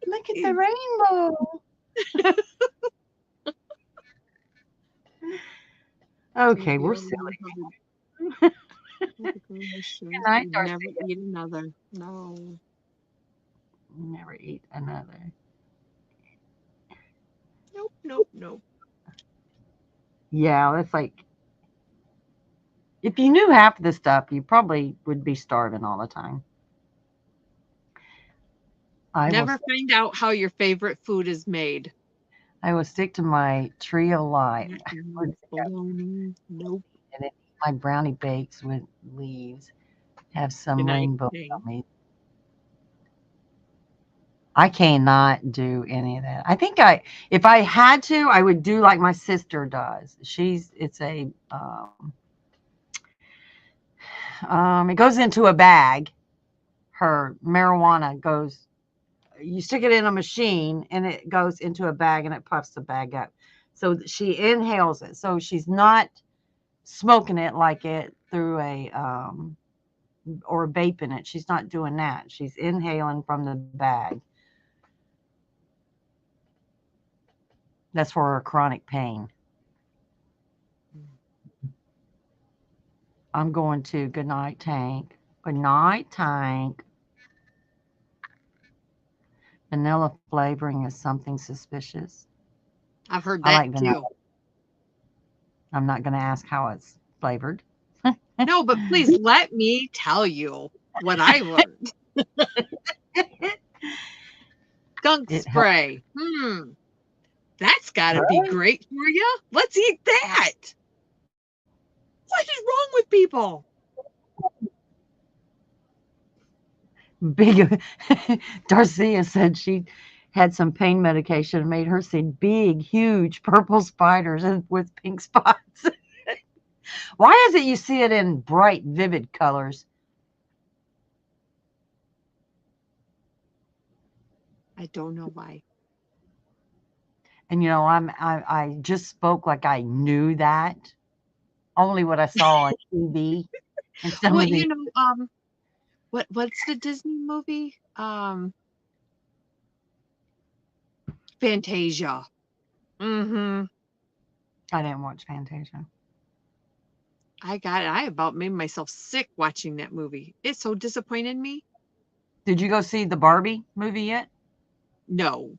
look at the rainbow. Okay, we're silly. I Never eat another. No. Never eat another. Nope. Yeah, that's like, if you knew half of the stuff, you probably would be starving all the time. Never find out how your favorite food is made. I will stick to my tree of life. Bologna. Nope. And my brownie bakes with leaves have some Good night. rainbow on me. I cannot do any of that. I think if I had to, I would do like my sister does. It's a, it goes into a bag. Her marijuana goes, you stick it in a machine and it goes into a bag and it puffs the bag up. So she inhales it. So she's not smoking it like it through or vaping it. She's not doing that. She's inhaling from the bag. That's for her chronic pain. I'm going to good night, Tank. Good night, Tank. Vanilla flavoring is something suspicious. I've heard that I like vanilla. too. I'm not going to ask how it's flavored. No, but please let me tell you what I learned. Skunk spray. That's got to be great for you. Let's eat that. What is wrong with people? Big Darcia said she had some pain medication and made her see big, huge purple spiders with pink spots. Why is it you see it in bright, vivid colors? I don't know why. And I just spoke like I knew that. Only what I saw on TV. And some Well, of the, what's the Disney movie? Fantasia. I didn't watch Fantasia. I got it. I about made myself sick watching that movie. It so disappointed me. Did you go see the Barbie movie yet? No.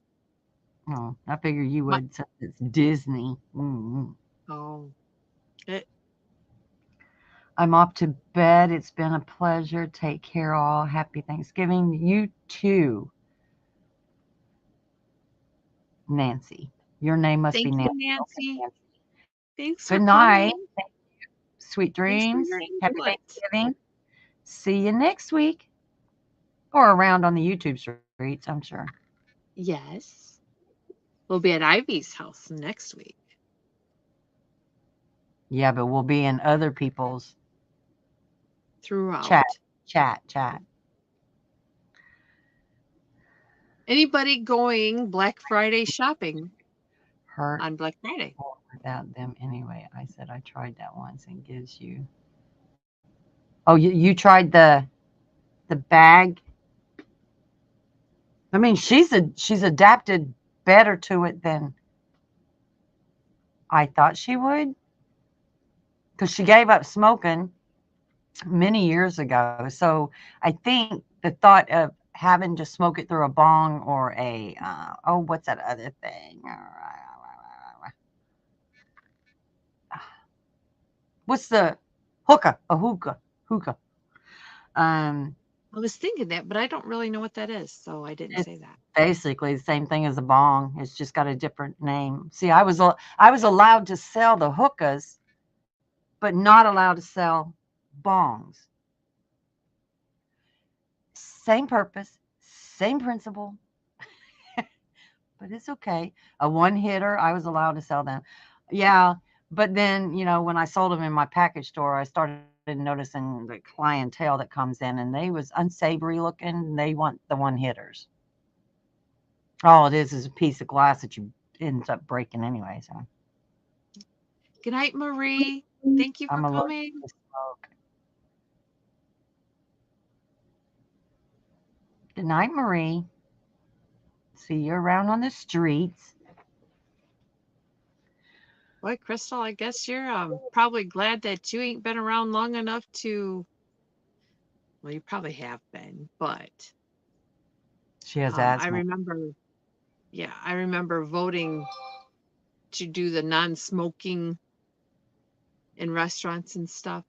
Oh, I figure you would since it's Disney. Oh. I'm off to bed. It's been a pleasure. Take care, all. Happy Thanksgiving. You too, Nancy. Your name must be Nancy. Nancy. Thanks. Good night. Sweet dreams. Happy Thanksgiving. See you next week or around on the YouTube streets, I'm sure. Yes. We'll be at Ivy's house next week. Yeah, but we'll be in other people's Throughout. chat. Anybody going Black Friday shopping Hurt on Black Friday? without them anyway. I said I tried that once and gives you. Oh, you tried the bag. I mean, she's adapted better to it than I thought she would, because she gave up smoking many years ago. So I think the thought of having to smoke it through a bong or a what's that other thing? What's the hookah? A hookah. I was thinking that, but I don't really know what that is, so I didn't say that. Basically the same thing as a bong. It's just got a different name. See, I was allowed to sell the hookahs, but not allowed to sell bongs. Same purpose, same principle, but it's okay. A one hitter, I was allowed to sell them. Yeah, but then, when I sold them in my package store, I started noticing the clientele that comes in, and they was unsavory looking. They want the one hitters. All it is a piece of glass that you ends up breaking anyway. So. Good night, Marie. Thank you for coming. Good night, Marie. See you around on the streets. Boy, Crystal, I guess you're probably glad that you ain't been around long enough to. Well, you probably have been, but she has asthma. I remember voting to do the non-smoking in restaurants and stuff.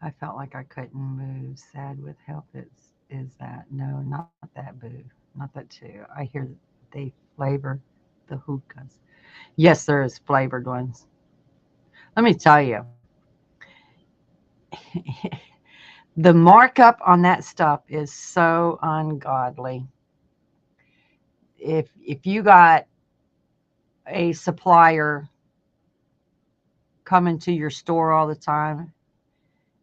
I felt like I couldn't move. Sad with health is that. No, not that, boo. Not that too. I hear they flavor the hookahs. Yes, there is flavored ones. Let me tell you. The markup on that stuff is so ungodly. If you got a supplier coming to your store all the time,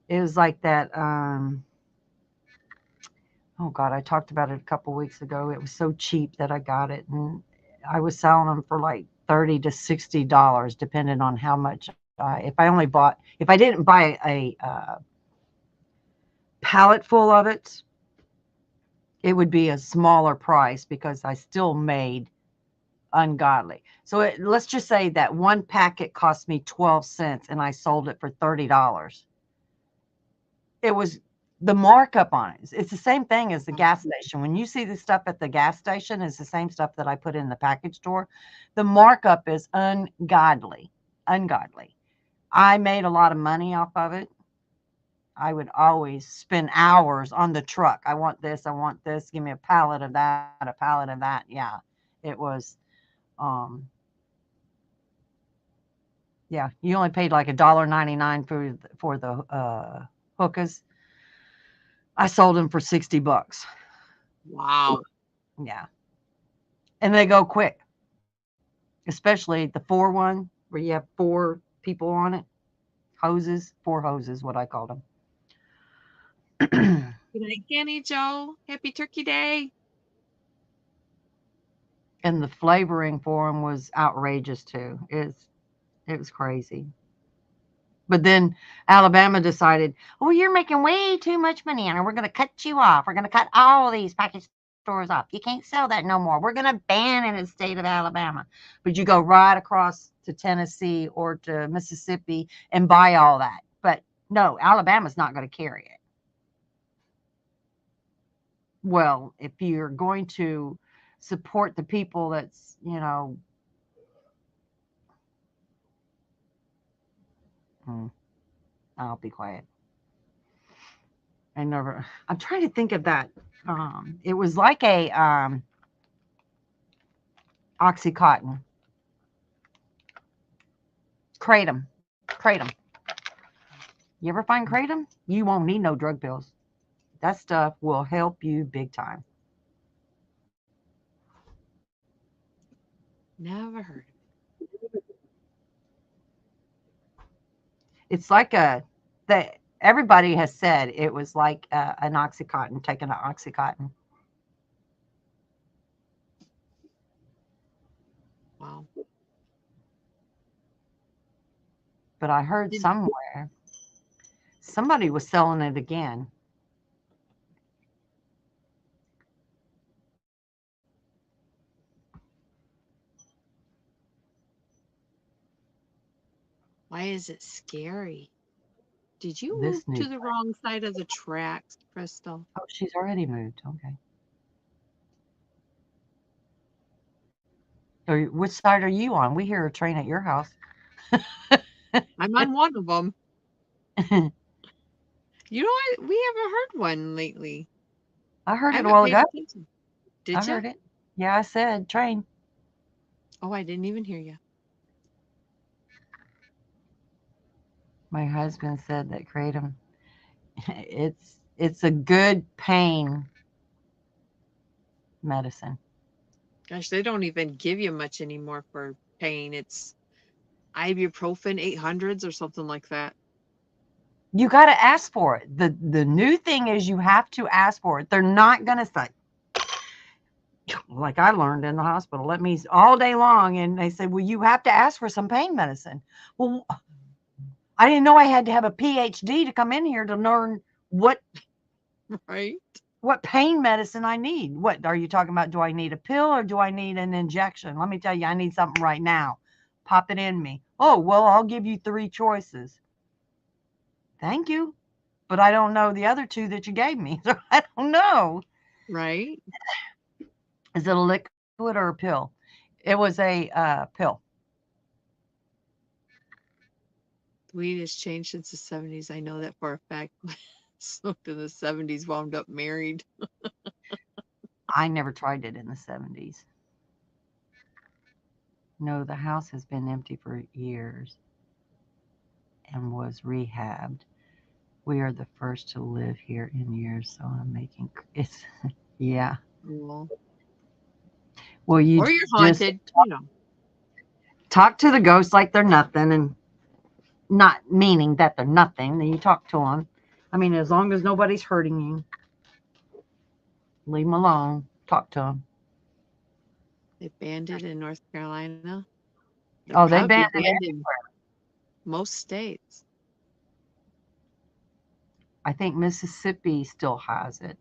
it was like that. Oh God, I talked about it a couple weeks ago. It was so cheap that I got it, and I was selling them for like $30 to $60, depending on how much. If I didn't buy a pallet full of it, it would be a smaller price because I still made ungodly. So let's just say that one packet cost me 12 cents and I sold it for $30. It was the markup on it. It's the same thing as the gas station. When you see the stuff at the gas station, it's the same stuff that I put in the package store. The markup is ungodly. I made a lot of money off of it. I would always spend hours on the truck. I want this. Give me a pallet of that, a pallet of that. Yeah, it was, yeah, you only paid like $1.99 for the hookahs. I sold them for $60. Wow. Yeah. And they go quick, especially the 4-1 where you have 4 people on it. Hoses, 4 hoses, what I called them. Good night, Candy Joe. Happy Turkey Day. And the flavoring for them was outrageous too. It was crazy. But then Alabama decided, oh, you're making way too much money, and we're going to cut you off. We're going to cut all these package stores off. You can't sell that no more. We're going to ban it in the state of Alabama. But you go right across to Tennessee or to Mississippi and buy all that. But no, Alabama's not going to carry it. Well, if you're going to support the people that's, I'll be quiet. I'm trying to think of that. It was like a Oxycontin. Kratom. You ever find kratom? You won't need no drug pills. That stuff will help you big time. Never heard. It's like everybody has said it was like an Oxycontin, taking an Oxycontin. Wow. But I heard somewhere somebody was selling it again. Why is it scary? Did you This move new. to the wrong side of the tracks, Crystal? Oh, she's already moved. Okay. Which side are you on? We hear a train at your house. I'm on one of them. You know what? We haven't heard one lately. I heard I it a haven't while paid ago. attention. I Did you? heard it. Yeah, I said train. Oh, I didn't even hear you. My husband said that kratom. It's a good pain medicine. Gosh, they don't even give you much anymore for pain. It's ibuprofen 800s or something like that. You got to ask for it. The new thing is you have to ask for it. They're not going to say, like I learned in the hospital, let me all day long. And they said, well, you have to ask for some pain medicine. Well, I didn't know I had to have a PhD to come in here to learn what pain medicine I need. What are you talking about? Do I need a pill or do I need an injection? Let me tell you, I need something right now. Pop it in me. Oh, well, I'll give you 3 choices. Thank you. But I don't know the other 2 that you gave me. So I don't know. Right? Is it a liquid or a pill? It was a pill. Weed has changed since the 70s. I know that for a fact. Smoked in the 70s, wound up married. I never tried it in the 70s. No, the house has been empty for years and was rehabbed. We are the first to live here in years, so I'm making it's yeah. Well, Well, you or you're just haunted, you know. talk to the ghosts like they're nothing, and not meaning that they're nothing. You talk to them. I mean, as long as nobody's hurting you, leave them alone. Talk to them. They banned it in North Carolina. They'll Oh, they probably banned be it banned in everywhere. most states. I think Mississippi still has it.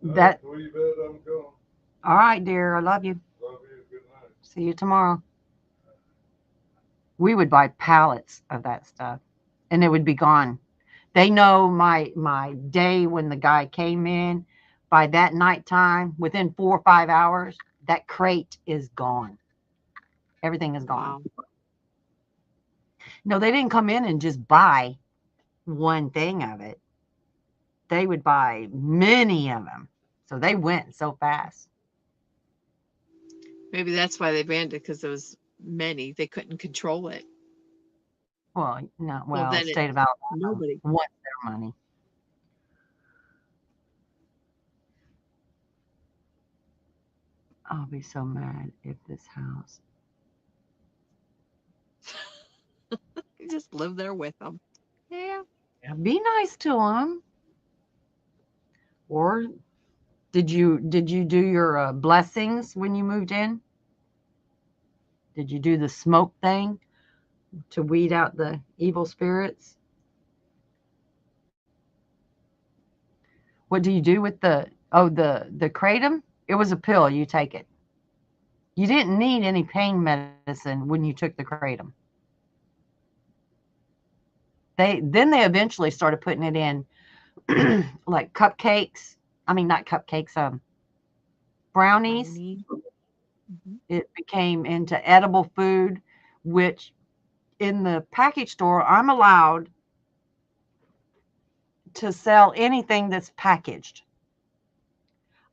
That. All right, dear. I love you. Love you. Good night. See you tomorrow. We would buy pallets of that stuff, and it would be gone. They know my day when the guy came in. By that nighttime, within 4 or 5 hours, that crate is gone. Everything is gone. Wow. No, they didn't come in and just buy one thing of it. They would buy many of them. So they went so fast. Maybe that's why they banned it, because there was many. They couldn't control it. Well, no, well, then state of Alabama nobody. wants their money. I'll be so mad if this house. You just live there with them. Yeah. Be nice to them. Or did you do your blessings when you moved in? Did you do the smoke thing to weed out the evil spirits? What do you do with the kratom? It was a pill. You take it. You didn't need any pain medicine when you took the kratom. They eventually started putting it in like cupcakes. I mean, not cupcakes, brownies. Mm-hmm. It became into edible food, which in the package store, I'm allowed to sell anything that's packaged.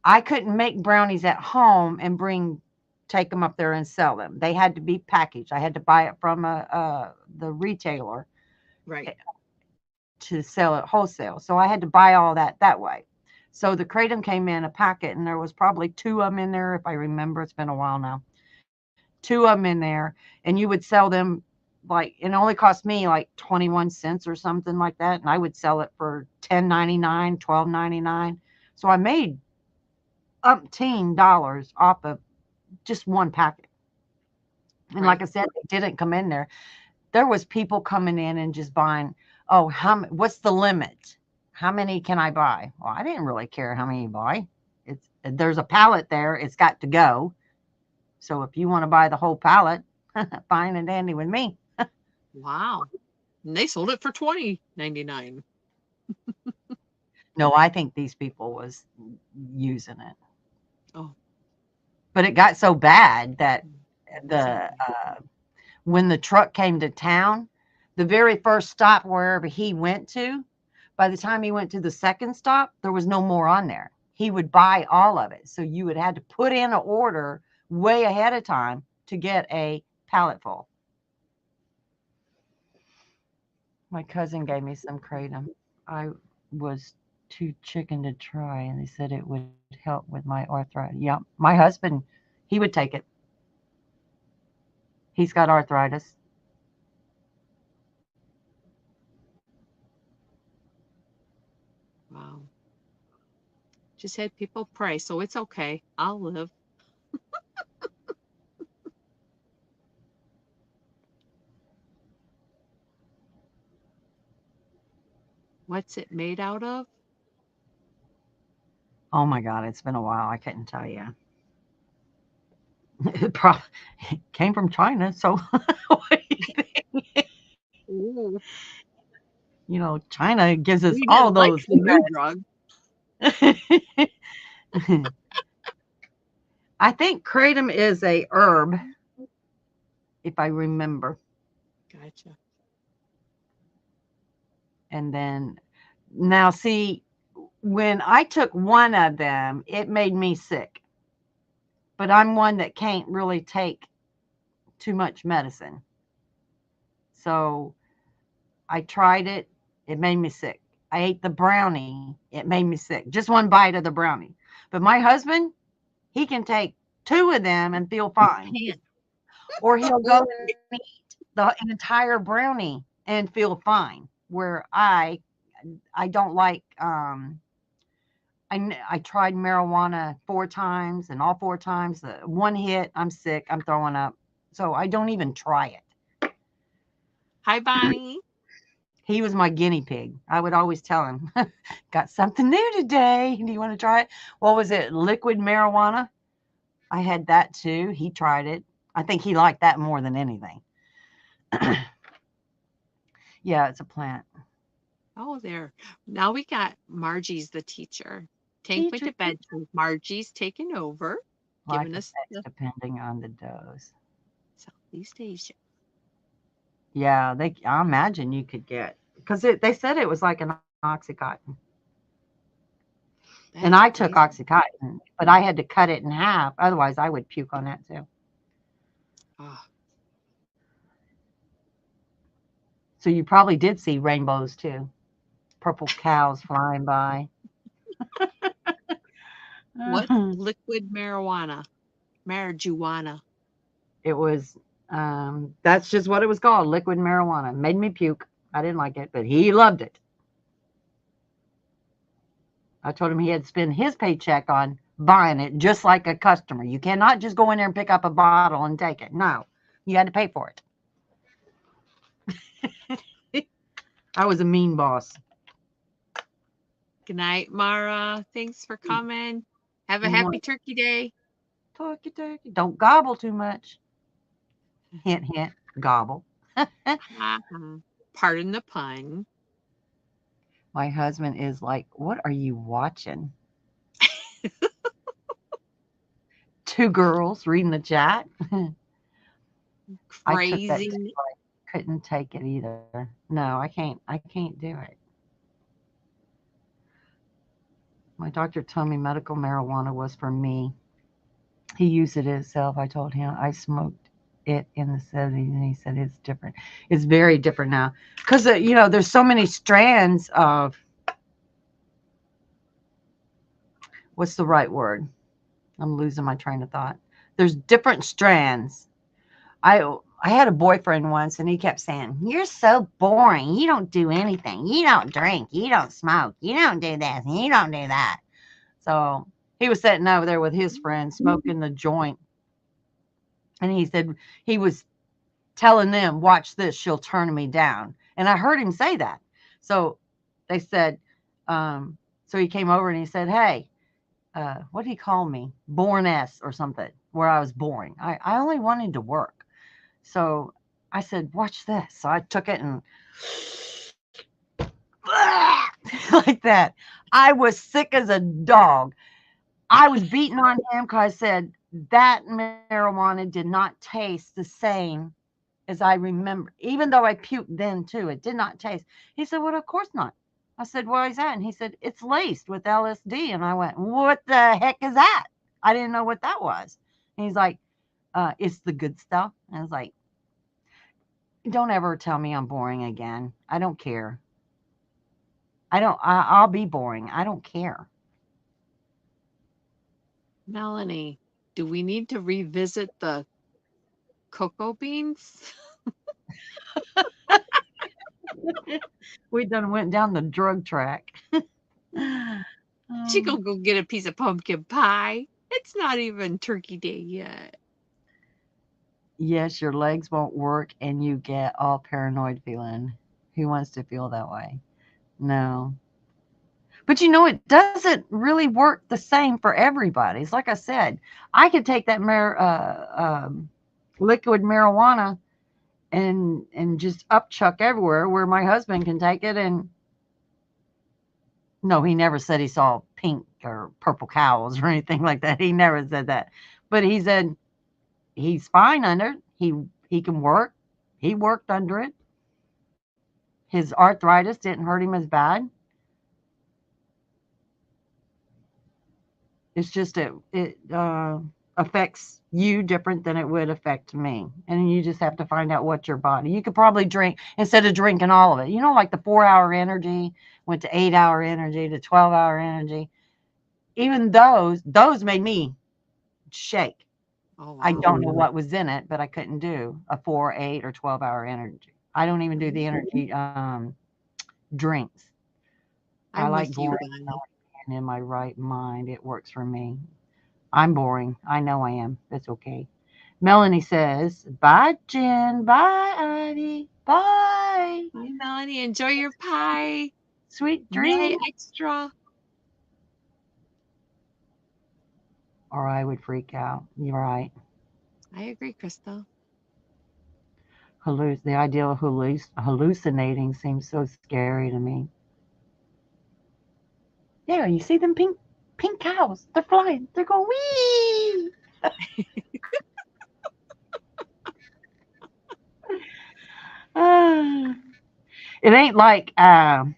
I couldn't make brownies at home and bring take them up there and sell them. They had to be packaged. I had to buy it from the retailer Right. to sell it wholesale. So I had to buy all that way. So the kratom came in a packet, and there was probably 2 of them in there, if I remember. It's been a while now. 2 of them in there, and you would sell them like it only cost me like 21 cents or something like that, and I would sell it for $10.99, $12.99. So I made umpteen dollars off of just one packet. And Right. like I said, it didn't come in there. There was people coming in and just buying. Oh, what's the limit? How many can I buy? Well, I didn't really care how many you buy. There's a pallet there. It's got to go. So if you want to buy the whole pallet, fine and dandy with me. Wow. And they sold it for $20.99. No, I think these people was using it. Oh. But it got so bad that when the truck came to town, the very first stop wherever he went to, by the time he went to the second stop, there was no more on there. He would buy all of it. So you would have to put in an order way ahead of time to get a pallet full. My cousin gave me some kratom. I was too chicken to try, and they said it would help with my arthritis. Yeah, my husband, he would take it. He's got arthritis. Wow. Just had people pray, so it's okay. I'll live. What's it made out of? Oh my God, it's been a while. I couldn't tell you. It probably came from China, so what do you think? Ooh, You know, China gives us we all didn't like those. the new drug. I think kratom is a herb, if I remember. Gotcha. And then now, see, when I took one of them, it made me sick. But I'm one that can't really take too much medicine. So I tried it. It made me sick. I ate the brownie. It made me sick. Just one bite of the brownie. But my husband, he can take 2 of them and feel fine. Can't. Or he'll go and eat the entire brownie and feel fine. Where I don't like I tried marijuana 4 times, and all 4 times, the one hit, I'm sick, I'm throwing up. So I don't even try it. Hi, Bonnie. He was my guinea pig. I would always tell him, got something new today. Do you want to try it? What was it? Liquid marijuana? I had that too. He tried it. I think he liked that more than anything. Yeah, it's a plant. Oh, there. Now we got Margie's the teacher. Tank went Teacher, to bed. So Margie's taking over, like giving us effects the depending on the dose. Southeast Asia. Yeah, I imagine you could get, because they said it was like an Oxycontin. And That's I took crazy. Oxycontin, but I had to cut it in half. Otherwise, I would puke on that too. Oh, So you probably did see rainbows too. Purple cows flying by. what's liquid marijuana? Marijuana. It was, that's just what it was called, liquid marijuana. Made me puke. I didn't like it, but he loved it. I told him he had to spend his paycheck on buying it just like a customer. You cannot just go in there and pick up a bottle and take it. No, you had to pay for it. I was a mean boss. Good night, Mara. Thanks for coming. Have a You happy want turkey day. turkey, turkey. Don't gobble too much. Hint, hint, gobble. Pardon the pun. My husband is like, what are you watching? 2 girls reading the chat. I took that too. Crazy. I couldn't take it either. No, I can't do it. My doctor told me medical marijuana was for me. He used it himself. I told him I smoked it in the 70s, and he said it's different. It's very different now because there's so many strands of what's the right word? I'm losing my train of thought. There's different strands. I had a boyfriend once, and he kept saying, "You're so boring. You don't do anything. You don't drink. You don't smoke. You don't do this. And you don't do that." So he was sitting over there with his friends smoking the joint, and he said he was telling them, "Watch this. She'll turn me down." And I heard him say that. So they said, so he came over and he said, "Hey, what did he call me? Born S or something, where I was boring. I only wanted to work." So I said, "Watch this." So I took it and like that. I was sick as a dog. I was beating on him because I said that marijuana did not taste the same as I remember, even though I puked then too. It did not taste. He said, "Well, of course not." I said, "Why is that?" And he said, "It's laced with LSD." And I went, "What the heck is that?" I didn't know what that was. And he's like, "It's the good stuff." And I was like, "Don't ever tell me I'm boring again. I don't care. I'll be boring. I don't care." Melanie, do we need to revisit the cocoa beans? We done went down the drug track. She go get a piece of pumpkin pie. It's not even Turkey Day yet. Yes, your legs won't work and you get all paranoid feeling. Who wants to feel that way? No. But it doesn't really work the same for everybody. It's like I said, I could take that liquid marijuana and just upchuck everywhere, where my husband can take it and no, he never said he saw pink or purple cows or anything like that. He never said that. But he said he's fine under it. He can work. He worked under it. His arthritis didn't hurt him as bad. It's just it affects you different than it would affect me, and you just have to find out what your body. You could probably drink instead of drinking all of it. Like the 4-hour energy went to 8-hour energy to 12-hour energy. Even those made me shake. Oh, wow. I don't know what was in it, but I couldn't do a 4, 8, or 12-hour energy. I don't even do the energy drinks. I I'm like with you, boring Bonnie. and in my right mind. It works for me. I'm boring. I know I am. That's okay. Melanie says, "Bye, Jen. Bye, Ivy. Bye. Bye, Melanie. Enjoy your pie. Sweet Yay, dreams." extra. Or I would freak out. You're right. I agree, Crystal. The idea of hallucinating seems so scary to me. Yeah, you see them pink cows. They're flying. They're going wee. Ah, it ain't like oh,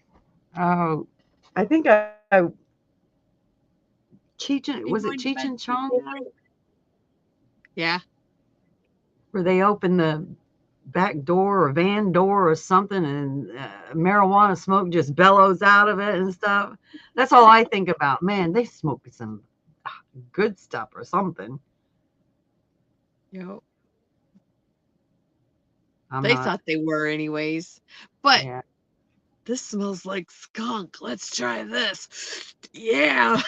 I think Are you Was it going to Cheech bed? and Chong, Yeah. where they open the back door or van door or something, and marijuana smoke just bellows out of it and stuff. That's all I think about. Man, they smoke some good stuff or something. Yep. I'm They not. thought they were anyways. But Yeah. this smells like skunk. Let's try this. Yeah.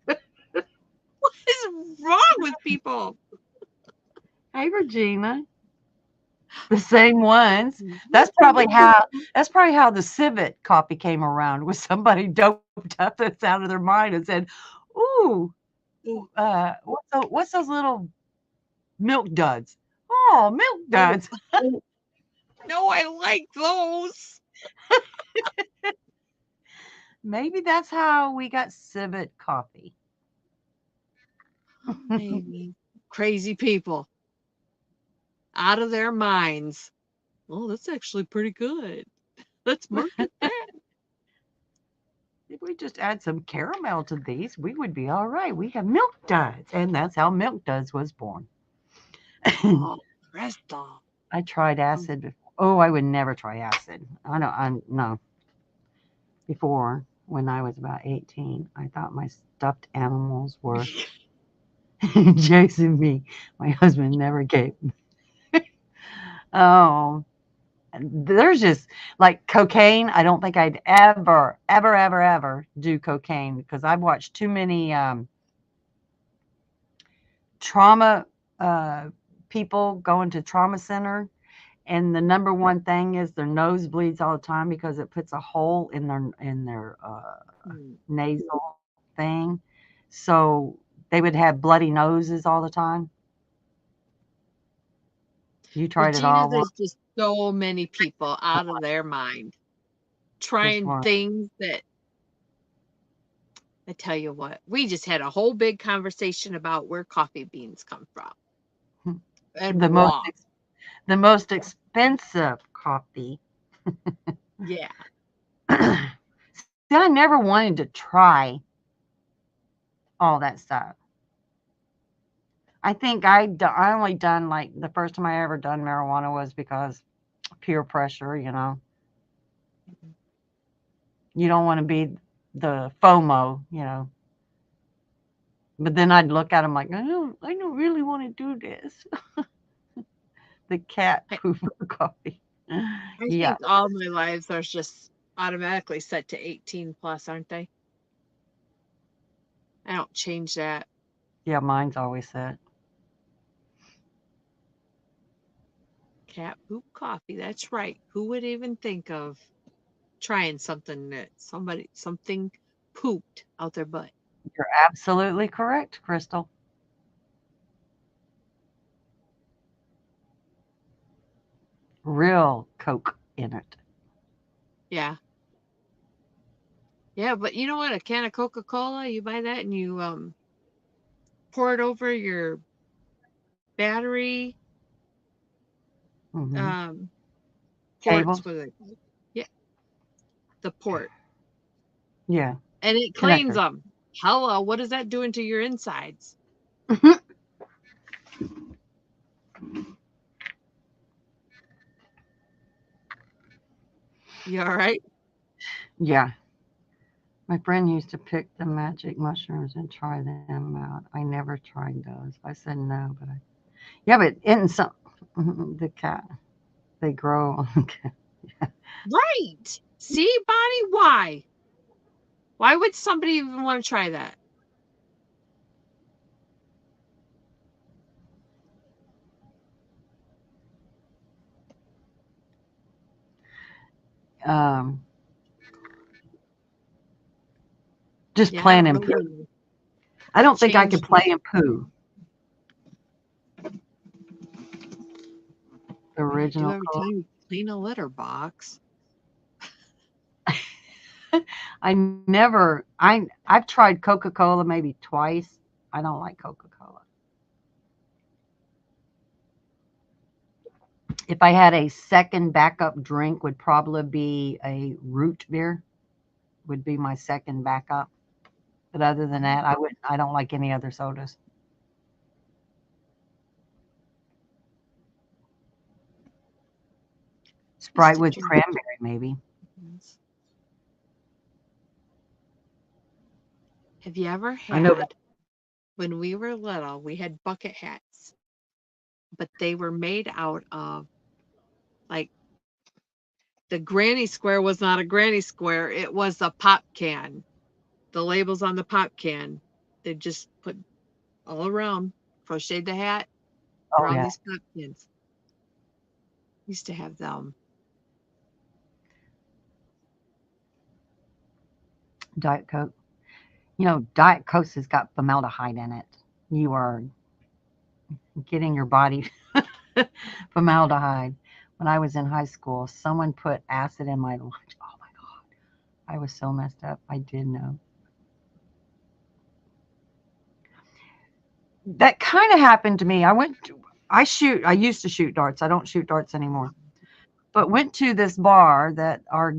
What is wrong with people? Hey, Regina. The same ones. That's probably how the civet copy came around. Was somebody doped up that's out of their mind and said, "Ooh, what's those little milk duds? Oh, milk Oh, duds." no, I like those. Maybe that's how we got civet coffee. Oh, maybe. Crazy people. Out of their minds. Oh, that's actually pretty good. Let's market that. if we just add some caramel to these, we would be all right. We have Milk Duds. And that's how Milk Duds was born. Oh, Crystal. I tried acid before. Oh, I would never try acid. No. Before, when I was about 18, I thought my stuffed animals were chasing me. My husband never gave. Oh, there's just like cocaine. I don't think I'd ever do cocaine because I've watched too many trauma people go into trauma center, and the number one thing is their nose bleeds all the time because it puts a hole in their nasal thing. So they would have bloody noses all the time. You tried it all. There's just so many people out of their mind trying things that, I tell you what, we just had a whole big conversation about where coffee beans come from. And the most expensive coffee. Yeah. See, I never wanted to try all that stuff. I think I only done, like, the first time I ever done marijuana was because peer pressure, you know. You don't want to be the FOMO, you know. But then I'd look at them like, I don't really want to do this. The cat poop coffee. I think all my lives are just automatically set to 18 plus, aren't they? I don't change that. Yeah, mine's always set. Cat poop coffee. That's right. Who would even think of trying something that something pooped out their butt? You're absolutely correct, Crystal. Real Coke in it. Yeah. Yeah, but you know what? A can of Coca-Cola, you buy that and you pour it over your battery. Cables. Yeah. The port. Yeah. And it cleans them. Hello, what is that doing to your insides? You all right? Yeah. My friend used to pick the magic mushrooms and try them out. I never tried those. I said no, but in some the cat, they grow. Right. See, Bonnie, why? Why would somebody even want to try that? Just playing in poo. I don't think I could play in poo. The original. Every time you clean a litter box. I've tried Coca-Cola maybe twice. I don't like Coca-Cola. If I had a second backup drink, would probably be a root beer. Would be my second backup. But other than that, I don't like any other sodas. Sprite with cranberry, maybe. Have you ever had, when we were little, we had bucket hats, but they were made out of, like, the granny square was not a granny square. It was a pop can. The labels on the pop can, they just put all around, crocheted the hat around these pop cans. Used to have them. Diet Coke. You know, Diet Coke has got formaldehyde in it. You are getting your body formaldehyde. When I was in high school, someone put acid in my lunch. Oh my God. I was so messed up. I did know. That kind of happened to me. I used to shoot darts. I don't shoot darts anymore. But went to this bar that our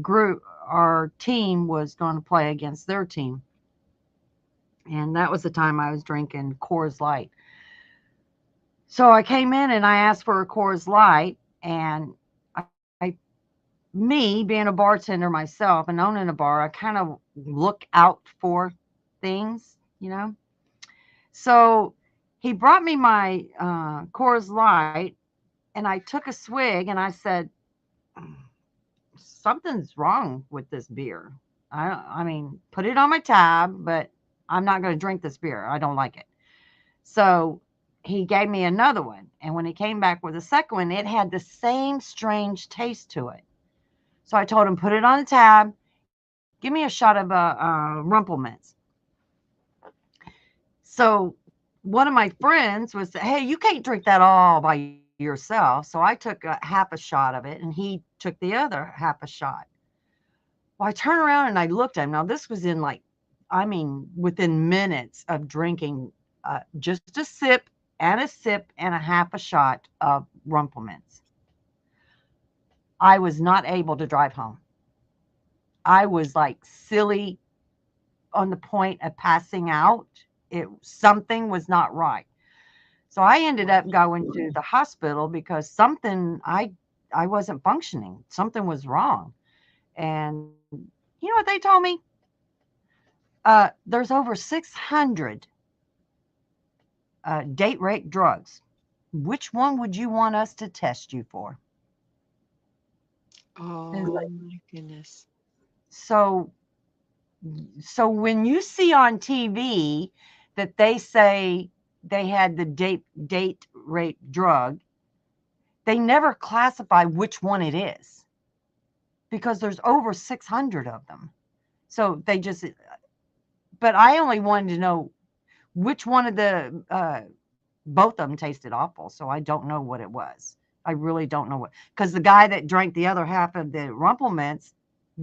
our team was going to play against their team. And that was the time I was drinking Coors Light. So I came in and I asked for a Coors Light, and me being a bartender myself and owning a bar, I kind of look out for things, you know. So he brought me my Coors Light, and I took a swig, and I said, something's wrong with this beer. I mean, put it on my tab, but I'm not going to drink this beer. I don't like it. So he gave me another one, and when he came back with a second one, it had the same strange taste to it. So I told him, put it on the tab. Give me a shot of Rumple Minze. So one of my friends was, hey, you can't drink that all by yourself. So I took half a shot of it, and he took the other half a shot. Well, I turned around and I looked at him. Now, this was in within minutes of drinking just a sip and a half a shot of Rumple Minze. I was not able to drive home. I was like silly, on the point of passing out. Something was not right. So I ended up going to the hospital because I wasn't functioning. Something was wrong. And you know what they told me? There's over 600 date rape drugs. Which one would you want us to test you for? Oh my goodness. So when you see on TV that they say they had the date rape drug, they never classify which one it is because there's over 600 of them. So but I only wanted to know which one of both of them tasted awful. So I don't know what it was. I really don't know because the guy that drank the other half of the Rumple Minze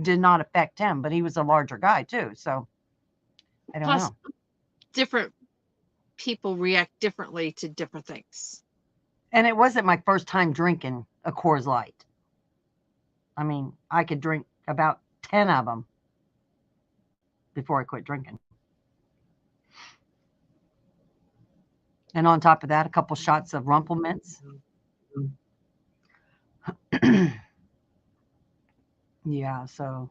did not affect him, but he was a larger guy too. So I don't know. Different people react differently to different things. And it wasn't my first time drinking a Coors Light. I mean, I could drink about 10 of them before I quit drinking. And on top of that, a couple shots of Rumple Minze. Yeah, so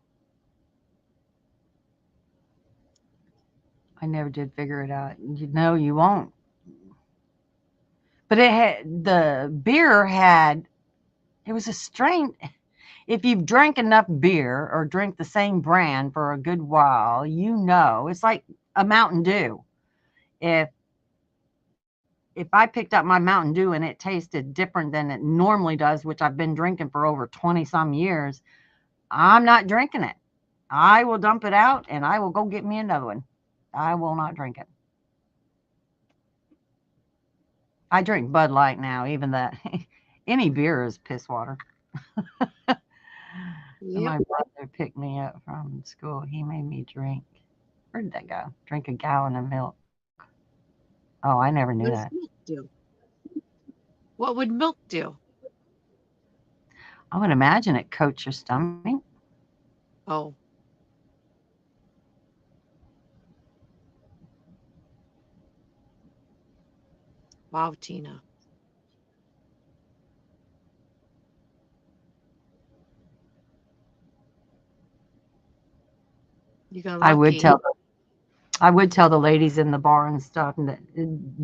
I never did figure it out. No, you won't. But the beer it was a strange, if you've drank enough beer or drink the same brand for a good while, it's like a Mountain Dew. If I picked up my Mountain Dew and it tasted different than it normally does, which I've been drinking for over 20 some years, I'm not drinking it. I will dump it out and I will go get me another one. I will not drink it. I drink Bud Light now, even that any beer is piss water. Yep. My brother picked me up from school. He made me drink. Where did that go? Drink a gallon of milk. Oh, I never knew that. Milk do? What would milk do? I would imagine it coats your stomach. Oh. Wow, Tina. You got lucky. I would tell the ladies in the bar and stuff, and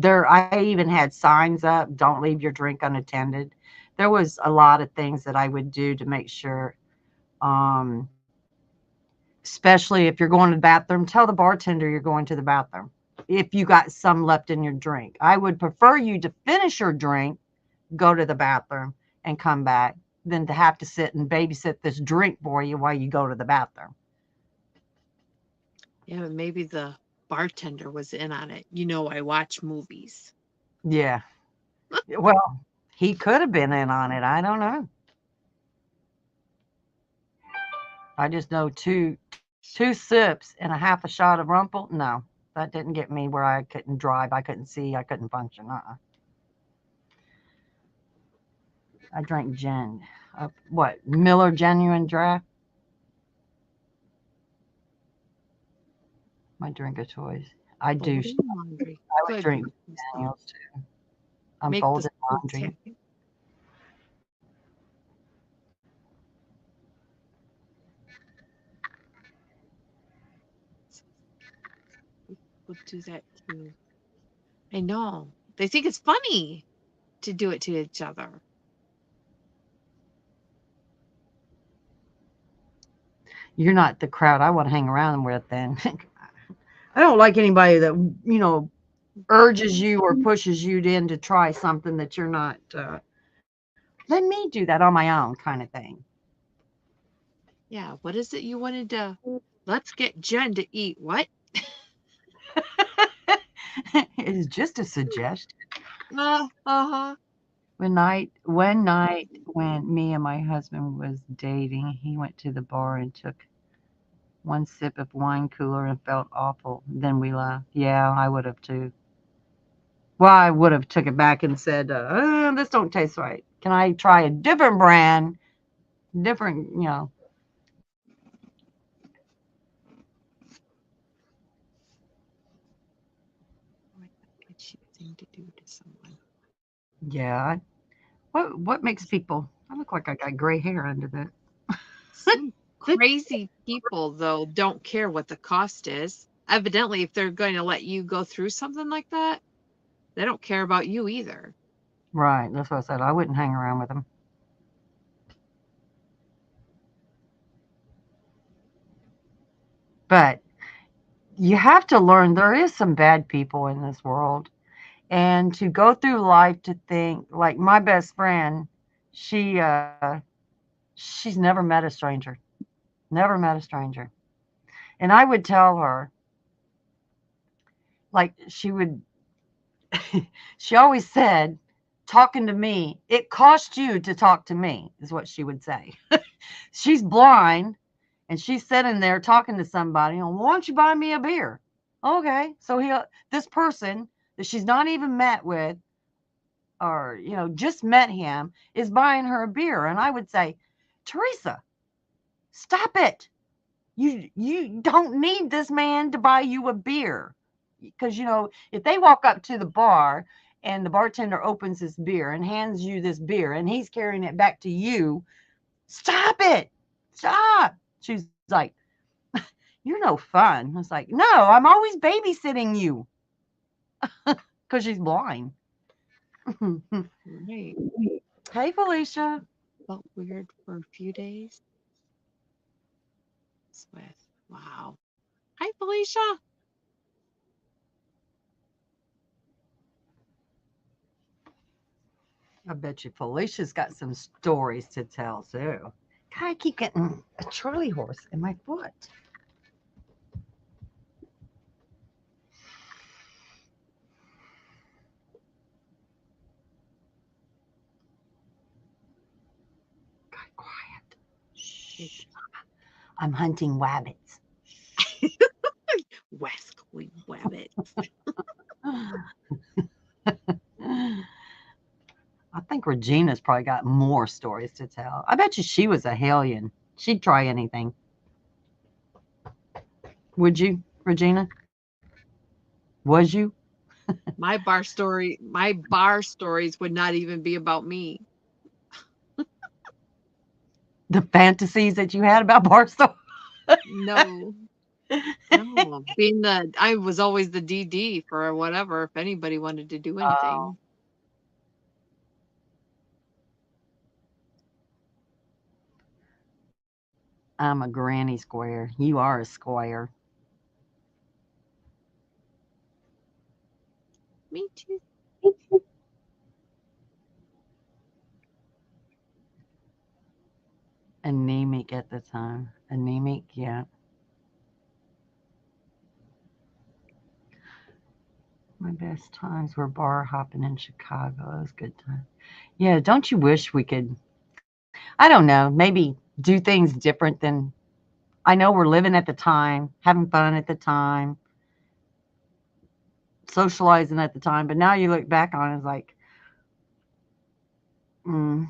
I even had signs up, don't leave your drink unattended. There was a lot of things that I would do to make sure, especially if you're going to the bathroom, tell the bartender you're going to the bathroom. If you got some left in your drink, I would prefer you to finish your drink, go to the bathroom, and come back than to have to sit and babysit this drink for you while you go to the bathroom. Yeah, maybe the bartender was in on it. I watch movies. Yeah. Well, he could have been in on it. I don't know. I just know two sips and a half a shot of Rumple. No, that didn't get me where I couldn't drive. I couldn't see. I couldn't function. I drank Miller Genuine Draft. My drink of choice. I do. Folding laundry. I would Good drink for yourself. Daniels too. I'm Make the folding soup laundry. tag. We'll do that too. I know. They think it's funny to do it to each other. You're not the crowd I want to hang around with then. I don't like anybody that, urges you or pushes you in to try something that you're not, let me do that on my own kind of thing. Yeah. What is it you wanted to? Let's get Jen to eat what? It is just a suggestion. Uh-huh. One night when me and my husband was dating, he went to the bar and took one sip of wine cooler and felt awful. Then we laughed. Yeah, I would have too. Well, I would have took it back and said, "This don't taste right. Can I try a different brand, different, What a cute thing to do to someone. Yeah. What makes people? I look like I got gray hair under that. Some crazy people, though, don't care what the cost is. Evidently, if they're going to let you go through something like that, they don't care about you either. Right. That's what I said. I wouldn't hang around with them. But you have to learn there is some bad people in this world, and to go through life to think like my best friend, she she's never met a stranger. Never met a stranger. And I would tell her, like, she would, she always said, talking to me, it cost you to talk to me, is what she would say. She's blind and she's sitting there talking to somebody. Oh, why don't you buy me a beer? Okay. So this person that she's not even met with, or, just met him, is buying her a beer. And I would say, Teresa, stop it. You don't need this man to buy you a beer. Because, if they walk up to the bar and the bartender opens this beer and hands you this beer and he's carrying it back to you, stop it. Stop. She's like, you're no fun. I was like, no, I'm always babysitting you because she's blind. Right. Hey, Felicia. Felt weird for a few days. With wow. Hi, Felicia. I bet you Felicia's got some stories to tell too. God, I keep getting a Charlie horse in my foot. God, quiet. Shh. I'm hunting wabbits. Wesley Wabbit. I think Regina's probably got more stories to tell. I bet you she was a hellion. She'd try anything. Would you, Regina? Was you? My bar stories would not even be about me. The fantasies that you had about Barstow? No. No. I was always the DD for whatever, if anybody wanted to do Oh, anything. I'm a granny square. You are a square. Me too. Anemic at the time. Anemic, yeah. My best times were bar hopping in Chicago. It was a good time. Yeah, don't you wish we could, I don't know, maybe do things different than, I know we're living at the time, having fun at the time, socializing at the time, but now you look back on it, it's like, mm,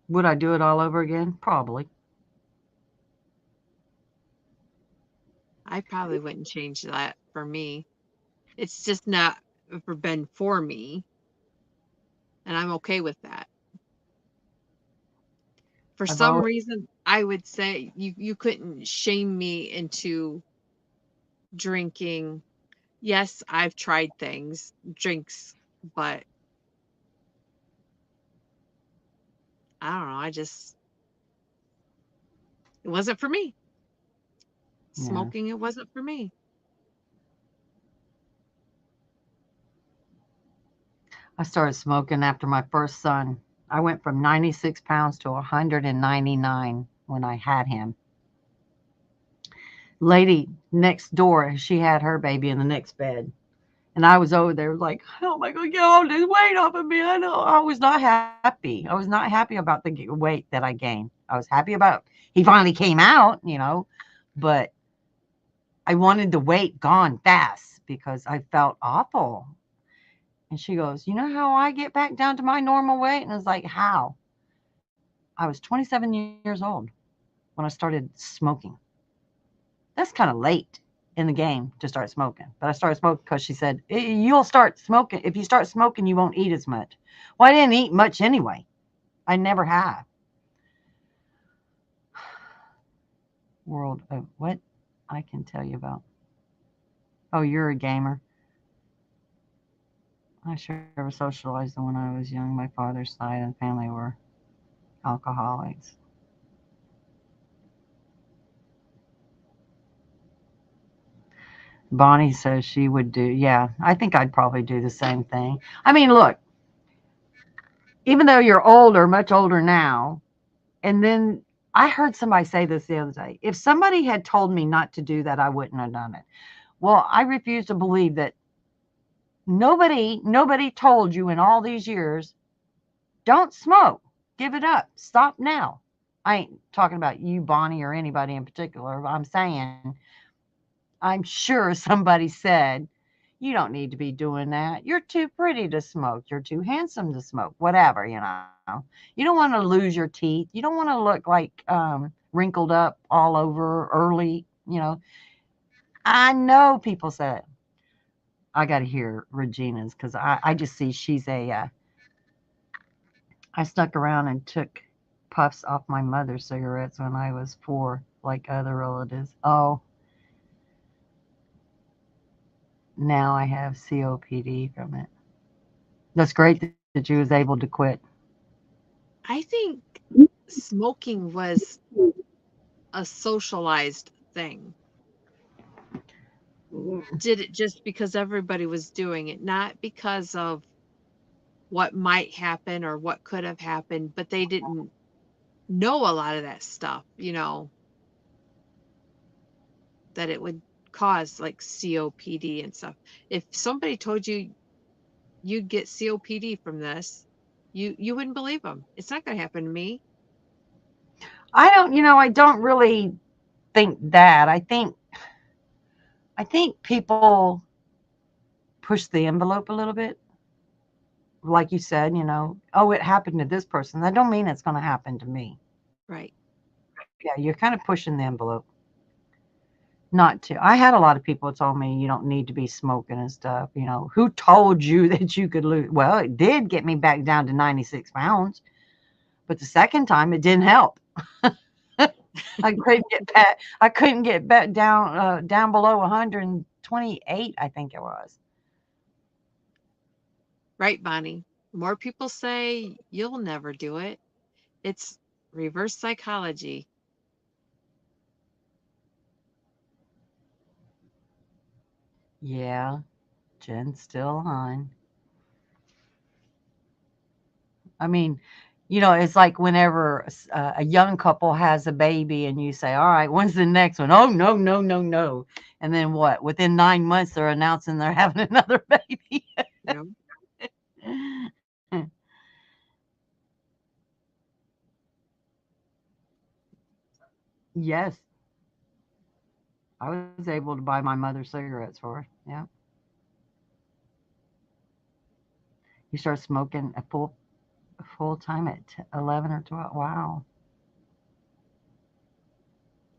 would I do it all over again? Probably. I probably wouldn't change that for me. It's just not been for me, and I'm okay with that. For I've some always, reason, I would say you couldn't shame me into drinking. Yes, I've tried drinks, but I don't know, it wasn't for me. yeah, Smoking, it wasn't for me. I started smoking after my first son. I went from 96 pounds to 199 when I had him. Lady next door, she had her baby in the next bed. And I was over there like, oh my God, get all this weight off of me. I know. I was not happy. I was not happy about the weight that I gained. I was happy about he finally came out, but I wanted the weight gone fast because I felt awful. And she goes, you know how I get back down to my normal weight? And I was like, how? I was 27 years old when I started smoking. That's kind of late in the game to start smoking. But I started smoking because she said, you'll start smoking. If you start smoking, you won't eat as much. Well, I didn't eat much anyway. I never have. World of what I can tell you about. Oh, you're a gamer. I sure socialized when I was young. My father's side and family were alcoholics. Bonnie says she would do. Yeah, I think I'd probably do the same thing. I mean, look, even though you're older, much older now, and then I heard somebody say this the other day. If somebody had told me not to do that, I wouldn't have done it. Well, I refuse to believe that nobody told you in all these years, don't smoke. Give it up. Stop now. I ain't talking about you, Bonnie, or anybody in particular. I'm saying I'm sure somebody said, you don't need to be doing that. You're too pretty to smoke. You're too handsome to smoke. Whatever. You don't want to lose your teeth. You don't want to look like wrinkled up all over early. I know people said it. I got to hear Regina's because I just see she's I stuck around and took puffs off my mother's cigarettes when I was 4, like other relatives. Oh, now I have COPD from it. That's great that you was able to quit. I think smoking was a socialized thing. Did it just because everybody was doing it, not because of what might happen or what could have happened, but they didn't know a lot of that stuff, that it would cause like COPD and stuff. If somebody told you you'd get COPD from this, you wouldn't believe them. It's not going to happen to me. I don't really think that. I think people push the envelope a little bit. Like you said, oh, it happened to this person. That don't mean it's going to happen to me. Right. Yeah, you're kind of pushing the envelope. Not to. I had a lot of people told me you don't need to be smoking and stuff. Who told you that you could lose? Well, it did get me back down to 96 pounds, but the second time it didn't help. I couldn't get back down below 128, I think it was. Right, Bonnie. More people say you'll never do it. It's reverse psychology. Yeah, Jen's still on. I mean, it's like whenever a young couple has a baby and you say, all right, when's the next one? Oh, no, no, no, no. And then what? Within 9 months, they're announcing they're having another baby. You know, Yes, I was able to buy my mother cigarettes for her. Yeah. You start smoking a full time at 11 or 12. Wow.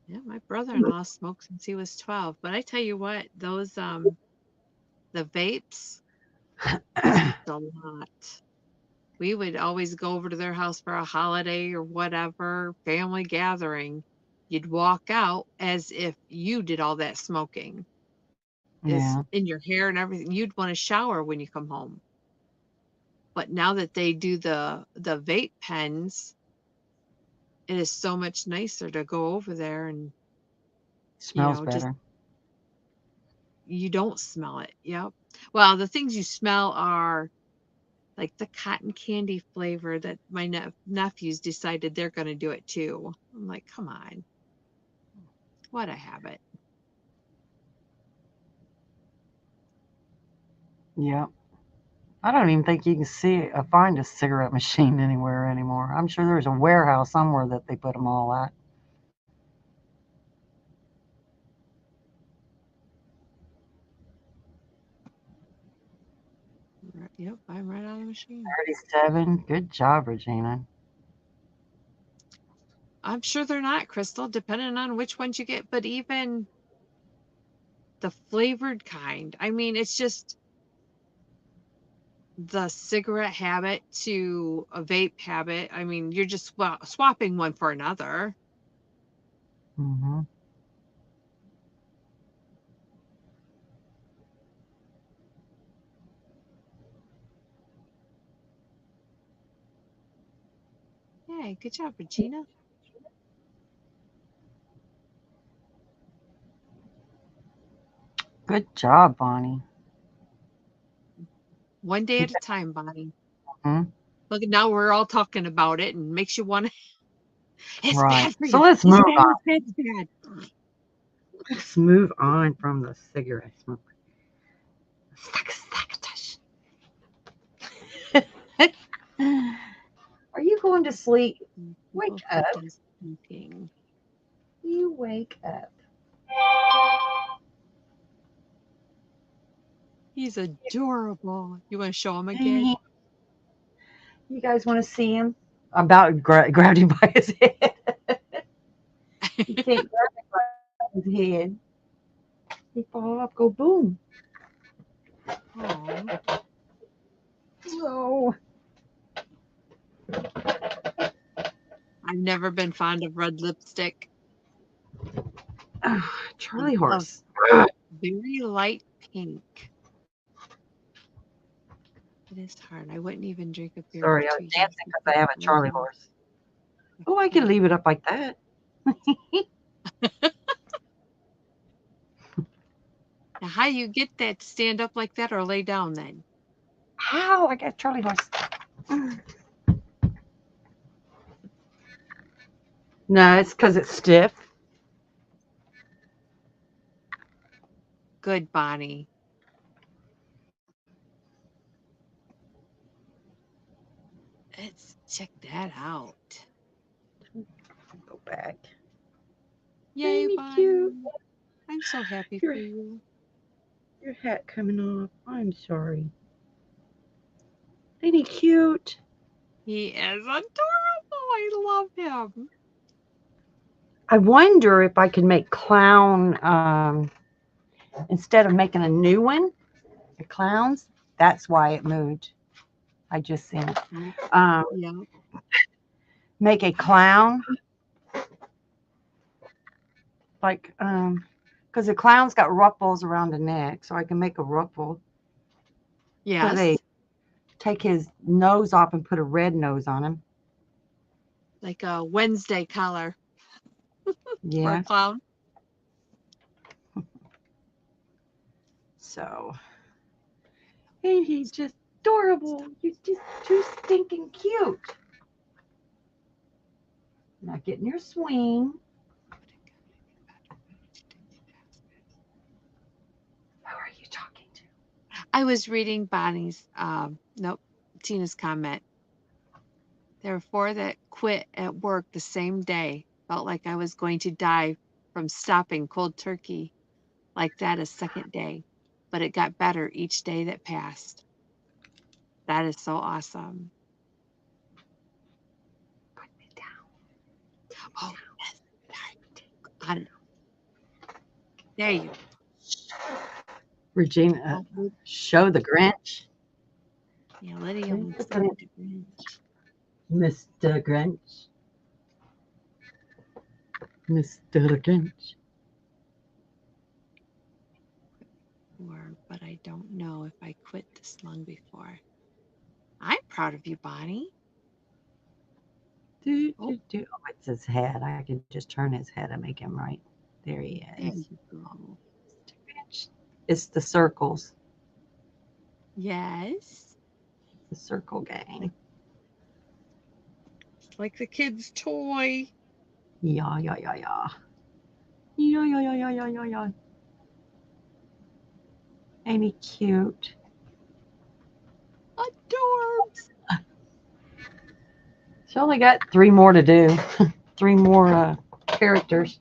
Yeah, my brother-in-law smoked since he was 12. But I tell you what, those the vapes helped a lot. We would always go over to their house for a holiday or whatever, family gathering. You'd walk out as if you did all that smoking. Is Yeah. in your hair and everything. You'd want to shower when you come home. But now that they do the vape pens, it is so much nicer to go over there and, Smells just better. you don't smell it. Yep. Well, the things you smell are like the cotton candy flavor that my nephews decided they're going to do it too. I'm like, come on, what a habit. Yep. I don't even think you can find a cigarette machine anywhere anymore. I'm sure there's a warehouse somewhere that they put them all at. Yep, I'm right on the machine. 37. Good job, Regina. I'm sure they're not, Crystal, depending on which ones you get, but even the flavored kind. I mean, it's just the cigarette habit to a vape habit. I mean, you're just swapping one for another. Hmm. Hey, good job, Regina. Good job, Bonnie. One day at a time, Bonnie. Hmm. Look, now we're all talking about it and makes you want to. It's Right. bad for So you. let's It's move bad. on. It's bad. It's bad. Let's move on from the cigarette smoke. Are you going to sleep? Wake People who up. does smoking. You wake up. He's adorable. You want to show him again? You guys want to see him? I about grabbed him by his head. You can't grab him by his head. He fall off, go boom. Oh, Oh, I've never been fond of red lipstick. oh, I Charlie love horse. very light pink. It is hard. I wouldn't even drink a beer for Sorry, I was 2 years dancing because I because have a I love Charlie him. horse. Oh, I could leave it up like that. Now, how you get that to stand up like that or lay down then? How? I got a Charlie horse. No, it's because it's stiff. Good, Bonnie. Let's check that out. Go back. Yay, Ain't he cute? Bonnie. I'm so happy Your for you. your hat coming off. I'm sorry. Ain't he cute? He is adorable. I love him. I wonder if I could make clown instead of making a new one. The clowns. That's why it moved. I just seen it. Um, Yeah. make a clown like because the clown's got ruffles around the neck, so I can make a ruffle. Yes. Take his nose off and put a red nose on him. Like a Wednesday collar for a Yeah. clown. So ain't he just adorable? You're just too stinking cute. Now get in your swing. Who are you talking to? I was reading Bonnie's, nope, Tina's comment. There were 4 that quit at work the same day. Felt like I was going to die from stopping cold turkey like that a second day, but it got better each day that passed. That is so awesome. Put me down. Oh, yes. I don't know. There you go. Regina, Oh, show the Grinch. yeah, Lydia wants to read the Grinch. Mr. Grinch. Mr. Grinch. But I don't know if I quit this long before. I'm proud of you, Bonnie. Oh, Oh, it's his head. I can just turn his head and make him right. There he there is. you go. It's the circles, Yes. the circle gang. Like the kid's toy. Yeah, yeah, yeah, yeah. Yeah, yeah, yeah, yeah, yeah, yeah, yeah. Ain't he cute? Adorbs. She only got 3 more to do. 3 more characters.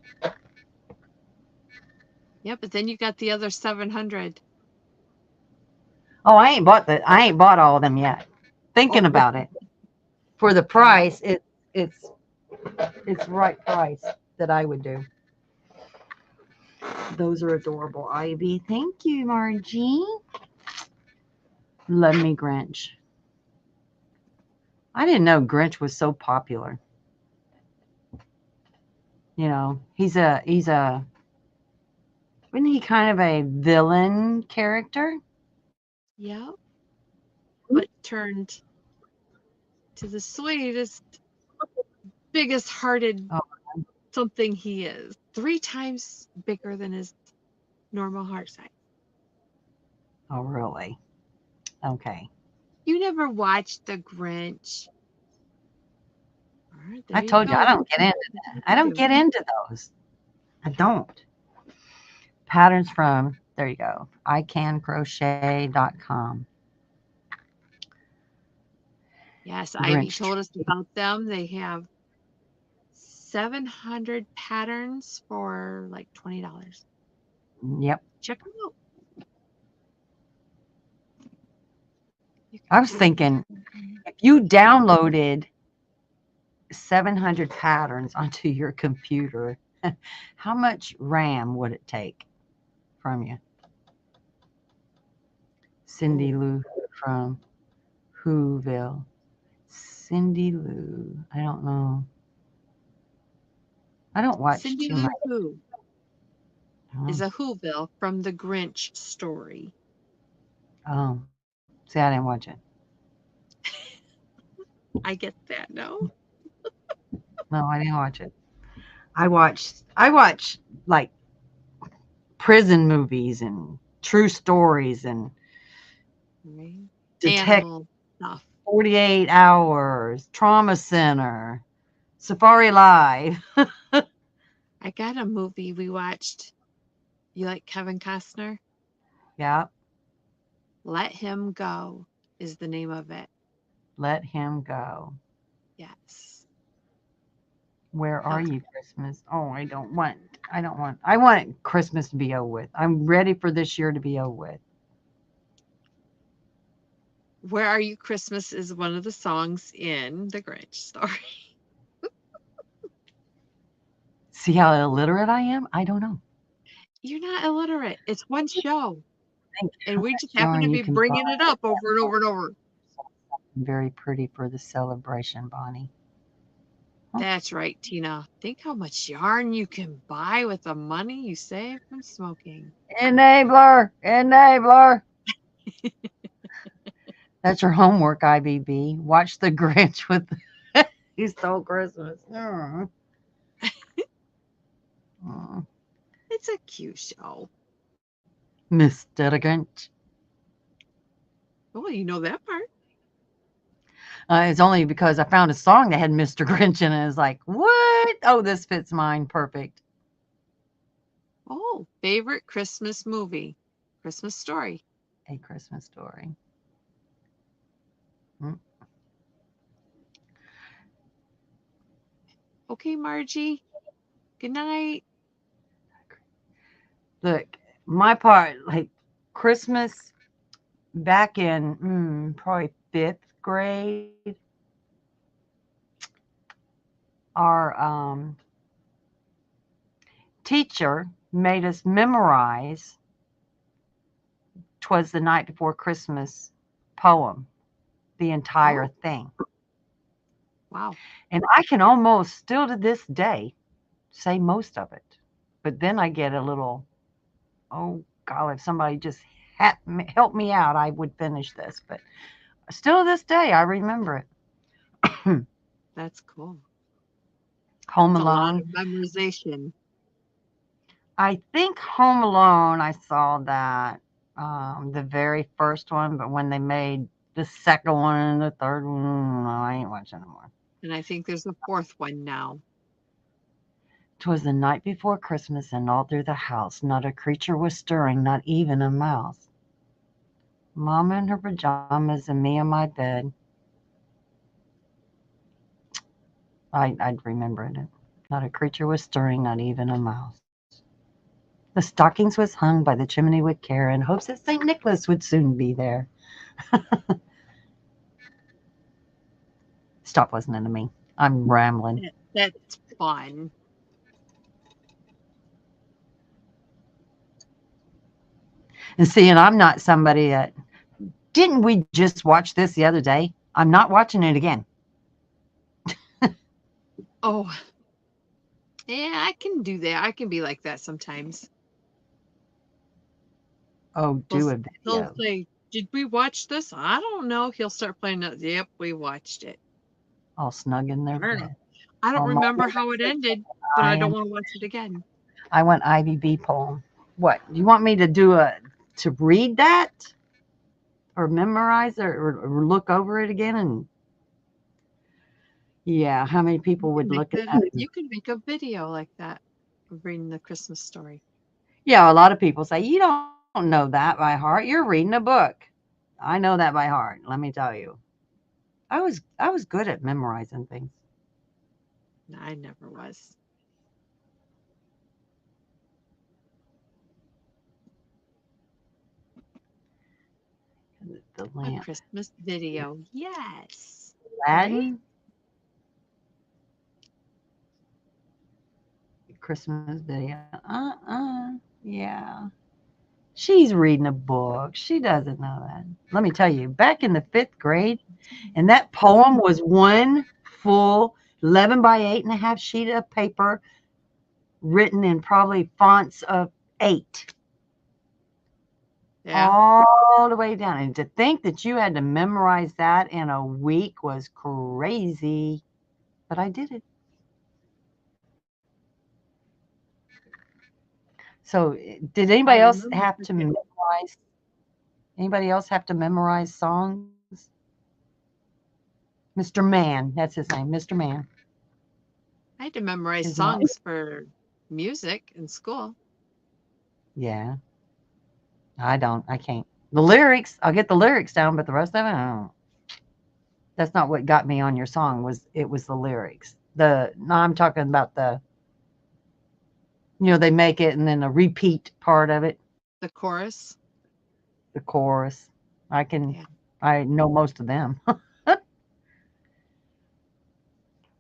Yeah, but then you got the other 700. Oh, I ain't bought all of them yet. Thinking Oh, about it. For the price, it's right price that I would do. Those are adorable, Ivy. Thank you, Margie. Love me Grinch. I didn't know Grinch was so popular. You know, isn't he kind of a villain character? yeah. But turned to the sweetest, biggest hearted Oh, something he is. 3 times bigger than his normal heart size. oh really? Okay. You never watched The Grinch. All right, there I you told you I go. don't get into that. I don't get into those. I don't. Patterns from, there you go, icancrochet.com. Yes, Ivy Grinch. told us about them. They have 700 patterns for like $20. Yep. Check them out. I was thinking if you downloaded 700 patterns onto your computer, how much RAM would it take from you? Cindy Lou from Whoville. Cindy Lou. I don't know. I don't watch Cindy too Lou much. Who is Oh, a Whoville from the Grinch story. oh. See, I didn't watch it. I get that, no? No, I didn't watch it. I watch like prison movies and true stories and Right. detect Animal stuff. 48 Hours, Trauma Center, Safari Live. I got a movie we watched. You like Kevin Costner? Yeah, Let Him Go is the name of it. Let Him Go. Yes. Where are Okay. you, Christmas? Oh, I want Christmas to be over with. I'm ready for this year to be over with. Where Are You Christmas is one of the songs in the Grinch story. See how illiterate I am? I don't know. You're not illiterate. It's one show. Think And how we much just happen to yarn you be can buy. bringing it up over and over and over. Very pretty for the celebration, Bonnie. Huh? That's right, Tina. Think how much yarn you can buy with the money you save from smoking. Enabler, enabler. That's your homework, IBB. Watch the Grinch with He Stole Christmas. Mm. Mm. It's a cute show. Mr. Grinch. Well, you know that part. It's only because I found a song that had Mr. Grinch in it. It's like, what? Oh, this fits mine perfect. Oh, favorite Christmas movie. Christmas Story. A Christmas Story. Mm. Okay, Margie. Good night. Look, my part, like Christmas back in probably 5th grade, our teacher made us memorize "'Twas the Night Before Christmas" poem, the entire Oh, thing. wow. And I can almost still to this day say most of it. But then I get a little, oh God, if somebody just help me out, I would finish this. But still to this day, I remember it. That's cool. Home It's a lot Alone. of memorization. I think Home Alone, I saw that the very first one, but when they made the second one and the third one, no, I ain't watching anymore. And I think there's a fourth one now. 'Twas the night before Christmas, and all through the house not a creature was stirring, not even a mouse. Mama in her pajamas and me on my bed. I'd remember it. Not a creature was stirring, not even a mouse. The stockings was hung by the chimney with care, in hopes that St. Nicholas would soon be there. Stop listening to me. I'm rambling. That's fun. And see, and I'm not somebody that didn't we just watch this the other day? I'm not watching it again. Oh, yeah, I can do that. I can be like that sometimes. Oh, He'll, do s- a he'll video. say, "Did we watch this?" I don't know. He'll start playing it. Yep, we watched it. All snug in their I don't know. bed. I don't All mama remember how it and ended, but I don't Ryan. want to watch it again. I want Ivy B poem. What? You want me to to read that or memorize it or look over it again? And yeah, how many You people can would make look at that. that? You can make a video like that of reading the Christmas story. Yeah, a lot of people say, you don't know that by heart. You're reading a book. I know that by heart, let me tell you. I was good at memorizing things. No, I never was. The A lamp. Christmas video. Yes. Right? Aladdin. Christmas video. Yeah. She's reading a book. She doesn't know that. Let me tell you, back in the fifth grade, and that poem was one full 11 by 8.5 sheet of paper written in probably fonts of 8 Yeah. all the way down. And to think that you had to memorize that in a week was crazy. But I did it. So, did I anybody else remember have to forget- memorize? Anybody else have to memorize songs? Mr. Man, that's his name, Mr. Man. I had to memorize His name. songs for music in school. Yeah, I don't. I can't. The lyrics, I'll get the lyrics down, but the rest of it, I don't. That's not what got me on your song. Was the lyrics? No, I'm talking about they make it and then a repeat part of it, The chorus. the chorus. I can. Yeah. I know most of them.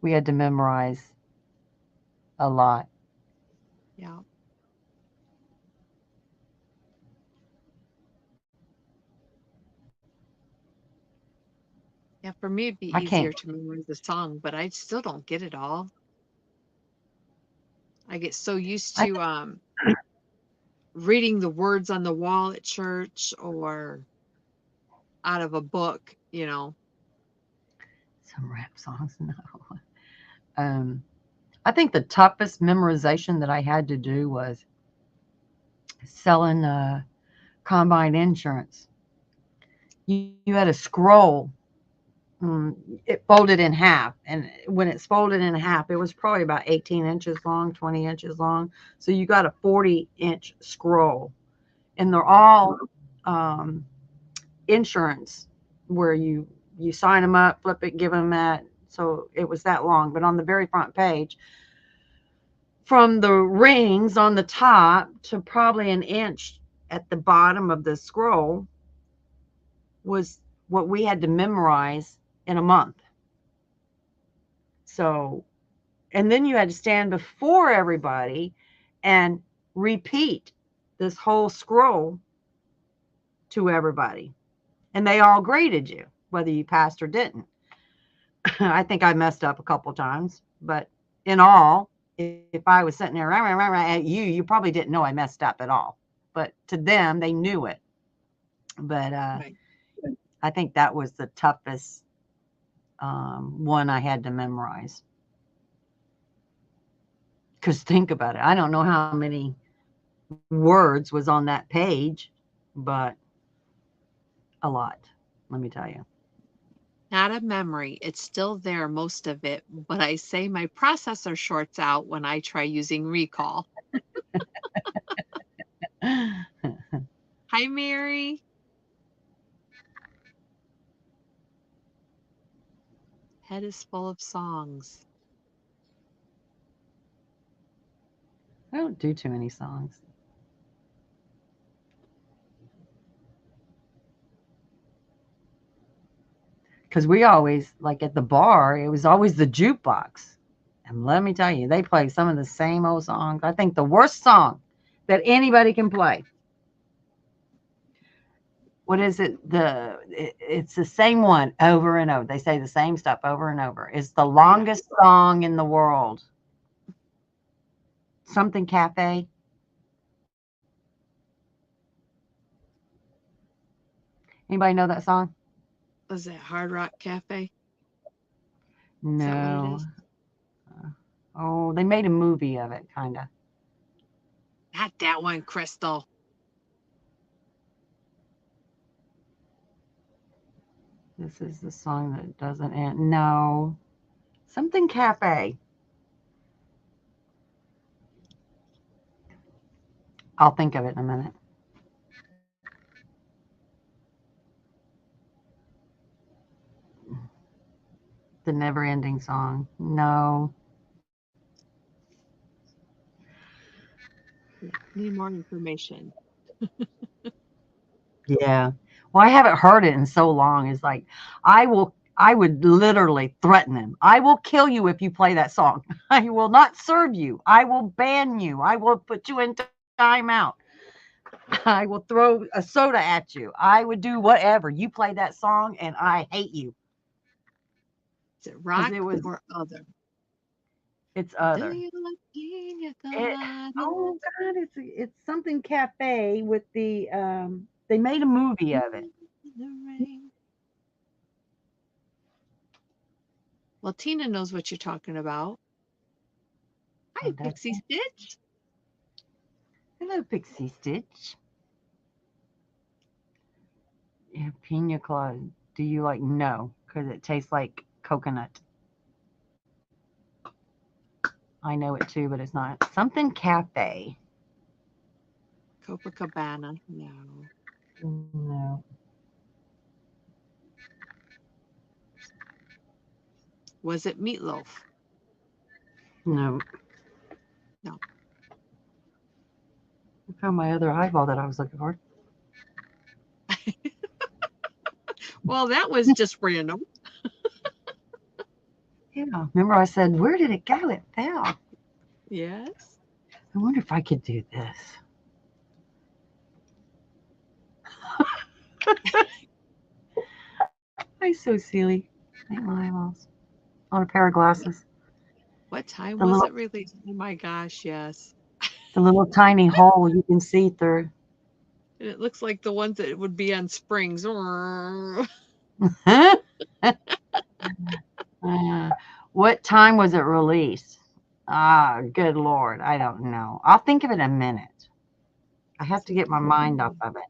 We had to memorize a lot. Yeah. Yeah. For me, it'd be I can't. easier to memorize the song, but I still don't get it all. I get so used I to reading the words on the wall at church or out of a book. some rap songs. No. Um, I think the toughest memorization that I had to do was selling combine insurance. You had a scroll. It folded in half, and when it's folded in half, it was probably about 18 inches long, 20 inches long. So you got a 40-inch scroll, and they're all um, insurance where you sign them up, flip it, give them that. So it was that long. But on the very front page, from the rings on the top to probably an inch at the bottom of the scroll was what we had to memorize in a month. So, and then you had to stand before everybody and repeat this whole scroll to everybody. And they all graded you, whether you passed or didn't. I think I messed up a couple times, but in all, if I was sitting there at you, you probably didn't know I messed up at all. But to them, they knew it. But Right. I think that was the toughest one I had to memorize. Because think about it. I don't know how many words was on that page, but a lot, let me tell you. Not a memory. It's still there, most of it, but I say my processor shorts out when I try using recall. Hi, Mary. Head is full of songs. I don't do too many songs. Because we always, like at the bar, it was always the jukebox. And let me tell you, they play some of the same old songs. I think the worst song that anybody can play. What is it? It's the same one over and over. They say the same stuff over and over. It's the longest song in the world. Something Cafe. Anybody know that song? Was it Hard Rock Cafe? No. Is that what it is? Oh, they made a movie of it, kind of. Not that one, Crystal. This is the song that doesn't end. No. Something Cafe. I'll think of it in a minute. The Never Ending Song. No. Need more information. Yeah. Well, I haven't heard it in so long. It's like I would literally threaten them. I will kill you if you play that song. I will not serve you. I will ban you. I will put you in timeout. I will throw a soda at you. I would do whatever. You play that song and I hate you. Is it rock was, or other? It's other. Do you like pina Oh God, it's something Cafe with the they made a movie of it. Well, Tina knows what you're talking about. Hi, Pixie Stitch. Hello, Pixie Stitch. Yeah, pina colada. Do you like? No, because it tastes like coconut. I know it too, but it's not. Something Cafe. Copacabana. No. No. Was it Meatloaf? No. No. I found my other eyeball that I was looking for. Well, that was just random. Yeah. Remember I said, where did it go? It fell. Yes. I wonder if I could do this. I'm so silly. I ain't my eyeballs. On a pair of glasses. What time was it released? Oh my gosh, yes. The little tiny hole you can see through. And it looks like the ones that would be on springs. What time was it released? Ah, good Lord. I don't know. I'll think of it in a minute. I have to get my mind off of it.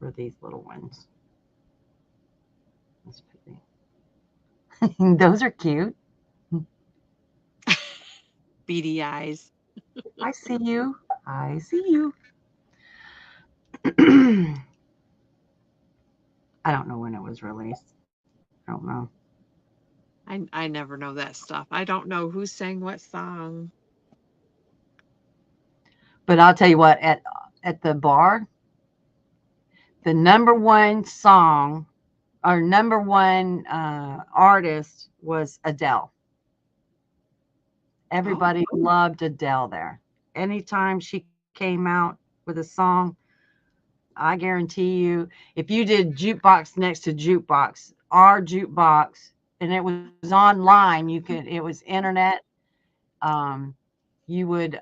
For these little ones. That's pretty. Those are cute. Beady eyes. I see you. I see you. I don't know when it was released. I don't know. I never know that stuff. I don't know who sang what song. But I'll tell you what, at the bar, the number one song our number one artist was Adele. Everybody loved Adele there. Anytime she came out with a song, I guarantee you, if you did jukebox next to jukebox, our jukebox, and it was online, it was internet, you would,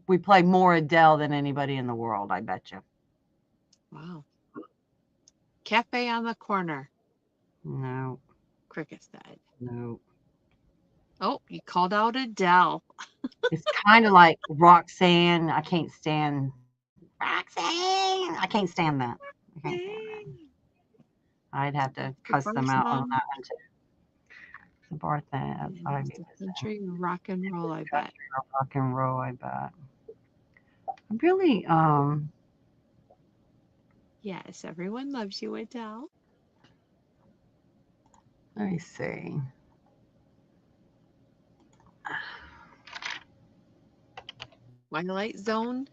we play more Adele than anybody in the world, I bet you. Wow. Cafe on the corner. No. Cricket said. No. Oh, you called out Adele. It's kind of like Roxanne. I can't stand Roxanne. I can't stand that. I can't stand that. I'd have to cuss them out on that one too. Support that. Country rock and roll, I bet. Rock and roll, I bet. Really, yes, everyone loves you, Adele. Let me see. Twilight Zone.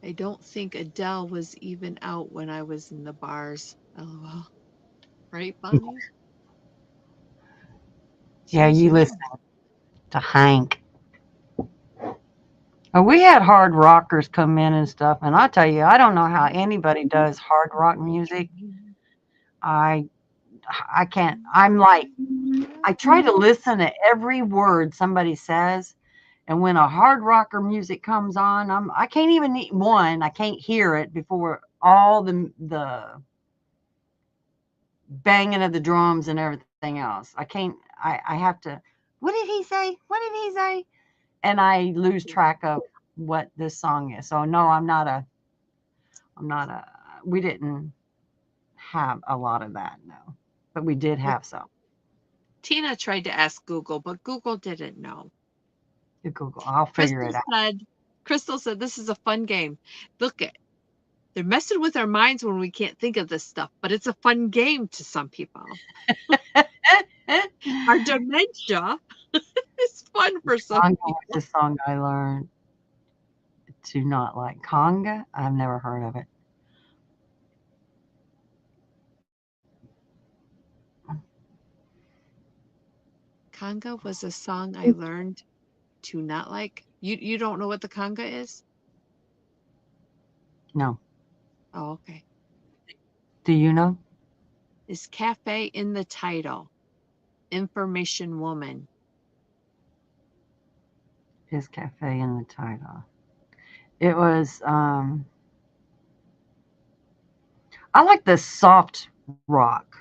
I don't think Adele was even out when I was in the bars. LOL. Right, Bonnie? Yeah, you listen to Hank. We had hard rockers come in and stuff, and I tell you, I don't know how anybody does hard rock music. I can't. I'm like, I try to listen to every word somebody says, and when a hard rocker music comes on, I can't even I can't hear it before all the banging of the drums and everything else. I can't. I have to. What did he say? What did he say? And I lose track of what this song is. So no, I'm not a. We didn't have a lot of that, no, but we did have some. Tina tried to ask Google, but Google didn't know. Google, I'll figure it out. Crystal said, this is a fun game. Look at, they're messing with our minds when we can't think of this stuff, but it's a fun game to some people. Our dementia is fun for some people. What's the song I learned to not like? Conga? I've never heard of it. Conga was a song I learned to not like. You don't know what the conga is? No. Oh, okay. Do you know? Is cafe in the title? Information woman. Is cafe in the title? It was. I like the soft rock,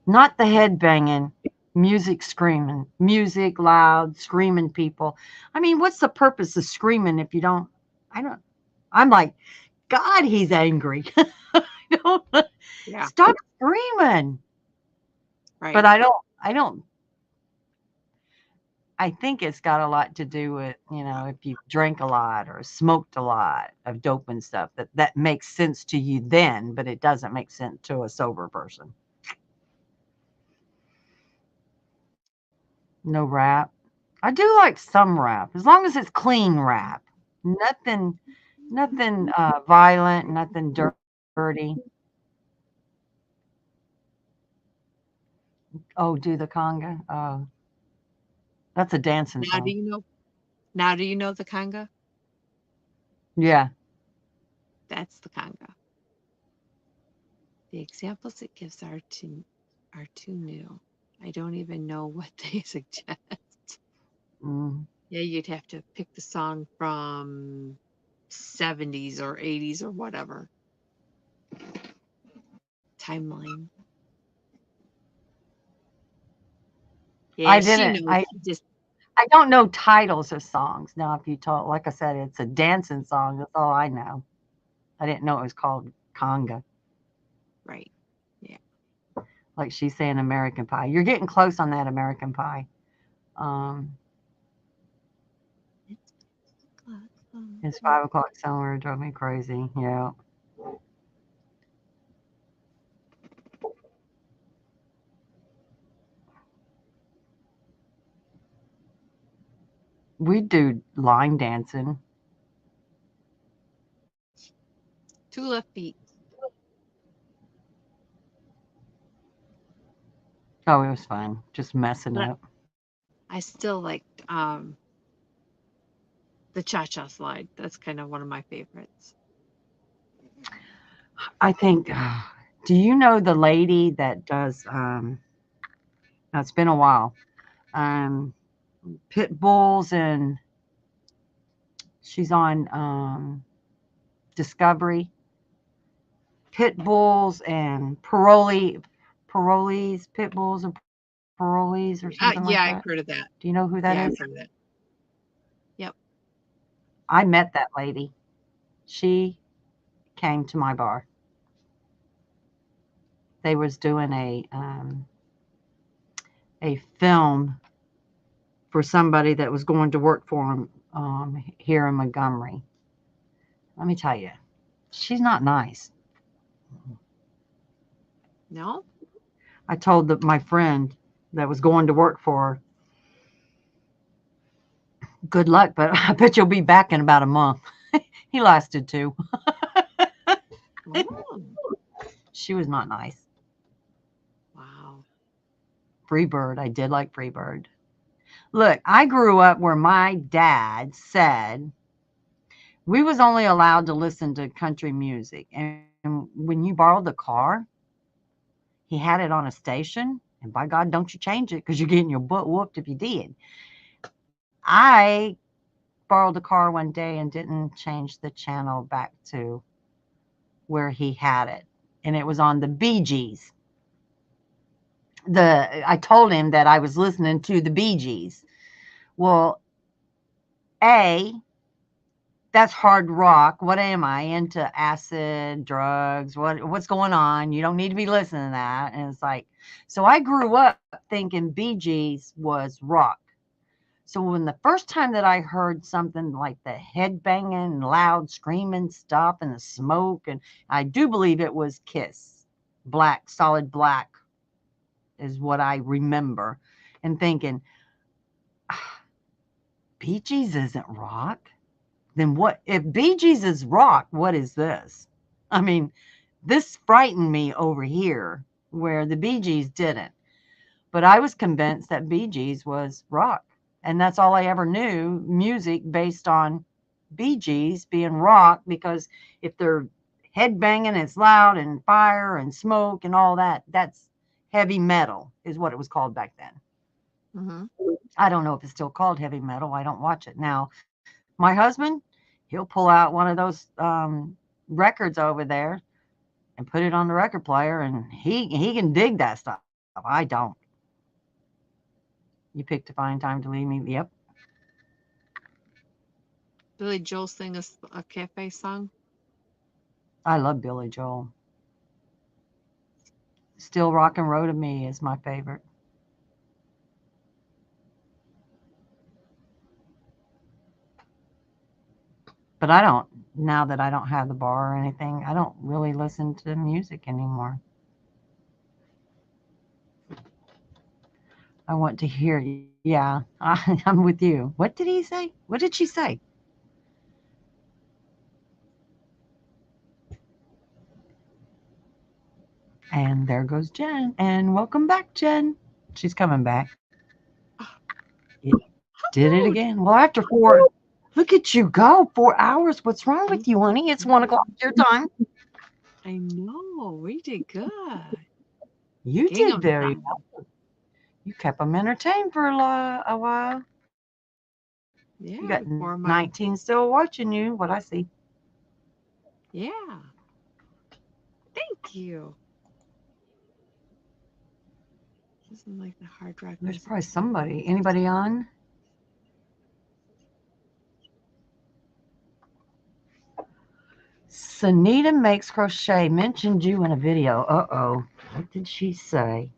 not the head banging. Music screaming, music loud, screaming people. I mean, what's the purpose of screaming if you don't? I'm like, God, he's angry. Yeah. Stop screaming. Right. But I think it's got a lot to do with, if you drank a lot or smoked a lot of dope and stuff, that makes sense to you then, but it doesn't make sense to a sober person. No rap. I do like some rap, as long as it's clean rap. Nothing violent, nothing dirty. Oh, do the conga? Oh, that's a dancing Now song. do you know the conga? Yeah. That's the conga. The examples it gives are too new. I don't even know what they suggest. Yeah, you'd have to pick the song from 70s or 80s or whatever. Timeline. Yeah, I don't know titles of songs. Now, if you told, like I said, it's a dancing song. That's all I know. I didn't know it was called conga. Right. Yeah. Like she's saying American Pie. You're getting close on that American Pie. It's 5 o'clock somewhere. It drove me crazy. Yeah. We do line dancing. 2 left feet. Oh, it was fun. Just messing But up. I still like the cha-cha slide. That's kind of one of my favorites. I think, do you know the lady that does, now it's been a while, pit bulls, and she's on Discovery. Pit bulls and parolees, pit bulls and parolees or something like Yeah, that. I've heard of that. Do you know who that Yeah, is? I've heard of that. Yep. I met that lady. She came to my bar. They was doing a film for somebody that was going to work for them here in Montgomery. Let me tell you, she's not nice. No? I told my friend that was going to work for her, good luck, but I bet you'll be back in about a month. He lasted 2. Oh, She was not nice. wow. Freebird. I did like Freebird. Look, I grew up where my dad said we was only allowed to listen to country music. And when you borrowed the car, he had it on a station. And by God, don't you change it because you're getting your butt whooped if you did. I borrowed the car one day and didn't change the channel back to where he had it. And it was on the Bee Gees. I told him that I was listening to the Bee Gees. Well, that's hard rock. What am I into? Acid, drugs? What's going on? You don't need to be listening to that. And it's like, so I grew up thinking Bee Gees was rock. So when the first time that I heard something like the head banging and loud screaming stuff and the smoke, and I do believe it was Kiss, Black, Solid Black is what I remember, and thinking, Bee Gees isn't rock. Then what? If Bee Gees is rock, what is this? I mean, this frightened me over here where the Bee Gees didn't. But I was convinced that Bee Gees was rock. And that's all I ever knew, music based on Bee Gees being rock, because if they're head banging, it's loud and fire and smoke and all that, that's heavy metal is what it was called back then. Mm-hmm. I don't know if it's still called heavy metal. I don't watch it now. My husband, he'll pull out one of those records over there and put it on the record player, and he can dig that stuff. I don't. You picked a fine time to leave me. Yep. Billy Joel sing a cafe song. I love Billy Joel. Still Rock and Roll to me is my favorite. But I don't, now that I don't have the bar or anything, I don't really listen to music anymore. I want to hear, yeah, I'm with you. What did he say? What did she say? And there goes Jen. And welcome back, Jen. She's coming back. It did it again. Well, after 4, look at you go. 4 hours. What's wrong with you, honey? It's 1 o'clock your time. I know. We did good. You did very well. You kept them entertained for a while. Yeah. You got 19 still watching you, what I see. Yeah. Thank you. Doesn't like the hard drive. There's probably somebody. Anybody on? Sunita Makes Crochet mentioned you in a video. Uh-oh. What did she say?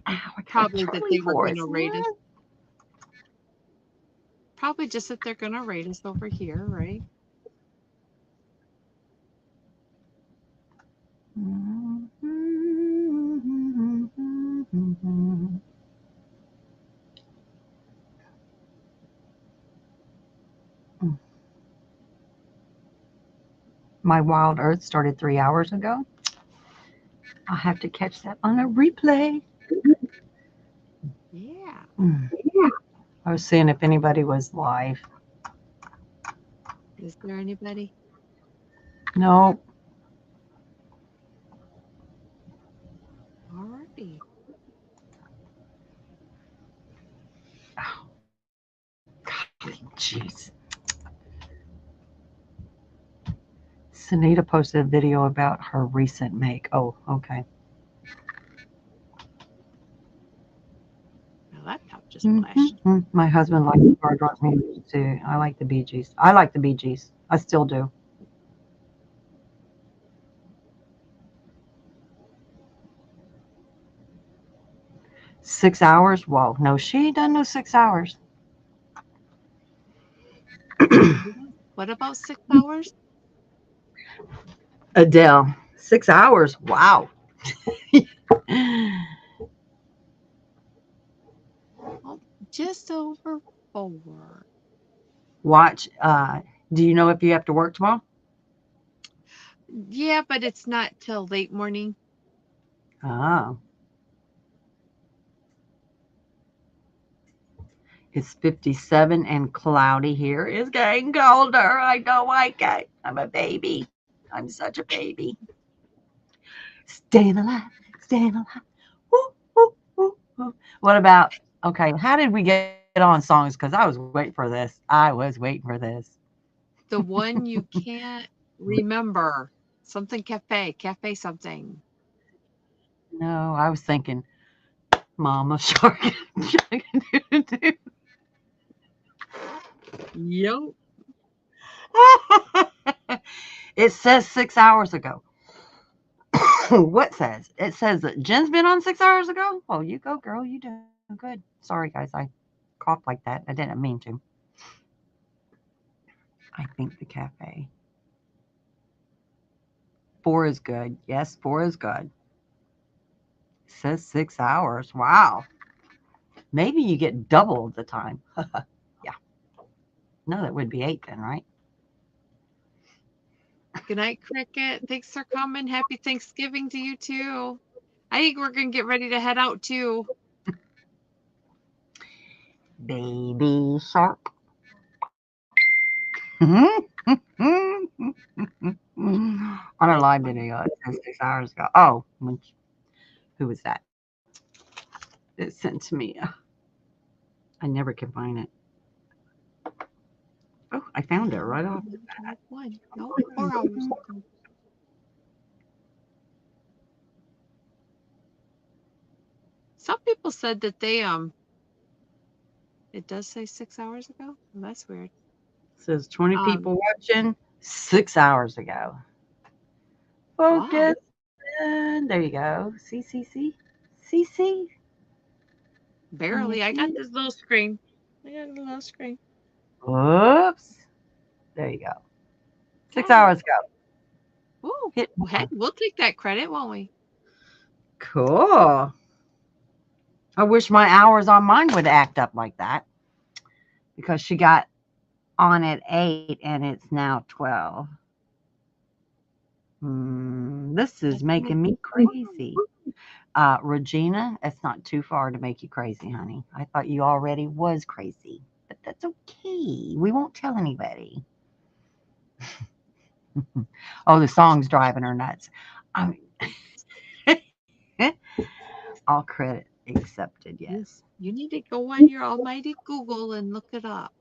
Ow, probably that they were going to rate us. Probably just that they're going to rate us over here, right? My Wild Earth started 3 hours ago. I'll have to catch that on a replay. Yeah. I was seeing if anybody was live. Is there anybody? No. Alrighty. Jeez. Sunita posted a video about her recent make. Oh, okay. My laptop just flashed. My husband likes hard rock music too. I like the Bee Gees. I like the Bee Gees. I still do. Six hours? Whoa. No, she done no 6 hours. What about 6 hours? Adele. 6 hours. Wow. Oh, just over 4. Watch. Do you know if you have to work tomorrow? Yeah, but it's not till late morning. Oh. It's 57 and cloudy here. It's getting colder. I don't like it. I'm a baby. I'm such a baby. Staying alive. Staying alive. Woo, woo, woo, woo. What about, okay, how did we get on songs? Because I was waiting for this. I was waiting for this. The one you can't remember. Something cafe something. No, I was thinking Mama Shark. Yep. It says 6 hours ago. What says? It says that Jen's been on 6 hours ago? Oh, you go, girl. You doing good. Sorry, guys. I coughed like that. I didn't mean to. I think the cafe. 4 is good. Yes, 4 is good. It says 6 hours. Wow. Maybe you get double the time. Yeah. No, that would be 8 then, right? Good night, Cricket. Thanks for coming. Happy Thanksgiving to you too. I think we're gonna get ready to head out too. Baby shark. On a live video, it says 6 hours ago. Oh, who was that? It sent to me. I never can find it. Oh, I found it right off the bat. No, 4 hours ago. Some people said that they it does say 6 hours ago. Well, that's weird. It says 20 people watching 6 hours ago. Focus. Wow. There you go. See. Barely. I got this little screen. Oops. There you go. 6 hours ago. Ooh, we'll take that credit, won't we? Cool. I wish my hours on mine would act up like that, because she got on at 8 and it's now 12. This is making me crazy. Regina, it's not too far to make you crazy, honey. I thought you already was crazy, but that's okay. We won't tell anybody. Oh, the song's driving her nuts. All credit accepted, yes. You need to go on your almighty Google and look it up.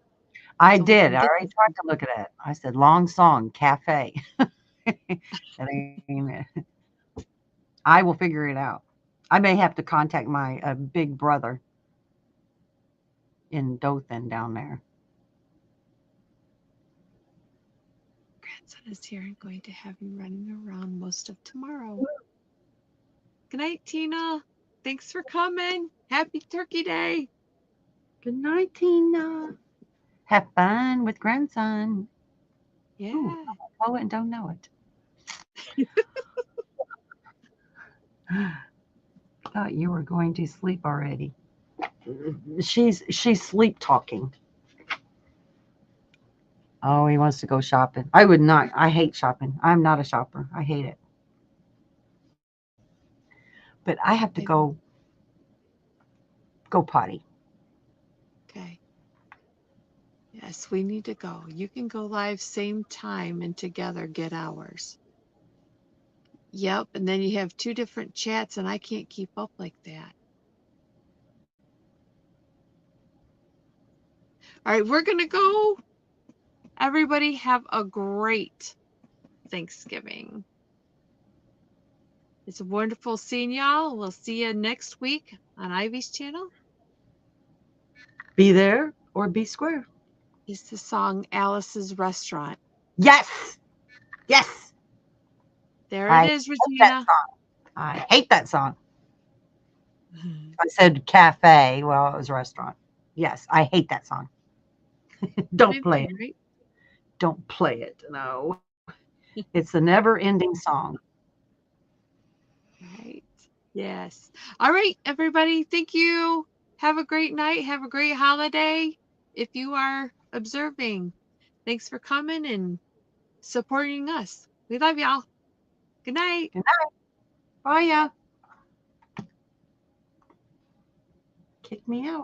I did. I already tried to look at it. I said, long song, cafe. I will figure it out. I may have to contact my big brother in Dothan down there. Grandson is here and going to have you running around most of tomorrow. Good night, Tina. Thanks for coming. Happy Turkey Day. Good night, Tina. Have fun with grandson. Yeah. Ooh, I know it and don't know it. Thought you were going to sleep already. She's sleep talking. Oh, he wants to go shopping. I would not. I hate shopping. I'm not a shopper. I hate it. But I have to go potty. Okay. Yes, we need to go. You can go live same time and together get ours. Yep, and then you have 2 different chats and I can't keep up like that. All right, we're going to go. Everybody have a great Thanksgiving. It's wonderful seeing y'all. We'll see you next week on Ivy's channel. Be there or be square. It's the song Alice's Restaurant. Yes. Yes. There it is, Regina. I hate that song. I said cafe. Well, it was restaurant. Yes, I hate that song. Don't play it. Right? Don't play it. No. It's a never-ending song. Right. Yes. All right, everybody. Thank you. Have a great night. Have a great holiday if you are observing. Thanks for coming and supporting us. We love y'all. Good night. Good night. Bye, ya. Kick me out.